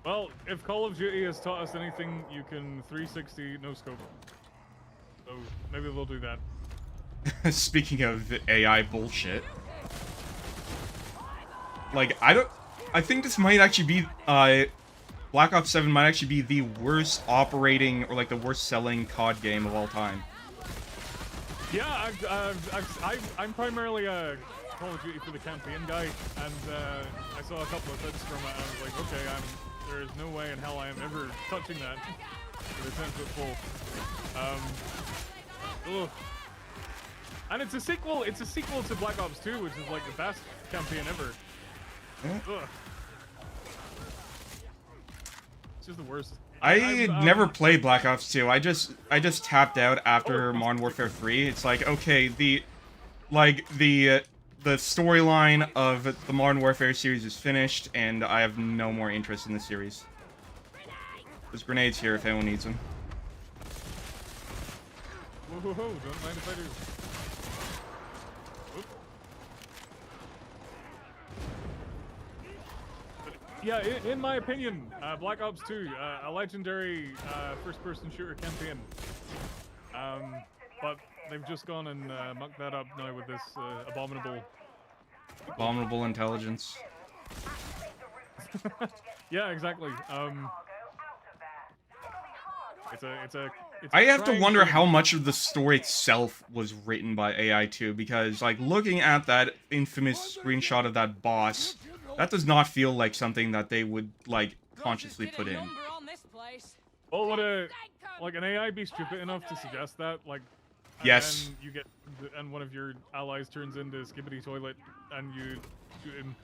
Well, if Call of Duty has taught us anything, you can 360 no scope. So maybe they'll do that. Speaking of AI bullshit. Like, I think this might actually be, Black Ops 7 might actually be the worst operating, or like the worst selling COD game of all time. Yeah, I'm primarily a Call of Duty for the campaign guy, and I saw a couple of bits from it, and I was like, okay, there is no way in hell I am ever touching that with a 10-foot pole. Ugh. And it's a sequel to Black Ops 2, which is like the best campaign ever. Ugh. It's just the worst. I never played Black Ops 2. I just tapped out after Modern Warfare 3. It's like, okay, the storyline of the Modern Warfare series is finished, and I have no more interest in the series. There's grenades here if anyone needs them. Whoa, don't mind if I do. Yeah, in my opinion, Black Ops 2, a legendary first-person shooter campaign. But they've just gone and mucked that up now with this Abominable intelligence. Yeah, exactly. I have to wonder how much of the story itself was written by AI too, because like looking at that infamous screenshot of that boss, that does not feel like something that they would like consciously put in. Well, would an AI be stupid enough to suggest that? Like, and yes. then you get, and one of your allies turns into Skibbity Toilet, and you shoot him.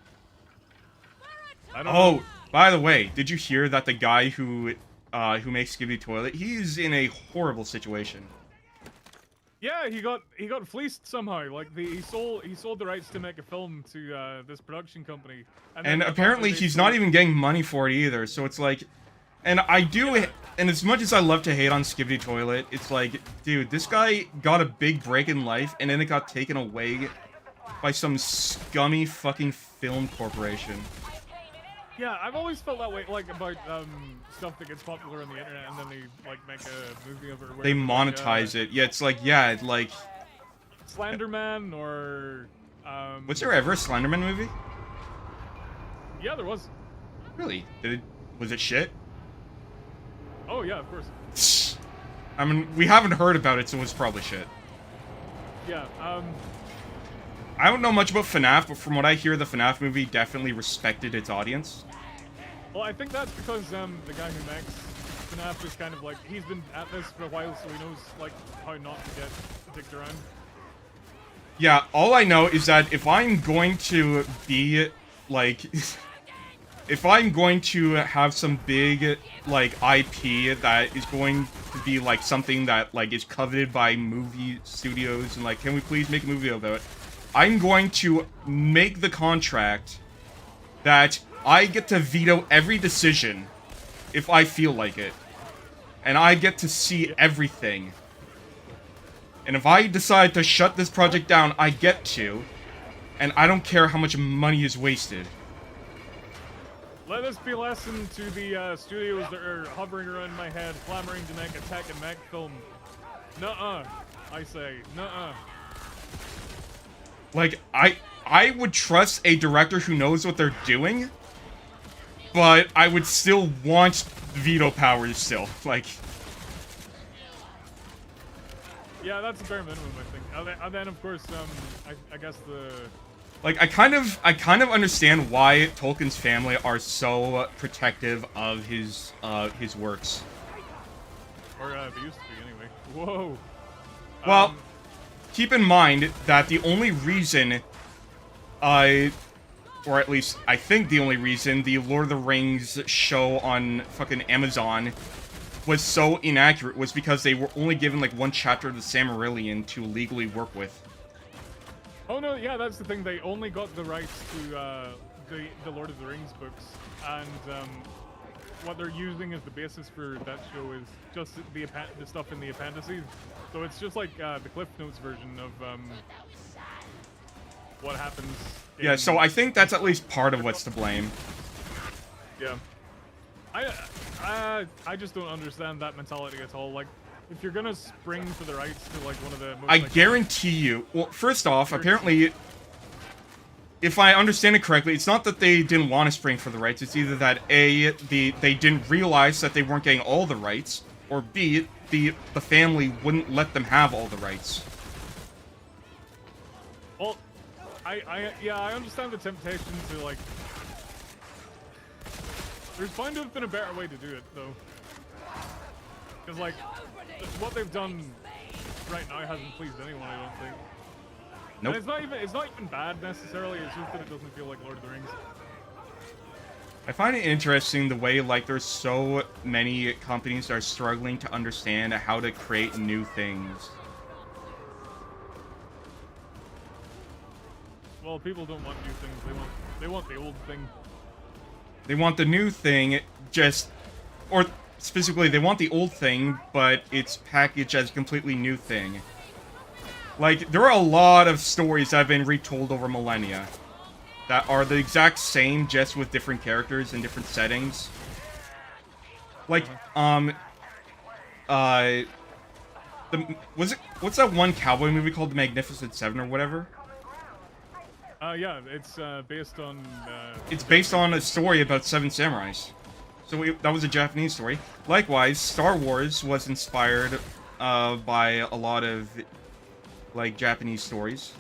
I don't Oh, know. by the way, did you hear that the guy who makes Skibidi Toilet, he's in a horrible situation. Yeah, he got fleeced somehow. Like he sold the rights to make a film to this production company, And then apparently he's not even getting money for it either. So it's like, and I do, and as much as I love to hate on Skibidi Toilet, it's like, dude, this guy got a big break in life, and then it got taken away by some scummy fucking film corporation. Yeah, I've always felt that way, like about stuff that gets popular on the internet, and then they like make a movie of it. Or They whatever, monetize it. Yeah, it's like, yeah, like. Slenderman or. Was there ever a Slenderman movie? Yeah, there was. Really? Was it shit? Oh yeah, of course. I mean, we haven't heard about it, so it's probably shit. Yeah. I don't know much about FNAF, but from what I hear, the FNAF movie definitely respected its audience. Well, I think that's because the guy who makes FNAF is kind of like he's been at this for a while, so he knows like how not to get dicked around. Yeah, all I know is that if I'm going to be, like, if I'm going to have some big, like, IP that is going to be, like, something that, like, is coveted by movie studios and, like, can we please make a movie about it? I'm going to make the contract that I get to veto every decision if I feel like it. And I get to see everything. And if I decide to shut this project down, I get to. And I don't care how much money is wasted. Let this be a lesson to the studios that are hovering around my head, clamoring to make a tech and mech film. Nuh-uh, I say, nuh-uh. Like, I would trust a director who knows what they're doing, but I would still want veto powers still. Like, yeah, that's a bare minimum, I think. And then, of course, I guess the... like, I kind of understand why Tolkien's family are so protective of his works. Or, they used to be, anyway. Whoa! Well, keep in mind that the only reason, or at least I think the only reason, the Lord of the Rings show on fucking Amazon was so inaccurate was because they were only given like one chapter of the Silmarillion to legally work with. Oh no, yeah, that's the thing. They only got the rights to the Lord of the Rings books, and what they're using as the basis for that show is just the stuff in the appendices. So it's just like the Cliff Notes version of what happens. Yeah, so I think that's at least part of what's to blame. Yeah. I just don't understand that mentality at all. Like, if you're gonna spring for the rights to like one of the most, I guarantee you. Well, first off, apparently, if I understand it correctly, it's not that they didn't want to spring for the rights. It's either that A, they didn't realize that they weren't getting all the rights, or B, the family wouldn't let them have all the rights. Well, I understand the temptation to like. There's bound to have been a better way to do it, though. Because, like, what they've done right now hasn't pleased anyone, I don't think. Nope. And it's not even bad, necessarily, it's just that it doesn't feel like Lord of the Rings. I find it interesting the way, like, there's so many companies that are struggling to understand how to create new things. Well, people don't want new things, they want the old thing. They want the new thing, or specifically, they want the old thing, but it's packaged as a completely new thing. Like, there are a lot of stories that have been retold over millennia that are the exact same, just with different characters and different settings. Like, what's that one cowboy movie called, The Magnificent Seven or whatever? Yeah, it's based on... It's based on a story about 7 samurais. So that was a Japanese story. Likewise, Star Wars was inspired by a lot of, like, Japanese stories.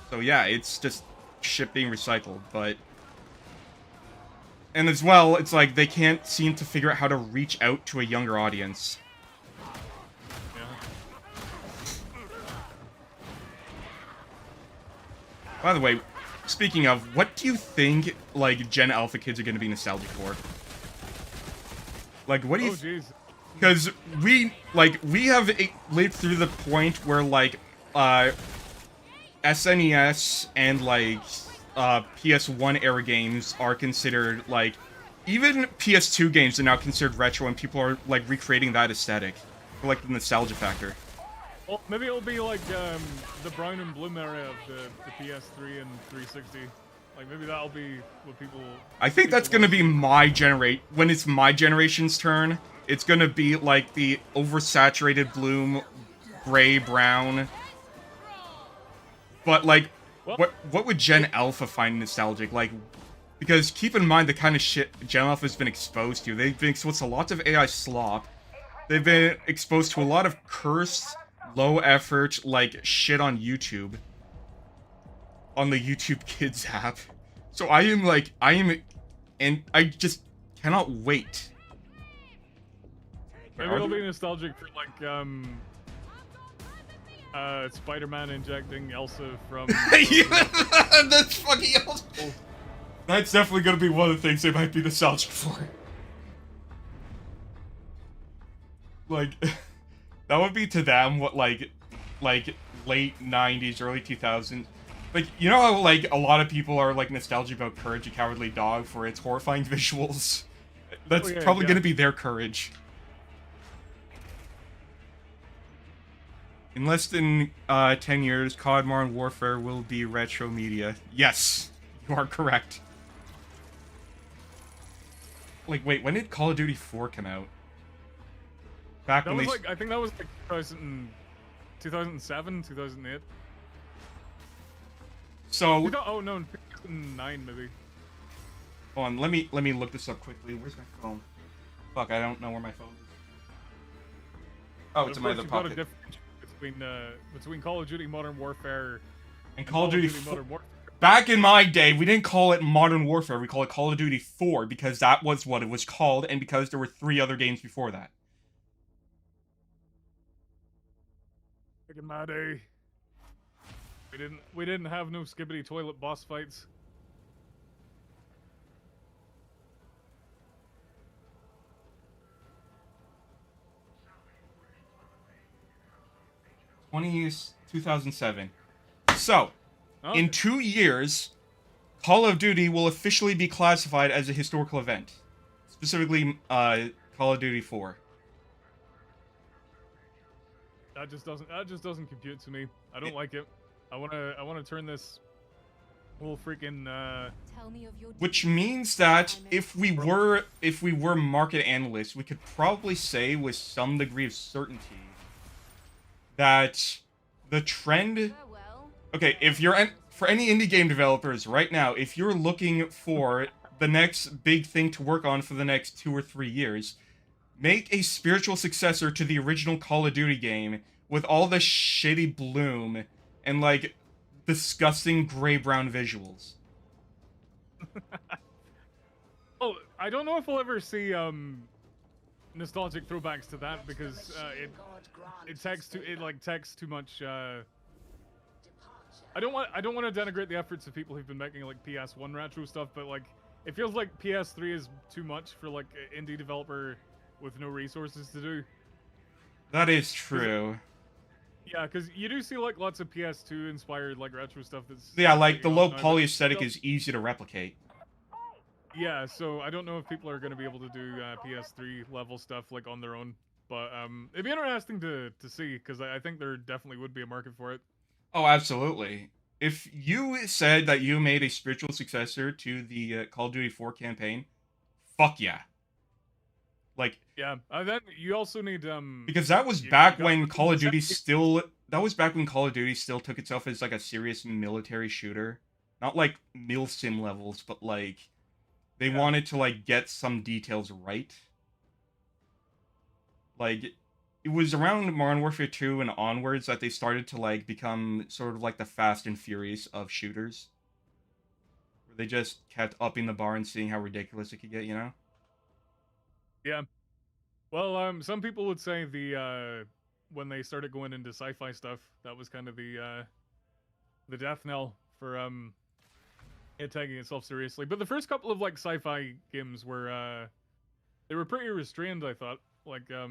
So yeah, it's just shit being recycled, but... And as well, it's like they can't seem to figure out how to reach out to a younger audience. Yeah. By the way, Speaking of, what do you think, like, Gen Alpha kids are gonna be nostalgic for? Like, what do you... Oh, jeez. Because we have lived through the point where, like, SNES and, like, PS1 era games are considered, like, even PS2 games are now considered retro, and people are, like, recreating that aesthetic for, like, the nostalgia factor. Well, maybe it'll be like the brown and bloom era of the PS3 and 360. Like maybe that'll be what people. I think that's gonna be when it's my generation's turn. It's gonna be like the oversaturated bloom, gray, brown. But like, Well, what would Gen Alpha find nostalgic? Like, because keep in mind the kind of shit Gen Alpha's been exposed to. They've been exposed to lots of AI slop. They've been exposed to a lot of cursed, low effort, like, shit on YouTube. On the YouTube Kids app. So and I just cannot wait. maybe it'll be nostalgic for like Spider-Man injecting Elsa from. Yeah, that's fucking awesome. That's definitely gonna be one of the things they might be nostalgic for. Like, that would be to them what like late 90s, early 2000s. Like, you know how, like, a lot of people are, like, nostalgic about Courage the Cowardly Dog for its horrifying visuals? That's probably gonna be their Courage. In less than 10 years, COD Modern Warfare will be retro media. Yes, you are correct. Like, wait, when did Call of Duty 4 come out? Back That when was they... like I think that was like 2007, 2008. So... Oh no, 2009 maybe. Hold on, let me look this up quickly. Where's my phone? Fuck, I don't know where my phone is. Oh, it's in my other pocket. Got a difference between Call of Duty Modern Warfare and Call of Duty Modern Warfare. Back in my day, we didn't call it Modern Warfare, we called it Call of Duty 4 because that was what it was called, and because there were 3 other games before that. Back in my day, we didn't have no skibbity toilet boss fights. Okay. 2007. So, Okay. in 2 years, Call of Duty will officially be classified as a historical event. Specifically, Call of Duty 4. That just doesn't compute to me. I don't like it. I wanna turn this whole freaking Tell me of your Which means that if we were market analysts, we could probably say with some degree of certainty that the trend. farewell. Okay, if you're for any indie game developers right now, if you're looking for the next big thing to work on for the next 2 or 3 years, make a spiritual successor to the original Call of Duty game with all the shitty bloom and like disgusting gray-brown visuals. Oh, I don't know if we'll ever see nostalgic throwbacks to that because it takes too much. I don't want to denigrate the efforts of people who've been making like PS1 retro stuff, but like it feels like PS3 is too much for like an indie developer with no resources to do. That is true. Yeah, because you do see like lots of PS2 inspired like retro stuff that's Like the low now, poly but aesthetic still- is easy to replicate. Yeah, so I don't know if people are going to be able to do PS3 level stuff like on their own, but it'd be interesting to see because I think there definitely would be a market for it. Oh, absolutely. If you said that you made a spiritual successor to the Call of Duty 4 campaign, fuck yeah. Like, yeah, then you also need because that was back when Call of Duty still took itself as like a serious military shooter. Not like milsim levels, but like they wanted to like get some details right. Like it was around Modern Warfare 2 and onwards that they started to like become sort of like the Fast and Furious of shooters. Where they just kept upping the bar and seeing how ridiculous it could get, you know? Yeah. Well, some people would say the when they started going into sci-fi stuff, that was kind of the death knell for taking itself seriously. But the first couple of like sci-fi games were they were pretty restrained, I thought. Like I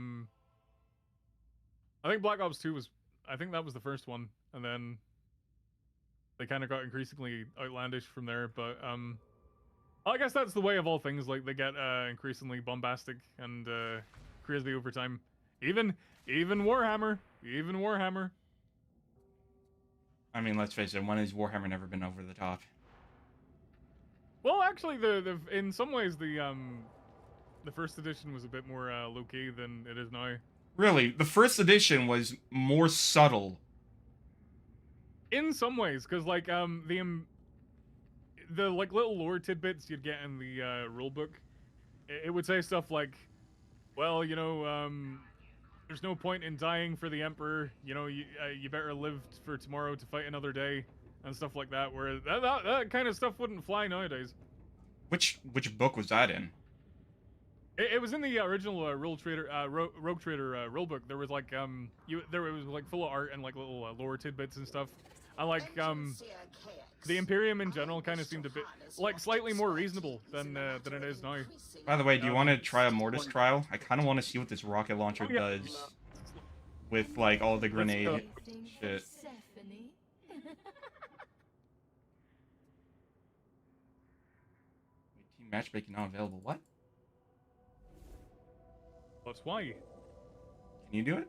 think Black Ops 2 was, I think that was the first one, and then they kind of got increasingly outlandish from there. But I guess that's the way of all things. Like they get increasingly bombastic and crazy over time. Even Warhammer, even Warhammer. I mean, let's face it, when has Warhammer never been over the top? Well, actually, the in some ways the first edition was a bit more low key than it is now. Really, the first edition was more subtle. In some ways, because like the like little lore tidbits you'd get in the rulebook, it would say stuff like, well, you know, there's no point in dying for the Emperor. You know, you better live for tomorrow to fight another day, and stuff like that. Where that kind of stuff wouldn't fly nowadays. Which book was that in? It was in the original Rogue Trader rulebook. There was like it was like full of art and like little lore tidbits and stuff. I like the Imperium in general kind of seemed a bit like slightly more reasonable than it is now. By the way, do you want to try a Mortis trial? I kind of want to see what this rocket launcher does with like all the grenade shit. Team matchmaking not available. What? That's why. Can you do it?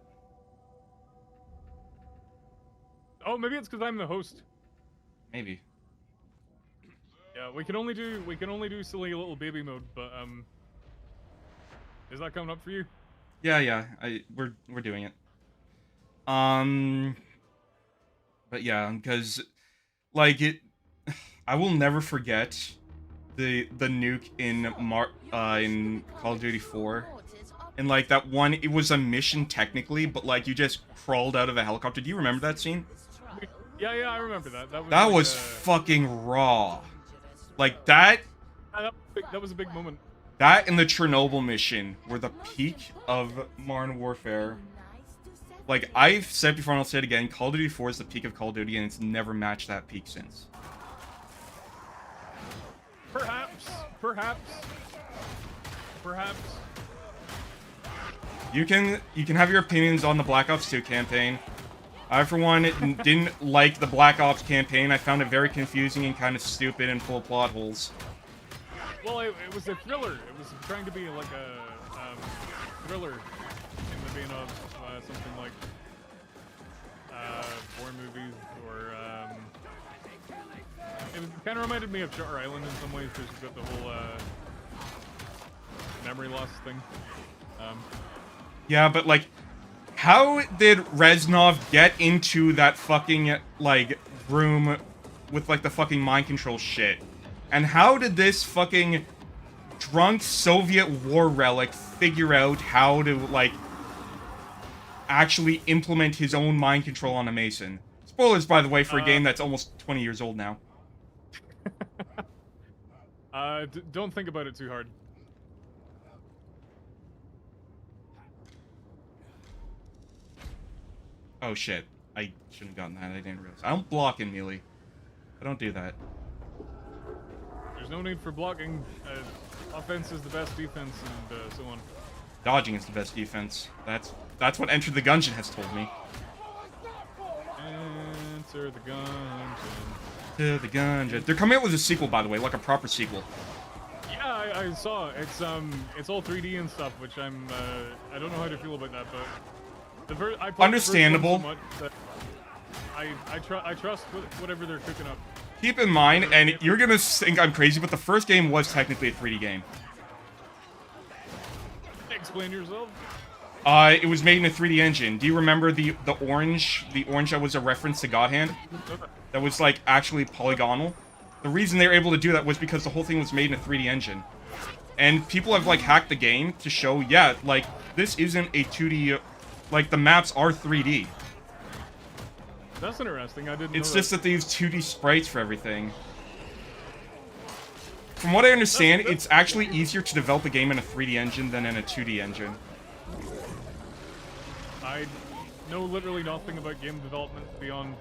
Oh, maybe it's because I'm the host. Maybe. Yeah, we can only do silly little baby mode, but is that coming up for you? Yeah. We're doing it. But yeah, because like I will never forget the nuke in Call of Duty 4. And like that one, it was a mission technically, but like you just crawled out of a helicopter. Do you remember that scene? Yeah, I remember that. That That like, was fucking raw. Like that. That was a big moment. That and the Chernobyl mission were the peak of Modern Warfare. Like I've said before and I'll say it again, Call of Duty 4 is the peak of Call of Duty and it's never matched that peak since. Perhaps. You can have your opinions on the Black Ops 2 campaign. I, for one, didn't like the Black Ops campaign. I found it very confusing and kind of stupid and full of plot holes. Well, it was a thriller. It was trying to be like a thriller in the vein of something like war movies or it kind of reminded me of Shutter Island in some ways because you've got the whole memory loss thing. Yeah, but like, how did Reznov get into that fucking, like, room with, like, the fucking mind control shit? And how did this fucking drunk Soviet war relic figure out how to, like, actually implement his own mind control on a Mason? Spoilers, by the way, for a game that's almost 20 years old now. Don't think about it too hard. Oh shit, I shouldn't have gotten that, I didn't realize. I don't block in melee. I don't do that. There's no need for blocking. Offense is the best defense and so on. Dodging is the best defense. That's what Enter the Gungeon has told me. Enter the Gungeon. Enter the Gungeon. They're coming out with a sequel, by the way, like a proper sequel. Yeah, I saw. It's all 3D and stuff, which I don't know how to feel about that, but Understandable. So much that I trust whatever they're cooking up. Keep in mind, and you're gonna think I'm crazy, but the first game was technically a 3D game. Explain yourself. It was made in a 3D engine. Do you remember the orange that was a reference to God Hand? That was like actually polygonal. The reason they were able to do that was because the whole thing was made in a 3D engine. And people have like hacked the game to show, yeah, like this isn't a 2D. Like, the maps are 3D. That's interesting. I didn't It's know just that they use 2D sprites for everything. From what I understand, it's actually easier to develop a game in a 3D engine than in a 2D engine. I know literally nothing about game development beyond,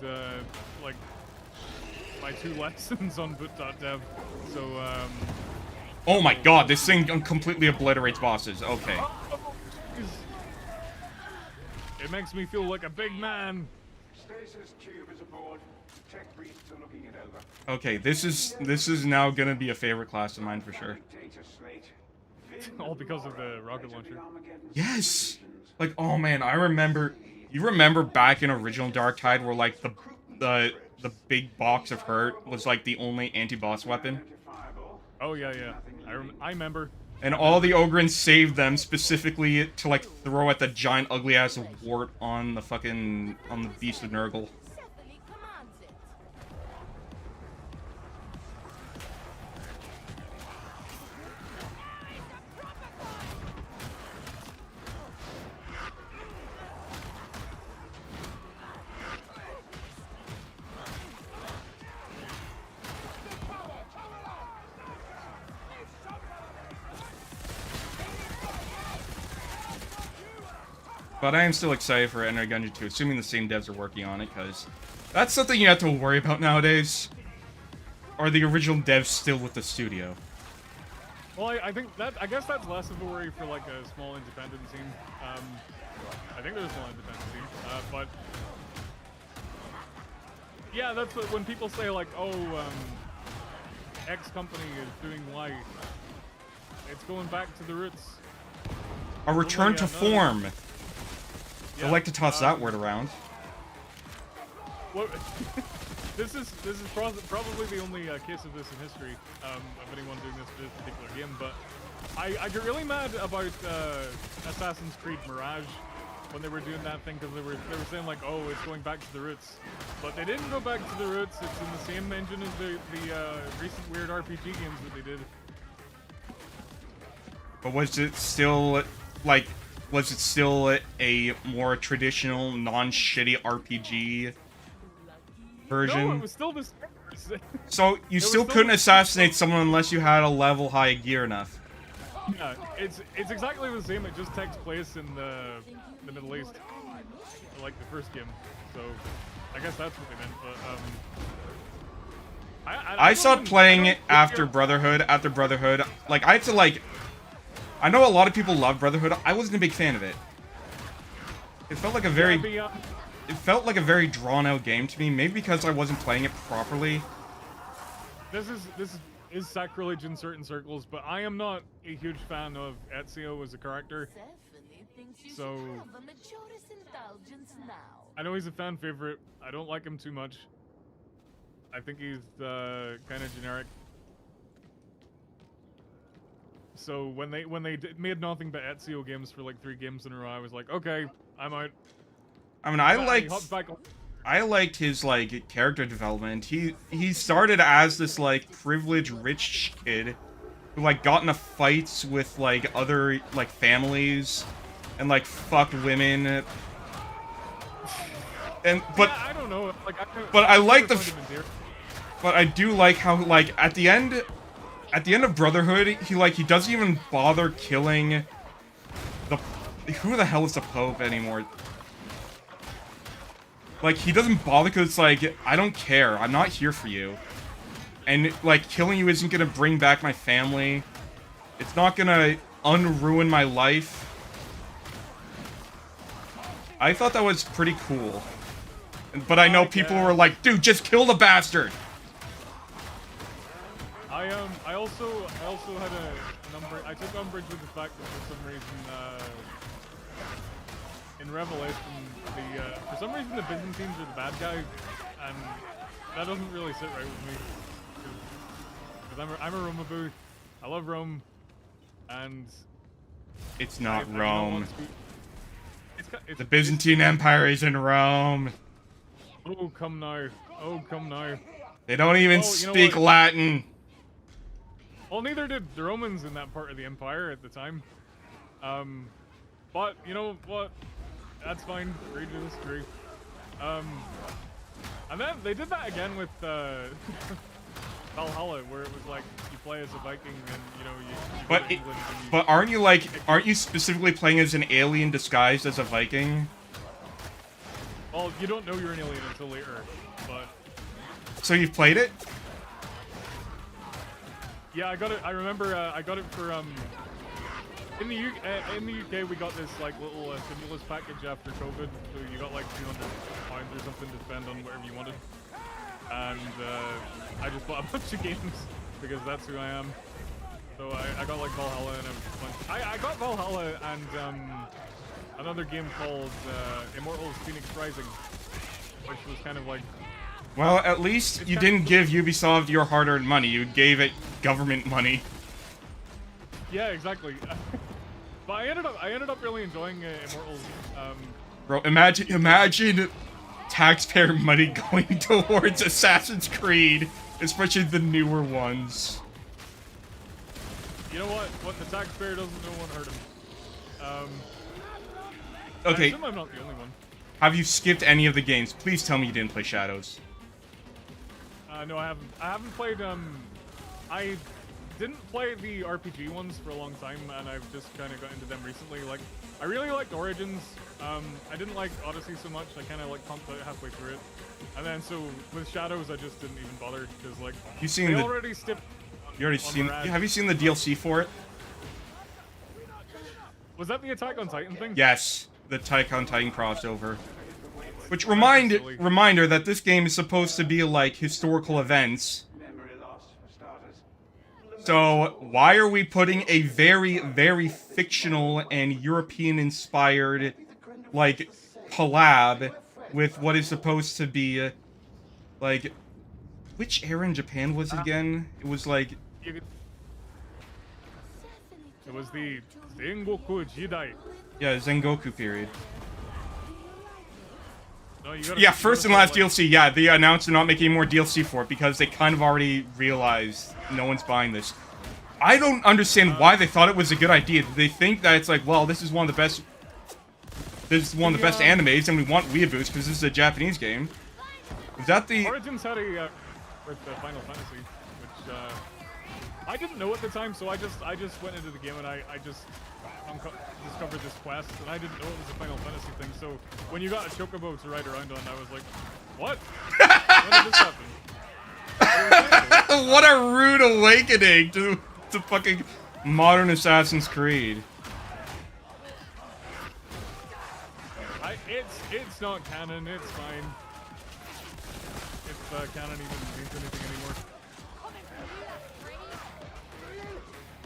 like, my 2 lessons on boot.dev. So Oh my god, this thing completely obliterates bosses. Okay. it makes me feel like a big man. Stasis tube is aboard. Tech briefs are looking it over. Okay, this is now gonna be a favorite class of mine for sure. Data slate. All because of the rocket launcher. Yes! Like, oh man, I remember... You remember back in original Darktide where, like, the big box of hurt was, like, the only anti-boss weapon? Oh, yeah. I remember. And all the Ogrins saved them specifically to, like, throw at the giant ugly-ass wart on the fucking... on the Beast of Nurgle. Stephanie commands it. But I am still excited for Enter Gungeon 2, assuming the same devs are working on it, because that's something you have to worry about nowadays. Are the original devs still with the studio? Well, I think that, I guess that's less of a worry for like a small independent team. I think there's a small independent team, but yeah, that's what, when people say like, oh, X company is doing Y, it's going back to the roots. A return yeah, to no. form. I Yeah, like to toss that word around. What, this is probably the only case of this in history of anyone doing this particular game. But I get really mad about Assassin's Creed Mirage when they were doing that thing, because they were saying like, oh, it's going back to the roots, but they didn't go back to the roots. It's in the same engine as the recent weird RPG games that they did. But was it still, like, was it still a more traditional, non-shitty RPG version? No, it was still the same. So you still still couldn't the- assassinate someone unless you had a level high gear enough. Yeah, it's exactly the same. It just takes place in the Middle East, like the first game. So I guess that's what they meant. But I stopped playing it after Brotherhood. Like, I had to, like... I know a lot of people love Brotherhood. I wasn't a big fan of it. It felt like a very... It felt like a very drawn-out game to me. Maybe because I wasn't playing it properly. This is sacrilege in certain circles, but I am not a huge fan of Ezio as a character. Stephanie thinks you So- should have a majoris indulgence now. I know he's a fan favorite. I don't like him too much. I think he's kind of generic. So when they made nothing but Ezio games for like 3 games in a row, I was like, okay, I'm out. I mean, He hopped back on. I liked his, like, character development. He started as this, like, privileged rich kid who, like, got into fights with, like, other, like, families and, like, fucked women. And, but... Yeah, I don't know. Like, But I like the... find him endearing. But I do like how, like, at the end of Brotherhood, he doesn't even bother killing the... Who the hell is the Pope anymore? Like, he doesn't bother because it's like, I don't care. I'm not here for you. And, like, killing you isn't gonna bring back my family. It's not gonna unruin my life. I thought that was pretty cool. But I know people were like, dude, just kill the bastard! I also had a number. I took umbrage with the fact that for some reason, in Revelation, for some reason the Byzantines are the bad guys, and that doesn't really sit right with me. Because I'm a Romaboo. I love Rome, and It's not I don't Rome. want to- it's The Byzantine Empire is in Rome. Oh come now! Oh come now! They don't even Oh, you know speak what? Latin. Well, neither did the Romans in that part of the empire at the time. But you know what? That's fine. Agree to disagree. And then they did that again with Valhalla, where it was like you play as a Viking and you know you go to England and you- But aren't you specifically playing as an alien disguised as a Viking? well, you don't know you're an alien until later, but So you've played it? Yeah, I got it. I remember I got it for in the UK we got this like little stimulus package after COVID. So you got like £200 or something to spend on whatever you wanted. And I just bought a bunch of games because that's who I am. So I got like Valhalla and a bunch. I got Valhalla and another game called Immortals Phoenix Rising, which was kind of like. Well, at least you didn't give Ubisoft your hard-earned money. You gave it government money. Yeah, exactly. But I ended up really enjoying Immortals. Bro, imagine taxpayer money going towards Assassin's Creed, especially the newer ones. You know what? What the taxpayer doesn't know won't hurt him. Okay. I assume I'm not the only one. Have you skipped any of the games? Please tell me you didn't play Shadows. No, I haven't. I haven't played. I didn't play the RPG ones for a long time, and I've just kind of got into them recently. Like, I really liked Origins. I didn't like Odyssey so much. I kind of like pumped out halfway through it, and then so with Shadows, I just didn't even bother because like You seen they the? already stepped. You already seen? Have you seen the DLC for it? Was that the Attack on Titan thing? Yes, the Attack on Titan crossover. Which reminder that this game is supposed to be like historical events. So why are we putting a very, very fictional and European-inspired, like, collab with what is supposed to be, like, which era in Japan was it again? It was like. It was the Sengoku Jidai. Yeah, Zengoku period. No, you gotta, Yeah, first and last DLC. Yeah, they announced they're not making any more DLC for it because they kind of already realized no one's buying this. I don't understand why they thought it was a good idea. They think that it's like, well, this is one of the best. This is one of the best animes, and we want weeaboos because this is a Japanese game. Is that the? Origins had a with Final Fantasy, which I didn't know at the time, so I just went into the game and I just discovered this quest, and I didn't know it was a Final Fantasy thing. So when you got a chocobo to ride around on, I was like, what? When did this happen? What a rude awakening to fucking modern Assassin's Creed. It's not canon. It's fine. If canon even means anything anymore.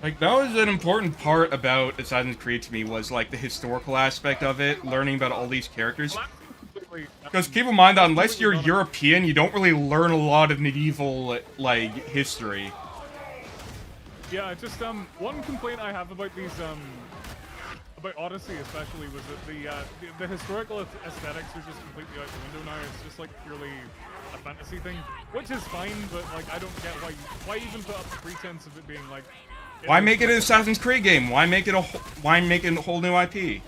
Like, that was an important part about Assassin's Creed to me, was like the historical aspect of it, learning about all these characters. Because keep in mind that unless you're European, you don't really learn a lot of medieval, like, history. Yeah, just one complaint I have about these about Odyssey especially was that the historical aesthetics are just completely out the window now. It's just like purely a fantasy thing, which is fine, but like I don't get why even put up the pretense of it being like. Why make it an Assassin's Creed game? Why make it a whole new IP?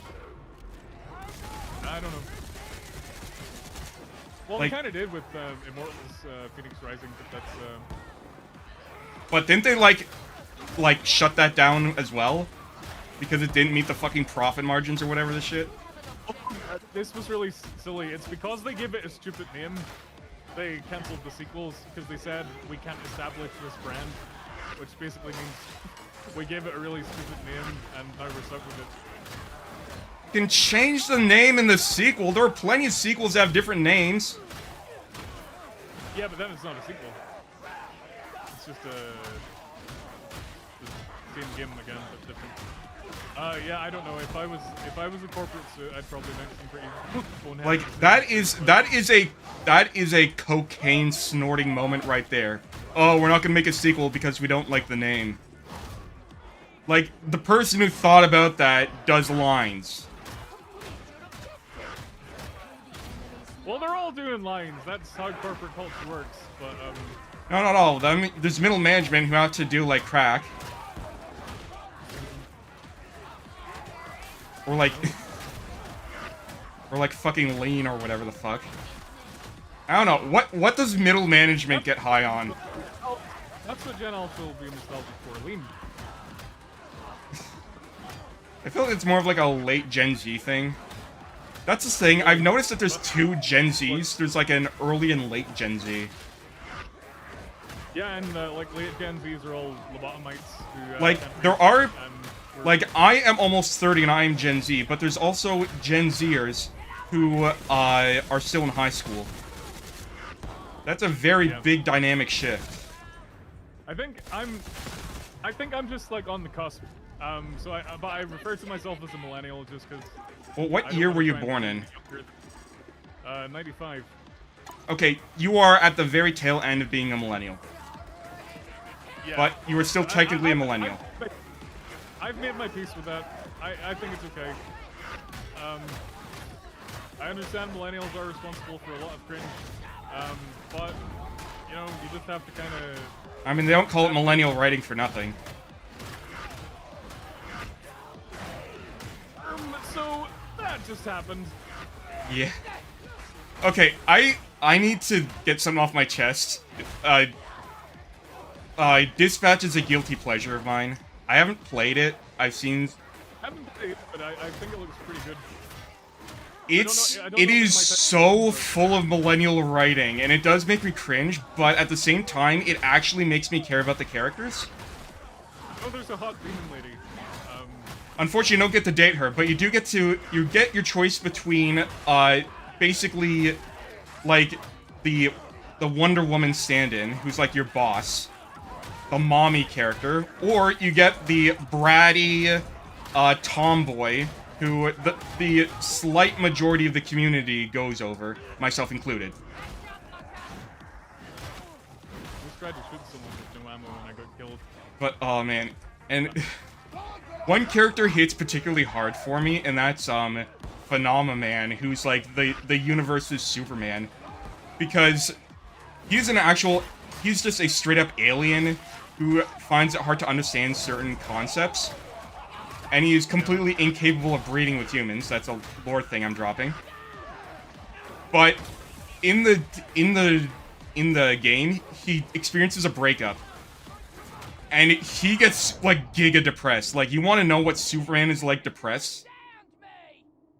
I don't know. Well, Like, they kind of did with Immortals Phoenix Rising, but that's. But didn't they like shut that down as well? Because it didn't meet the fucking profit margins or whatever the shit? This was really silly. It's because they gave it a stupid name. They cancelled the sequels because they said we can't establish this brand, which basically means we gave it a really stupid name and now we're stuck with it. You can change the name in the sequel. There are plenty of sequels that have different names. Yeah, but then it's not a sequel. It's just the same game again, but different. Yeah, I don't know. If I was a corporate suit, I'd probably make some pretty boneheaded Like, decisions. that is a cocaine snorting moment right there. Oh, we're not gonna make a sequel because we don't like the name. Like, the person who thought about that does lines. Well, they're all doing lines. That's how corporate culture works. But No, not all. I mean, there's middle management who have to do like crack. Or like, or like fucking lean or whatever the fuck. I don't know. What does middle management get high on? that's what Jen also will be nostalgic for. Lean. I feel like it's more of like a late Gen Z thing. That's the thing. I've noticed that there's two Gen Zs. There's like an early and late Gen Z. Yeah, and like late Gen Zs are all lobotomites who Like, can't there read, are, and we're- like, I am almost 30 and I am Gen Z, but there's also Gen Zers who are still in high school. That's a very Yeah. big dynamic shift. I think I'm just like on the cusp. But I refer to myself as a millennial just because. Well, what year were you born in? 95. Okay, you are at the very tail end of being a millennial. Yeah. But you are still technically a millennial. I've made my peace with that. I think it's okay. I understand millennials are responsible for a lot of cringe. But, you know, you just have to kind of... I mean, they don't call it millennial writing for nothing. So, that just happened. Yeah. Okay, I need to get something off my chest. Dispatch is a guilty pleasure of mine. I haven't played it. I've seen... I haven't played it, but I think it looks pretty good. It is so full of millennial writing, and it does make me cringe, but at the same time, it actually makes me care about the characters. Oh, there's a hot demon lady. Unfortunately, you don't get to date her, but you do get to... You get your choice between, basically, like, the Wonder Woman stand-in, who's like your boss, the mommy character, or you get the bratty, tomboy, who the slight majority of the community goes over, myself included. I just tried to shoot someone with no ammo and I got killed. But, oh man, and one character hits particularly hard for me, and that's, Phenomenon, who's like the universe's Superman. Because he's just a straight up alien who finds it hard to understand certain concepts. And he is completely incapable of breeding with humans. That's a lore thing I'm dropping. But in the game, he experiences a breakup. And he gets, like, giga depressed. Like, you want to know what Superman is like depressed?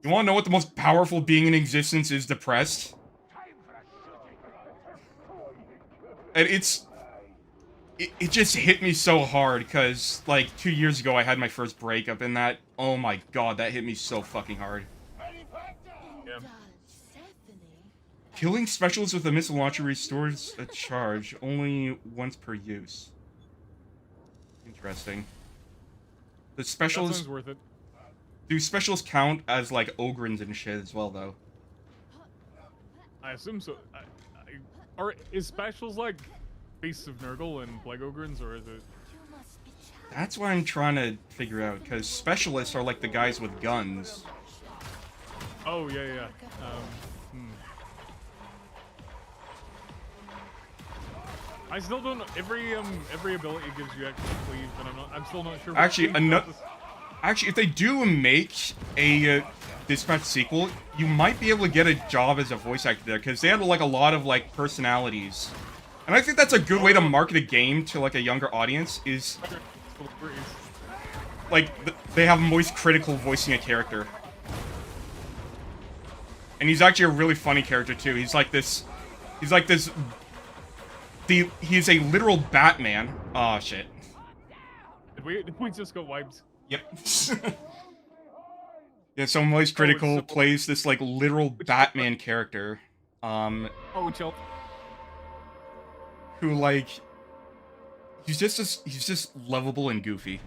You want to know what the most powerful being in existence is depressed? And it just hit me so hard, because, like, 2 years ago I had my first breakup, and that, oh my god, that hit me so fucking hard. Yeah. Killing specialists with a missile launcher restores a charge only once per use. Interesting. The That specials... sounds worth it. Do specials count as, like, ogrins and shit as well, though? I assume so. Or is specials like Beasts of Nurgle and Plague Ogrins, or is it? That's what I'm trying to figure out, because specialists are like the guys with guns. Oh yeah. I still don't know. Every ability gives you extra cleave, and I'm still not sure. Actually, if they do make a Dispatch sequel, you might be able to get a job as a voice actor there, because they had like a lot of like personalities, and I think that's a good way to market a game to like a younger audience. Is like they have Moist Critical voicing a character, and he's actually a really funny character too. He's a literal Batman. Oh shit. Did we just got wiped? Yep. Yeah, so Moist Critical plays this like literal Batman character. Oh, chill. Who like he's just lovable and goofy.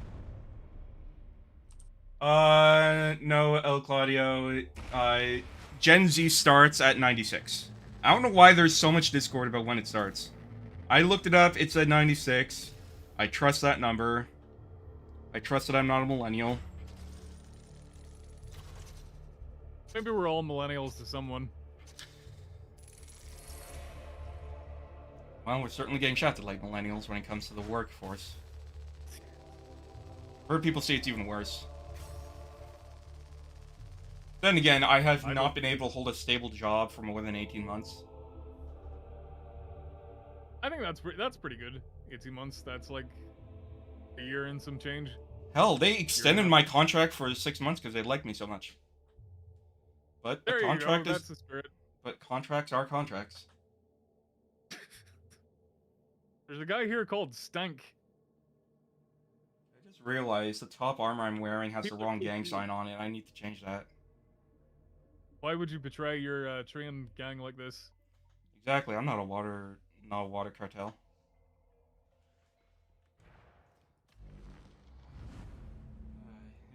No, El Claudio. Gen Z starts at 96. I don't know why there's so much discord about when it starts. I looked it up, it's at 96. I trust that number. I trust that I'm not a millennial. Maybe we're all millennials to someone. Well, we're certainly getting shafted like millennials when it comes to the workforce. Heard people say it's even worse. Then again, I have not been able to hold a stable job for more than 18 months. I think that's pretty good. 18 months. That's like a year and some change. Hell, they extended my contract for 6 months because they liked me so much. But There the you contract go. That's the spirit. But contracts are contracts. There's a guy here called Stank. I just realized the top armor I'm wearing has the wrong gang sign on it. I need to change that. Why would you betray your train gang like this? Exactly. I'm not a water cartel.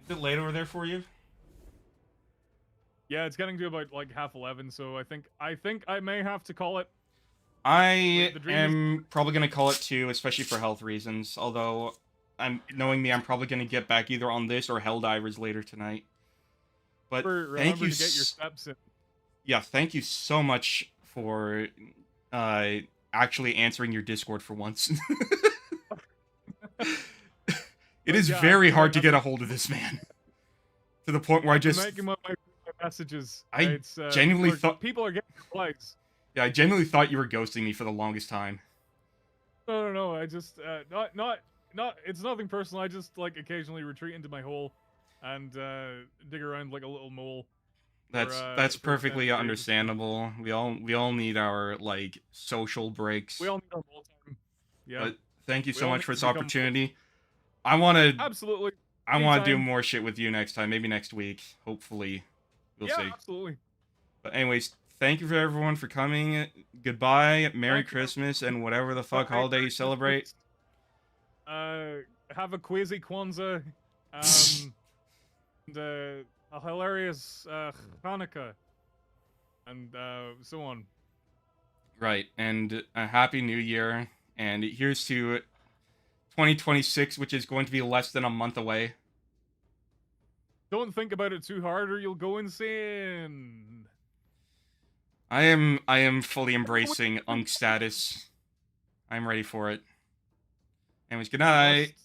Is it late over there for you? Yeah, it's getting to about like 11:30, so I think I may have to call it. I Wait, am probably gonna call it too, especially for health reasons. Although, knowing me, I'm probably gonna get back either on this or Helldivers later tonight. But Remember to get your steps in. Yeah, thank you so much for actually answering your Discord for once. It is very hard to get a hold of this man. To the point where I just making my messages. I genuinely thought people are getting replies. Yeah, I genuinely thought you were ghosting me for the longest time. No. I just not. It's nothing personal. I just like occasionally retreat into my hole and dig around like a little mole. That's perfectly understandable. We all need our like social breaks. We all need our mole time. Yeah. But thank you so much for this opportunity. I want to absolutely. I want to do more shit with you next time. Maybe next week. Hopefully, we'll see. Yeah, absolutely. But anyways, thank you for everyone for coming. Goodbye, Merry Christmas, and whatever the fuck holiday you celebrate. Have a quasi Kwanzaa, and a hilarious Hanukkah, and so on. Right, and a happy New Year, and here's to 2026, which is going to be less than a month away. Don't think about it too hard, or you'll go insane. I am fully embracing Unk status. I'm ready for it. Anyways, good night.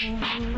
Thank you.